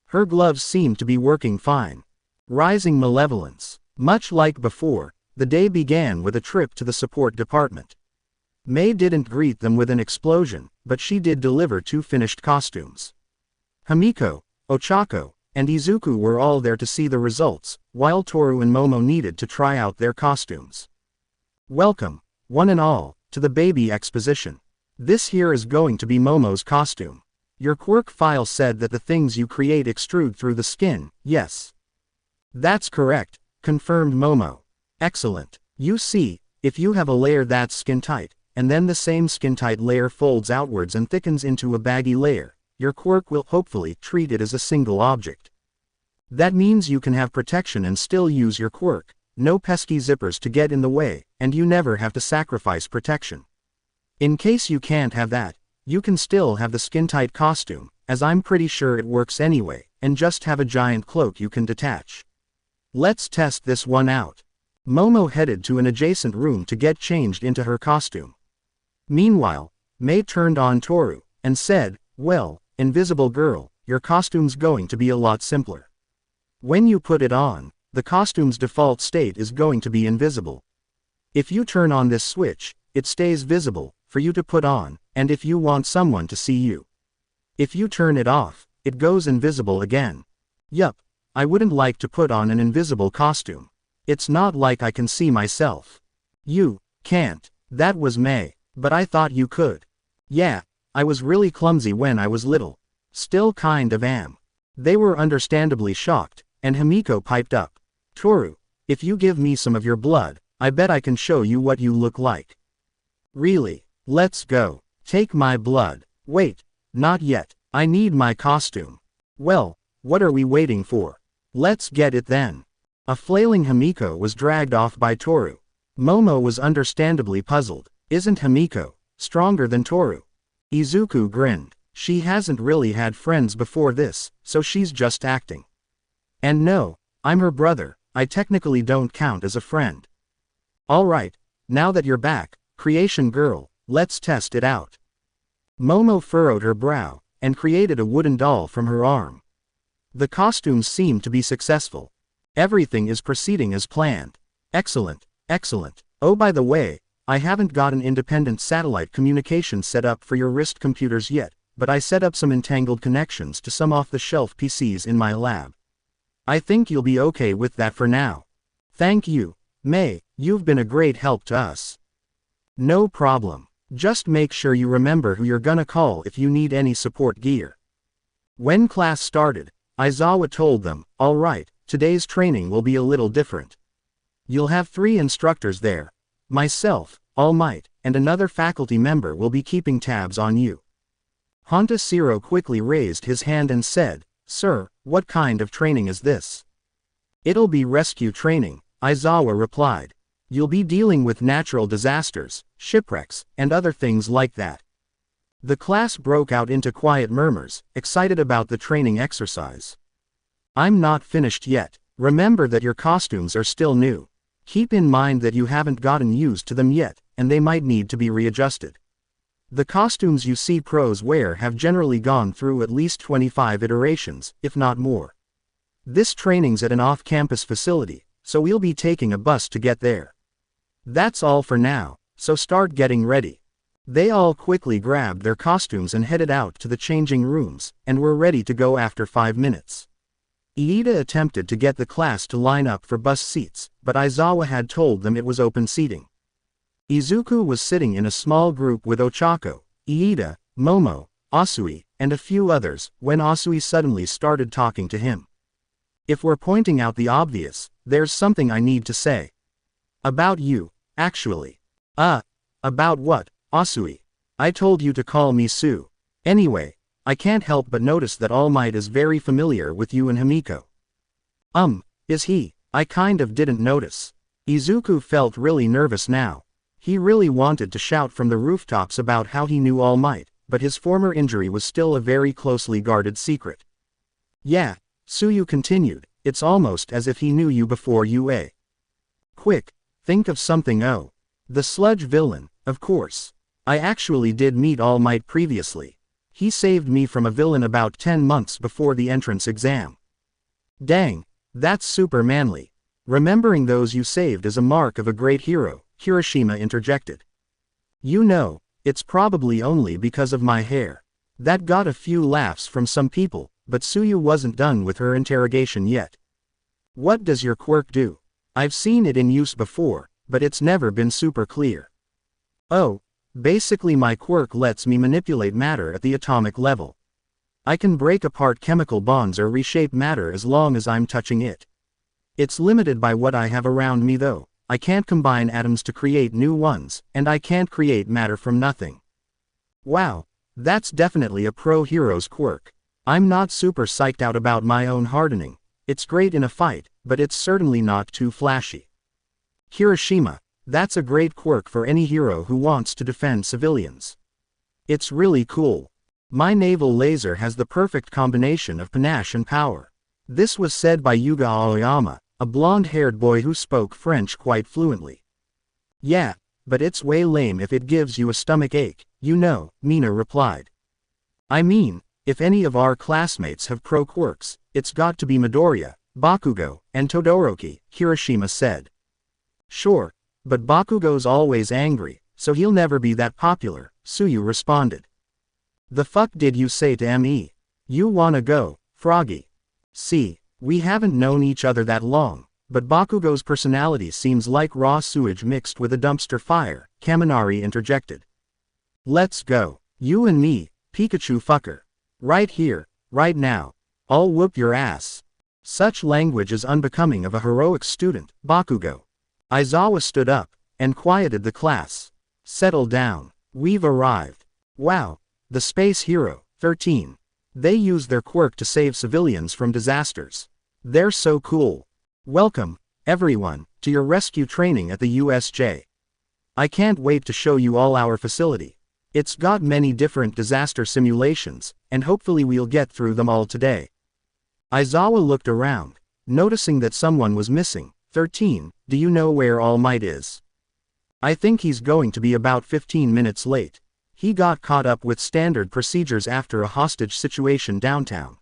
Her gloves seemed to be working fine. Rising malevolence. Much like before, the day began with a trip to the support department. Mei didn't greet them with an explosion, but she did deliver 2 finished costumes. Himiko, Ochako, and Izuku were all there to see the results, while Toru and Momo needed to try out their costumes. "Welcome, one and all, to the baby exposition. This here is going to be Momo's costume. Your quirk file said that the things you create extrude through the skin, yes?" "That's correct," confirmed Momo. "Excellent. You see, if you have a layer that's skin-tight, and then the same skin-tight layer folds outwards and thickens into a baggy layer, your quirk will hopefully treat it as a single object. That means you can have protection and still use your quirk, no pesky zippers to get in the way, and you never have to sacrifice protection. In case you can't have that, you can still have the skin-tight costume, as I'm pretty sure it works anyway, and just have a giant cloak you can detach. Let's test this one out." Momo headed to an adjacent room to get changed into her costume. Meanwhile, Mei turned on Toru, and said, "Well, invisible girl, your costume's going to be a lot simpler. When you put it on, the costume's default state is going to be invisible. If you turn on this switch, it stays visible, for you to put on, and if you want someone to see you. If you turn it off, it goes invisible again. Yup, I wouldn't like to put on an invisible costume. It's not like I can see myself." "You can't." That was Mei. "But I thought you could." "Yeah, I was really clumsy when I was little. Still kind of am." They were understandably shocked, and Himiko piped up. "Toru, if you give me some of your blood, I bet I can show you what you look like." "Really? Let's go. Take my blood." "Wait, not yet. I need my costume." "Well, what are we waiting for? Let's get it then." A flailing Himiko was dragged off by Toru. Momo was understandably puzzled. Isn't Himiko stronger than Toru? Izuku grinned. She hasn't really had friends before this, so she's just acting. "And no, I'm her brother, I technically don't count as a friend." "Alright, now that you're back, creation girl, let's test it out." Momo furrowed her brow, and created a wooden doll from her arm. The costumes seemed to be successful. Everything is proceeding as planned. Excellent, excellent. Oh, by the way, I haven't got an independent satellite communication set up for your wrist computers yet, but I set up some entangled connections to some off-the-shelf PCs in my lab. I think you'll be okay with that for now. Thank you, Mei, you've been a great help to us. No problem. Just make sure you remember who you're gonna call if you need any support gear. When class started, Aizawa told them, "Alright, today's training will be a little different. You'll have 3 instructors there. Myself, All Might, and another faculty member will be keeping tabs on you. Honta Siro quickly raised his hand and said, Sir, what kind of training is this? It'll be rescue training, Aizawa replied. You'll be dealing with natural disasters, shipwrecks, and other things like that. The class broke out into quiet murmurs, excited about the training exercise. I'm not finished yet. Remember that your costumes are still new. Keep in mind that you haven't gotten used to them yet, and they might need to be readjusted. The costumes you see pros wear have generally gone through at least 25 iterations, if not more. This training's at an off-campus facility, so we'll be taking a bus to get there. That's all for now, so start getting ready. They all quickly grabbed their costumes and headed out to the changing rooms, and were ready to go after 5 minutes. Iida attempted to get the class to line up for bus seats, but Aizawa had told them it was open seating. Izuku was sitting in a small group with Ochako, Iida, Momo, Asui, and a few others, when Asui suddenly started talking to him. If we're pointing out the obvious, there's something I need to say. About you, actually. About what, Asui? I told you to call me Sue. Anyway, I can't help but notice that All Might is very familiar with you and Himiko. Is he? I kind of didn't notice. Izuku felt really nervous now. He really wanted to shout from the rooftops about how he knew All Might, but his former injury was still a very closely guarded secret. Yeah, Suyu continued, it's almost as if he knew you before UA. Quick, think of something. Oh. The Sludge villain, of course. I actually did meet All Might previously. He saved me from a villain about 10 months before the entrance exam. Dang, that's super manly. Remembering those you saved is a mark of a great hero, Kirishima interjected. You know, it's probably only because of my hair. That got a few laughs from some people, but Suyu wasn't done with her interrogation yet. What does your quirk do? I've seen it in use before, but it's never been super clear. Oh, basically my quirk lets me manipulate matter at the atomic level. I can break apart chemical bonds or reshape matter as long as I'm touching it. It's limited by what I have around me though. I can't combine atoms to create new ones, and I can't create matter from nothing. Wow, that's definitely a pro-hero's quirk. I'm not super psyched out about my own hardening. It's great in a fight, but it's certainly not too flashy. Kirishima, that's a great quirk for any hero who wants to defend civilians. It's really cool. My naval laser has the perfect combination of panache and power. This was said by Yuga Aoyama, a blonde-haired boy who spoke French quite fluently. Yeah, but it's way lame if it gives you a stomach ache, you know, Mina replied. I mean, if any of our classmates have pro quirks, it's got to be Midoriya, Bakugo, and Todoroki, Kirishima said. Sure, but Bakugo's always angry, so he'll never be that popular, Suyu responded. The fuck did you say to me? You wanna go, Froggy? See, we haven't known each other that long, but Bakugo's personality seems like raw sewage mixed with a dumpster fire, Kaminari interjected. Let's go, you and me, Pikachu fucker. Right here, right now. I'll whoop your ass. Such language is unbecoming of a heroic student, Bakugo. Aizawa stood up, and quieted the class. Settle down. We've arrived. Wow, the space hero, 13. They use their quirk to save civilians from disasters. They're so cool. Welcome, everyone, to your rescue training at the USJ. I can't wait to show you all our facility. It's got many different disaster simulations, and hopefully we'll get through them all today. Aizawa looked around, noticing that someone was missing. 13, do you know where All Might is? I think he's going to be about 15 minutes late. He got caught up with standard procedures after a hostage situation downtown.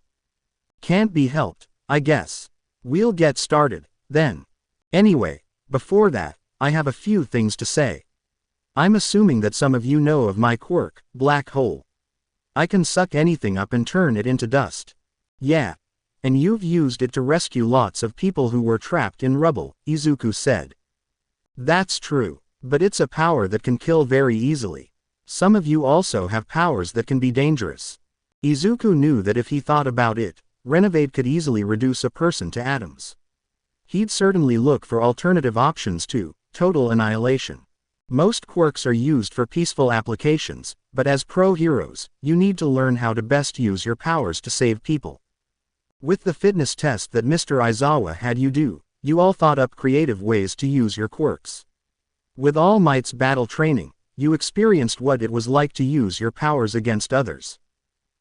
Can't be helped, I guess. We'll get started, then. Anyway, before that, I have a few things to say. I'm assuming that some of you know of my quirk, Black Hole. I can suck anything up and turn it into dust. Yeah. And you've used it to rescue lots of people who were trapped in rubble, Izuku said. That's true, but it's a power that can kill very easily. Some of you also have powers that can be dangerous. Izuku knew that if he thought about it, Renovated could easily reduce a person to atoms. He'd certainly look for alternative options to total annihilation. Most quirks are used for peaceful applications, but as pro heroes, you need to learn how to best use your powers to save people. With the fitness test that Mr. Aizawa had you do, you all thought up creative ways to use your quirks. With All Might's battle training, you experienced what it was like to use your powers against others.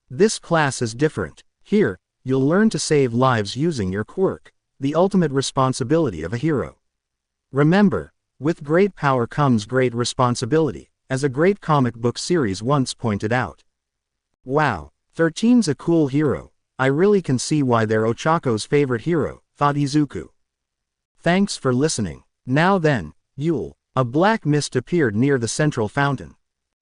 This class is different. Here, you'll learn to save lives using your quirk, the ultimate responsibility of a hero. Remember, with great power comes great responsibility, as a great comic book series once pointed out. Wow, 13's a cool hero. I really can see why they're Ochako's favorite hero, thought Izuku. Thanks for listening. Now then, Yule. A black mist appeared near the central fountain.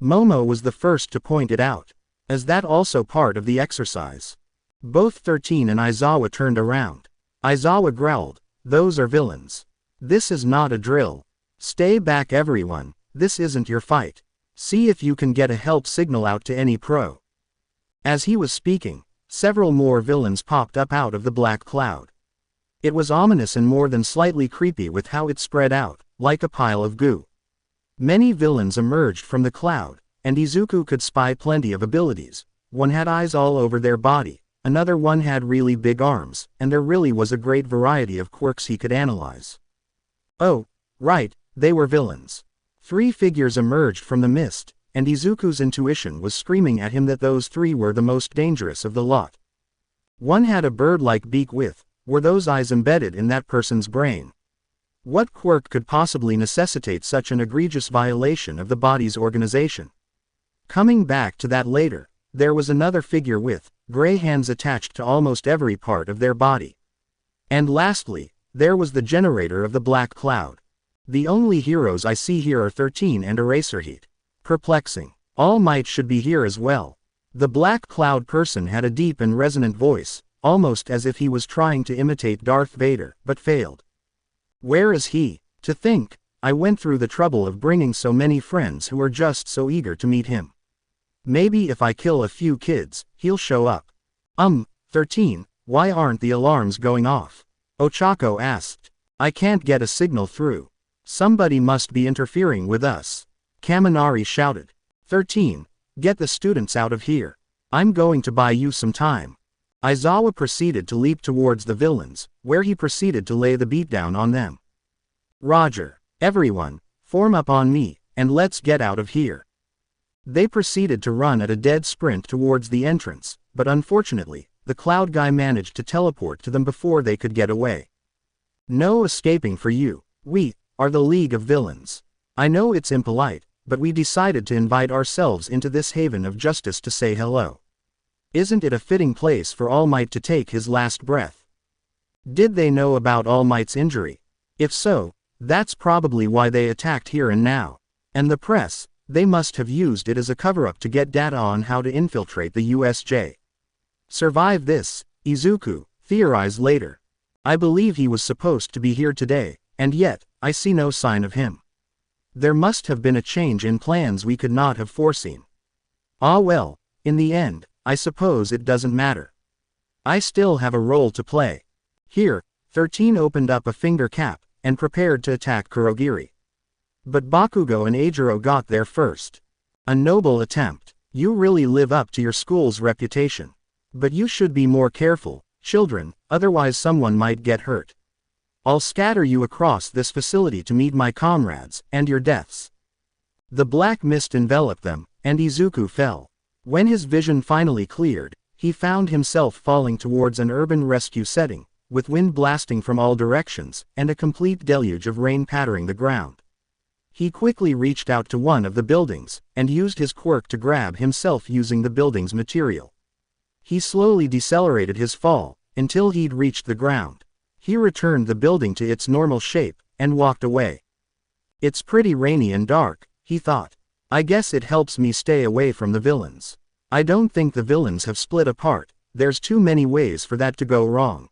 Momo was the first to point it out. Is that also part of the exercise? Both 13 and Aizawa turned around. Aizawa growled, "Those are villains. This is not a drill. Stay back everyone, this isn't your fight. See if you can get a help signal out to any pro." As he was speaking, several more villains popped up out of the black cloud. It was ominous and more than slightly creepy with how it spread out, like a pile of goo. Many villains emerged from the cloud, and Izuku could spy plenty of abilities. One had eyes all over their body, another one had really big arms, and there really was a great variety of quirks he could analyze. Oh, right, they were villains. 3 figures emerged from the mist, and Izuku's intuition was screaming at him that those 3 were the most dangerous of the lot. One had a bird-like beak were those eyes embedded in that person's brain? What quirk could possibly necessitate such an egregious violation of the body's organization? Coming back to that later, there was another figure with gray hands attached to almost every part of their body. And lastly, there was the generator of the black cloud. The only heroes I see here are 13 and Eraserheat. Perplexing. All Might should be here as well. The black cloud person had a deep and resonant voice, almost as if he was trying to imitate Darth Vader, but failed. Where is he? To think, I went through the trouble of bringing so many friends who are just so eager to meet him. Maybe if I kill a few kids, he'll show up. 13, why aren't the alarms going off? Ochako asked. I can't get a signal through. Somebody must be interfering with us. Kaminari shouted. 13, get the students out of here. I'm going to buy you some time. Aizawa proceeded to leap towards the villains, where he proceeded to lay the beatdown on them. Roger. Everyone, form up on me, and let's get out of here. They proceeded to run at a dead sprint towards the entrance, but unfortunately, the cloud guy managed to teleport to them before they could get away. No escaping for you. We are the League of Villains. I know it's impolite, but we decided to invite ourselves into this haven of justice to say hello. Isn't it a fitting place for All Might to take his last breath? Did they know about All Might's injury? If so, that's probably why they attacked here and now. And the press, they must have used it as a cover-up to get data on how to infiltrate the USJ. Survive this, Izuku theorized later. I believe he was supposed to be here today, and yet, I see no sign of him. There must have been a change in plans we could not have foreseen. Ah well, in the end, I suppose it doesn't matter. I still have a role to play. Here, 13 opened up a finger cap, and prepared to attack Kurogiri. But Bakugo and Eijiro got there first. A noble attempt. You really live up to your school's reputation. But you should be more careful, children, otherwise someone might get hurt. I'll scatter you across this facility to meet my comrades, and your deaths. The black mist enveloped them, and Izuku fell. When his vision finally cleared, he found himself falling towards an urban rescue setting, with wind blasting from all directions, and a complete deluge of rain pattering the ground. He quickly reached out to one of the buildings, and used his quirk to grab himself using the building's material. He slowly decelerated his fall, until he'd reached the ground. He returned the building to its normal shape, and walked away. It's pretty rainy and dark, he thought. I guess it helps me stay away from the villains. I don't think the villains have split apart, there's too many ways for that to go wrong.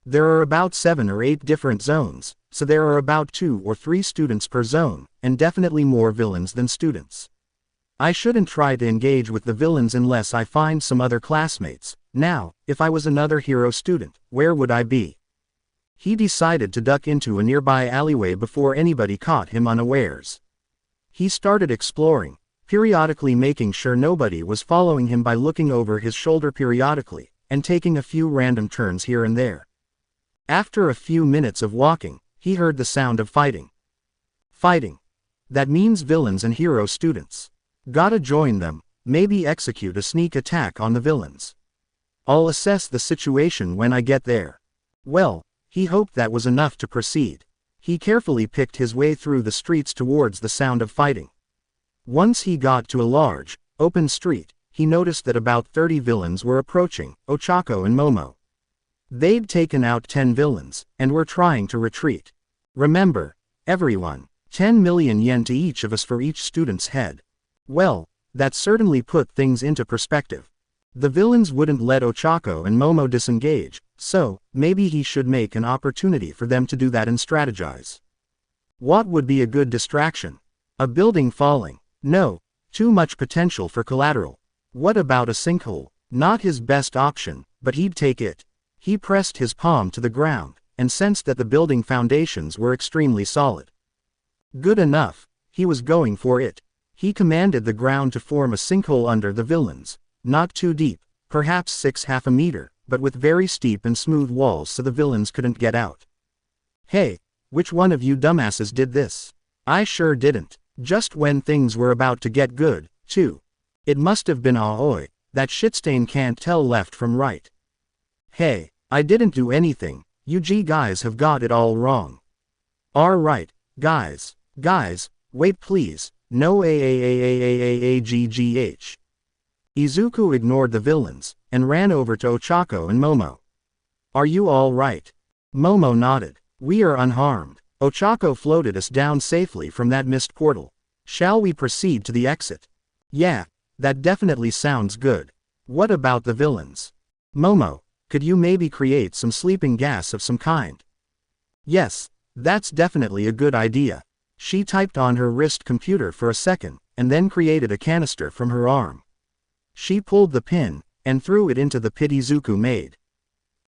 There are about 7 or 8 different zones, so there are about 2 or 3 students per zone, and definitely more villains than students. I shouldn't try to engage with the villains unless I find some other classmates. Now, if I was another hero student, where would I be? He decided to duck into a nearby alleyway before anybody caught him unawares. He started exploring, periodically making sure nobody was following him by looking over his shoulder periodically, and taking a few random turns here and there. After a few minutes of walking, he heard the sound of fighting. Fighting. That means villains and hero students. Gotta join them, maybe execute a sneak attack on the villains. I'll assess the situation when I get there. Well, he hoped that was enough to proceed. He carefully picked his way through the streets towards the sound of fighting. Once he got to a large, open street, he noticed that about 30 villains were approaching, Ochako and Momo. They'd taken out 10 villains, and were trying to retreat. Remember, everyone, 10 million yen to each of us for each student's head. Well, that certainly put things into perspective. The villains wouldn't let Ochako and Momo disengage, so, maybe he should make an opportunity for them to do that and strategize. What would be a good distraction? A building falling? No, too much potential for collateral. What about a sinkhole? Not his best option, but he'd take it. He pressed his palm to the ground, and sensed that the building foundations were extremely solid. Good enough, he was going for it. He commanded the ground to form a sinkhole under the villains, not too deep, perhaps 6/2 meter, but with very steep and smooth walls so the villains couldn't get out. Hey, which one of you dumbasses did this? I sure didn't. Just when things were about to get good, too. It must have been Aoi, that shitstain can't tell left from right. Hey, I didn't do anything, you guys have got it all wrong. Alright, guys, wait please, no AAAAAAGGH. Izuku ignored the villains, and ran over to Ochako and Momo. Are you all right? Momo nodded. We are unharmed. Ochako floated us down safely from that mist portal. Shall we proceed to the exit? Yeah, that definitely sounds good. What about the villains? Momo, could you maybe create some sleeping gas of some kind? Yes, that's definitely a good idea. She typed on her wrist computer for a second, and then created a canister from her arm. She pulled the pin, and threw it into the pit Izuku made.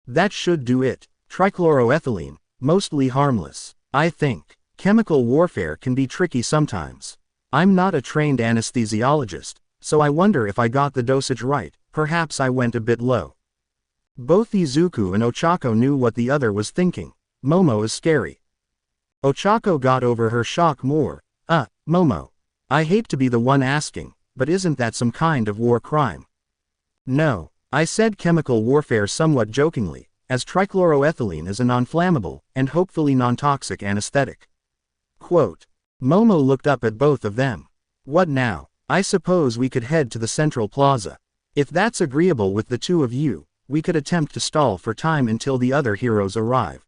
That should do it. Trichloroethylene, mostly harmless. I think. Chemical warfare can be tricky sometimes. I'm not a trained anesthesiologist, so I wonder if I got the dosage right. Perhaps I went a bit low. Both Izuku and Ochako knew what the other was thinking. Momo is scary. Ochako got over her shock more. Momo. I hate to be the one asking, but isn't that some kind of war crime? No, I said chemical warfare somewhat jokingly, as trichloroethylene is a non-flammable, and hopefully non-toxic anesthetic. Quote. Momo looked up at both of them. What now? I suppose we could head to the central plaza. If that's agreeable with the two of you, we could attempt to stall for time until the other heroes arrive.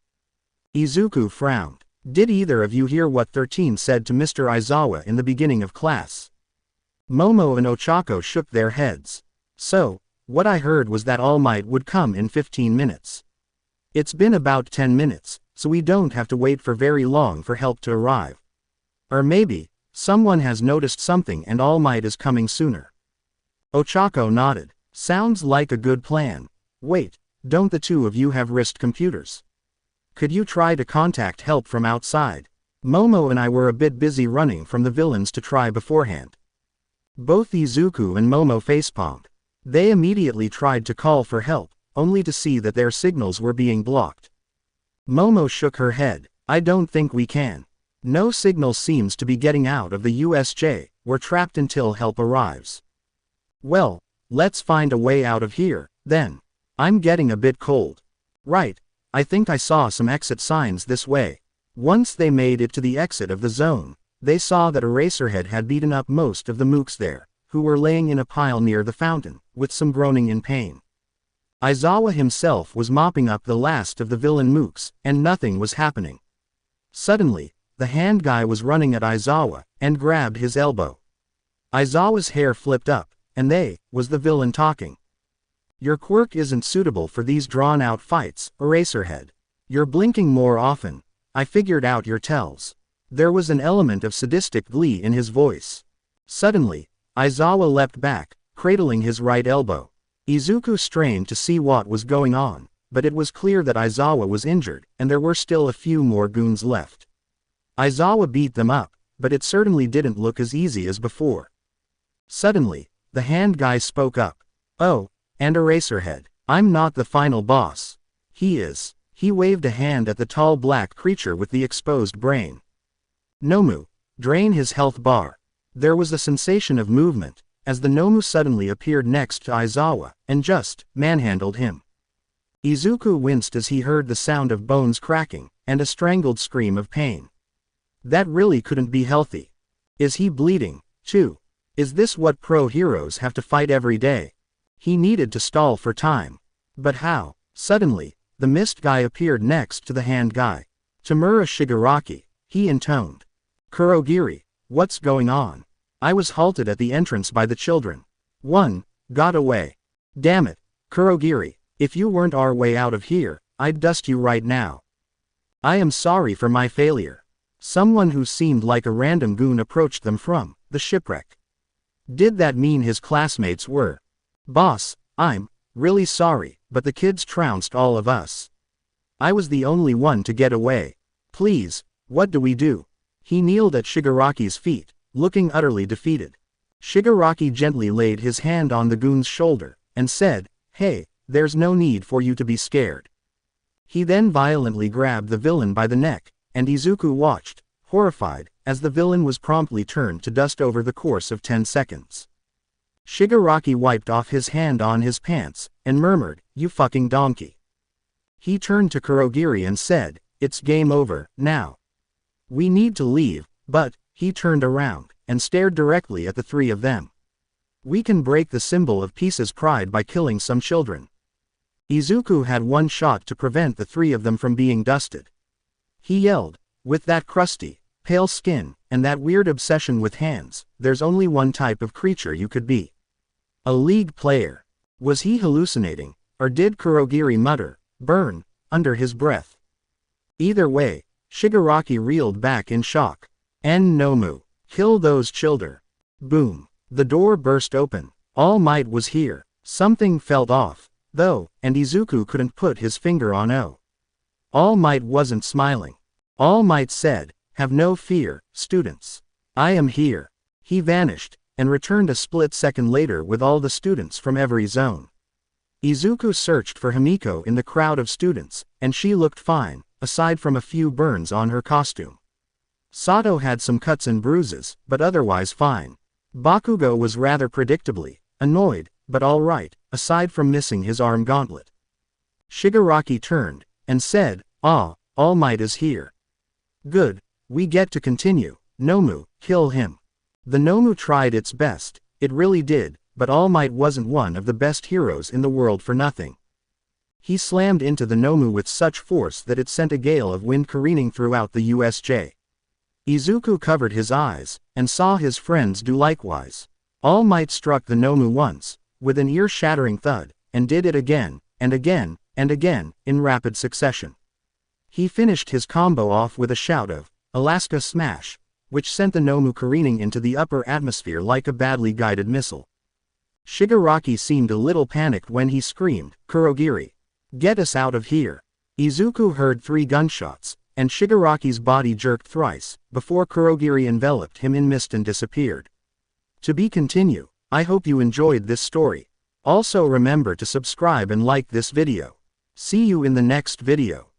Izuku frowned. Did either of you hear what 13 said to Mr. Aizawa in the beginning of class? Momo and Ochako shook their heads. So, what I heard was that All Might would come in 15 minutes. It's been about 10 minutes, so we don't have to wait for very long for help to arrive. Or maybe, someone has noticed something and All Might is coming sooner. Ochako nodded. Sounds like a good plan. Wait, don't the two of you have wrist computers? Could you try to contact help from outside? Momo and I were a bit busy running from the villains to try beforehand. Both Izuku and Momo facepalmed. They immediately tried to call for help, only to see that their signals were being blocked. Momo shook her head. I don't think we can. No signal seems to be getting out of the USJ, we're trapped until help arrives. Well, let's find a way out of here, then. I'm getting a bit cold. Right, I think I saw some exit signs this way. Once they made it to the exit of the zone, they saw that Eraserhead had beaten up most of the mooks there, who were laying in a pile near the fountain, with some groaning in pain. Aizawa himself was mopping up the last of the villain mooks, and nothing was happening. Suddenly, the hand guy was running at Aizawa, and grabbed his elbow. Aizawa's hair flipped up, and was the villain talking. Your quirk isn't suitable for these drawn-out fights, Eraserhead. You're blinking more often. I figured out your tells. There was an element of sadistic glee in his voice. Suddenly, Aizawa leapt back, cradling his right elbow. Izuku strained to see what was going on, but it was clear that Aizawa was injured, and there were still a few more goons left. Aizawa beat them up, but it certainly didn't look as easy as before. Suddenly, the hand guy spoke up. "Oh, and Eraserhead, I'm not the final boss. He is." He waved a hand at the tall black creature with the exposed brain. "Nomu, drain his health bar." There was a sensation of movement, as the Nomu suddenly appeared next to Aizawa, and just manhandled him. Izuku winced as he heard the sound of bones cracking, and a strangled scream of pain. That really couldn't be healthy. Is he bleeding, too? Is this what pro heroes have to fight every day? He needed to stall for time. But how? Suddenly, the mist guy appeared next to the hand guy. "Tamura Shigaraki," he intoned. "Kurogiri, what's going on? I was halted at the entrance by the children. One got away. Damn it, Kurogiri, if you weren't our way out of here, I'd dust you right now. I am sorry for my failure." Someone who seemed like a random goon approached them from the shipwreck. Did that mean his classmates were? "Boss, I'm really sorry, but the kids trounced all of us. I was the only one to get away. Please, what do we do?" He kneeled at Shigaraki's feet, looking utterly defeated. Shigaraki gently laid his hand on the goon's shoulder, and said, "Hey, there's no need for you to be scared." He then violently grabbed the villain by the neck, and Izuku watched, horrified, as the villain was promptly turned to dust over the course of 10 seconds. Shigaraki wiped off his hand on his pants, and murmured, "You fucking donkey." He turned to Kurogiri and said, "It's game over, now. We need to leave," but he turned around, and stared directly at the three of them. "We can break the symbol of peace's pride by killing some children." Izuku had one shot to prevent the three of them from being dusted. He yelled, "With that crusty, pale skin, and that weird obsession with hands, there's only one type of creature you could be. A league player." Was he hallucinating, or did Kurogiri mutter, "Burn," under his breath? Either way, Shigaraki reeled back in shock. "En Nomu, kill those children." Boom. The door burst open. All Might was here. Something felt off, though, and Izuku couldn't put his finger on it. All Might wasn't smiling. All Might said, "Have no fear, students. I am here." He vanished, and returned a split second later with all the students from every zone. Izuku searched for Himiko in the crowd of students, and she looked fine, aside from a few burns on her costume. Sato had some cuts and bruises, but otherwise fine. Bakugo was rather predictably annoyed, but alright, aside from missing his arm gauntlet. Shigaraki turned, and said, "Ah, All Might is here. Good, we get to continue. Nomu, kill him." The Nomu tried its best, it really did, but All Might wasn't one of the best heroes in the world for nothing. He slammed into the Nomu with such force that it sent a gale of wind careening throughout the USJ. Izuku covered his eyes, and saw his friends do likewise. All Might struck the Nomu once, with an ear-shattering thud, and did it again, and again, and again, in rapid succession. He finished his combo off with a shout of, "Alaska Smash," which sent the Nomu careening into the upper atmosphere like a badly guided missile. Shigaraki seemed a little panicked when he screamed, "Kurogiri, get us out of here." Izuku heard 3 gunshots, and Shigaraki's body jerked thrice, before Kurogiri enveloped him in mist and disappeared. To be continued. I hope you enjoyed this story. Also remember to subscribe and like this video. See you in the next video.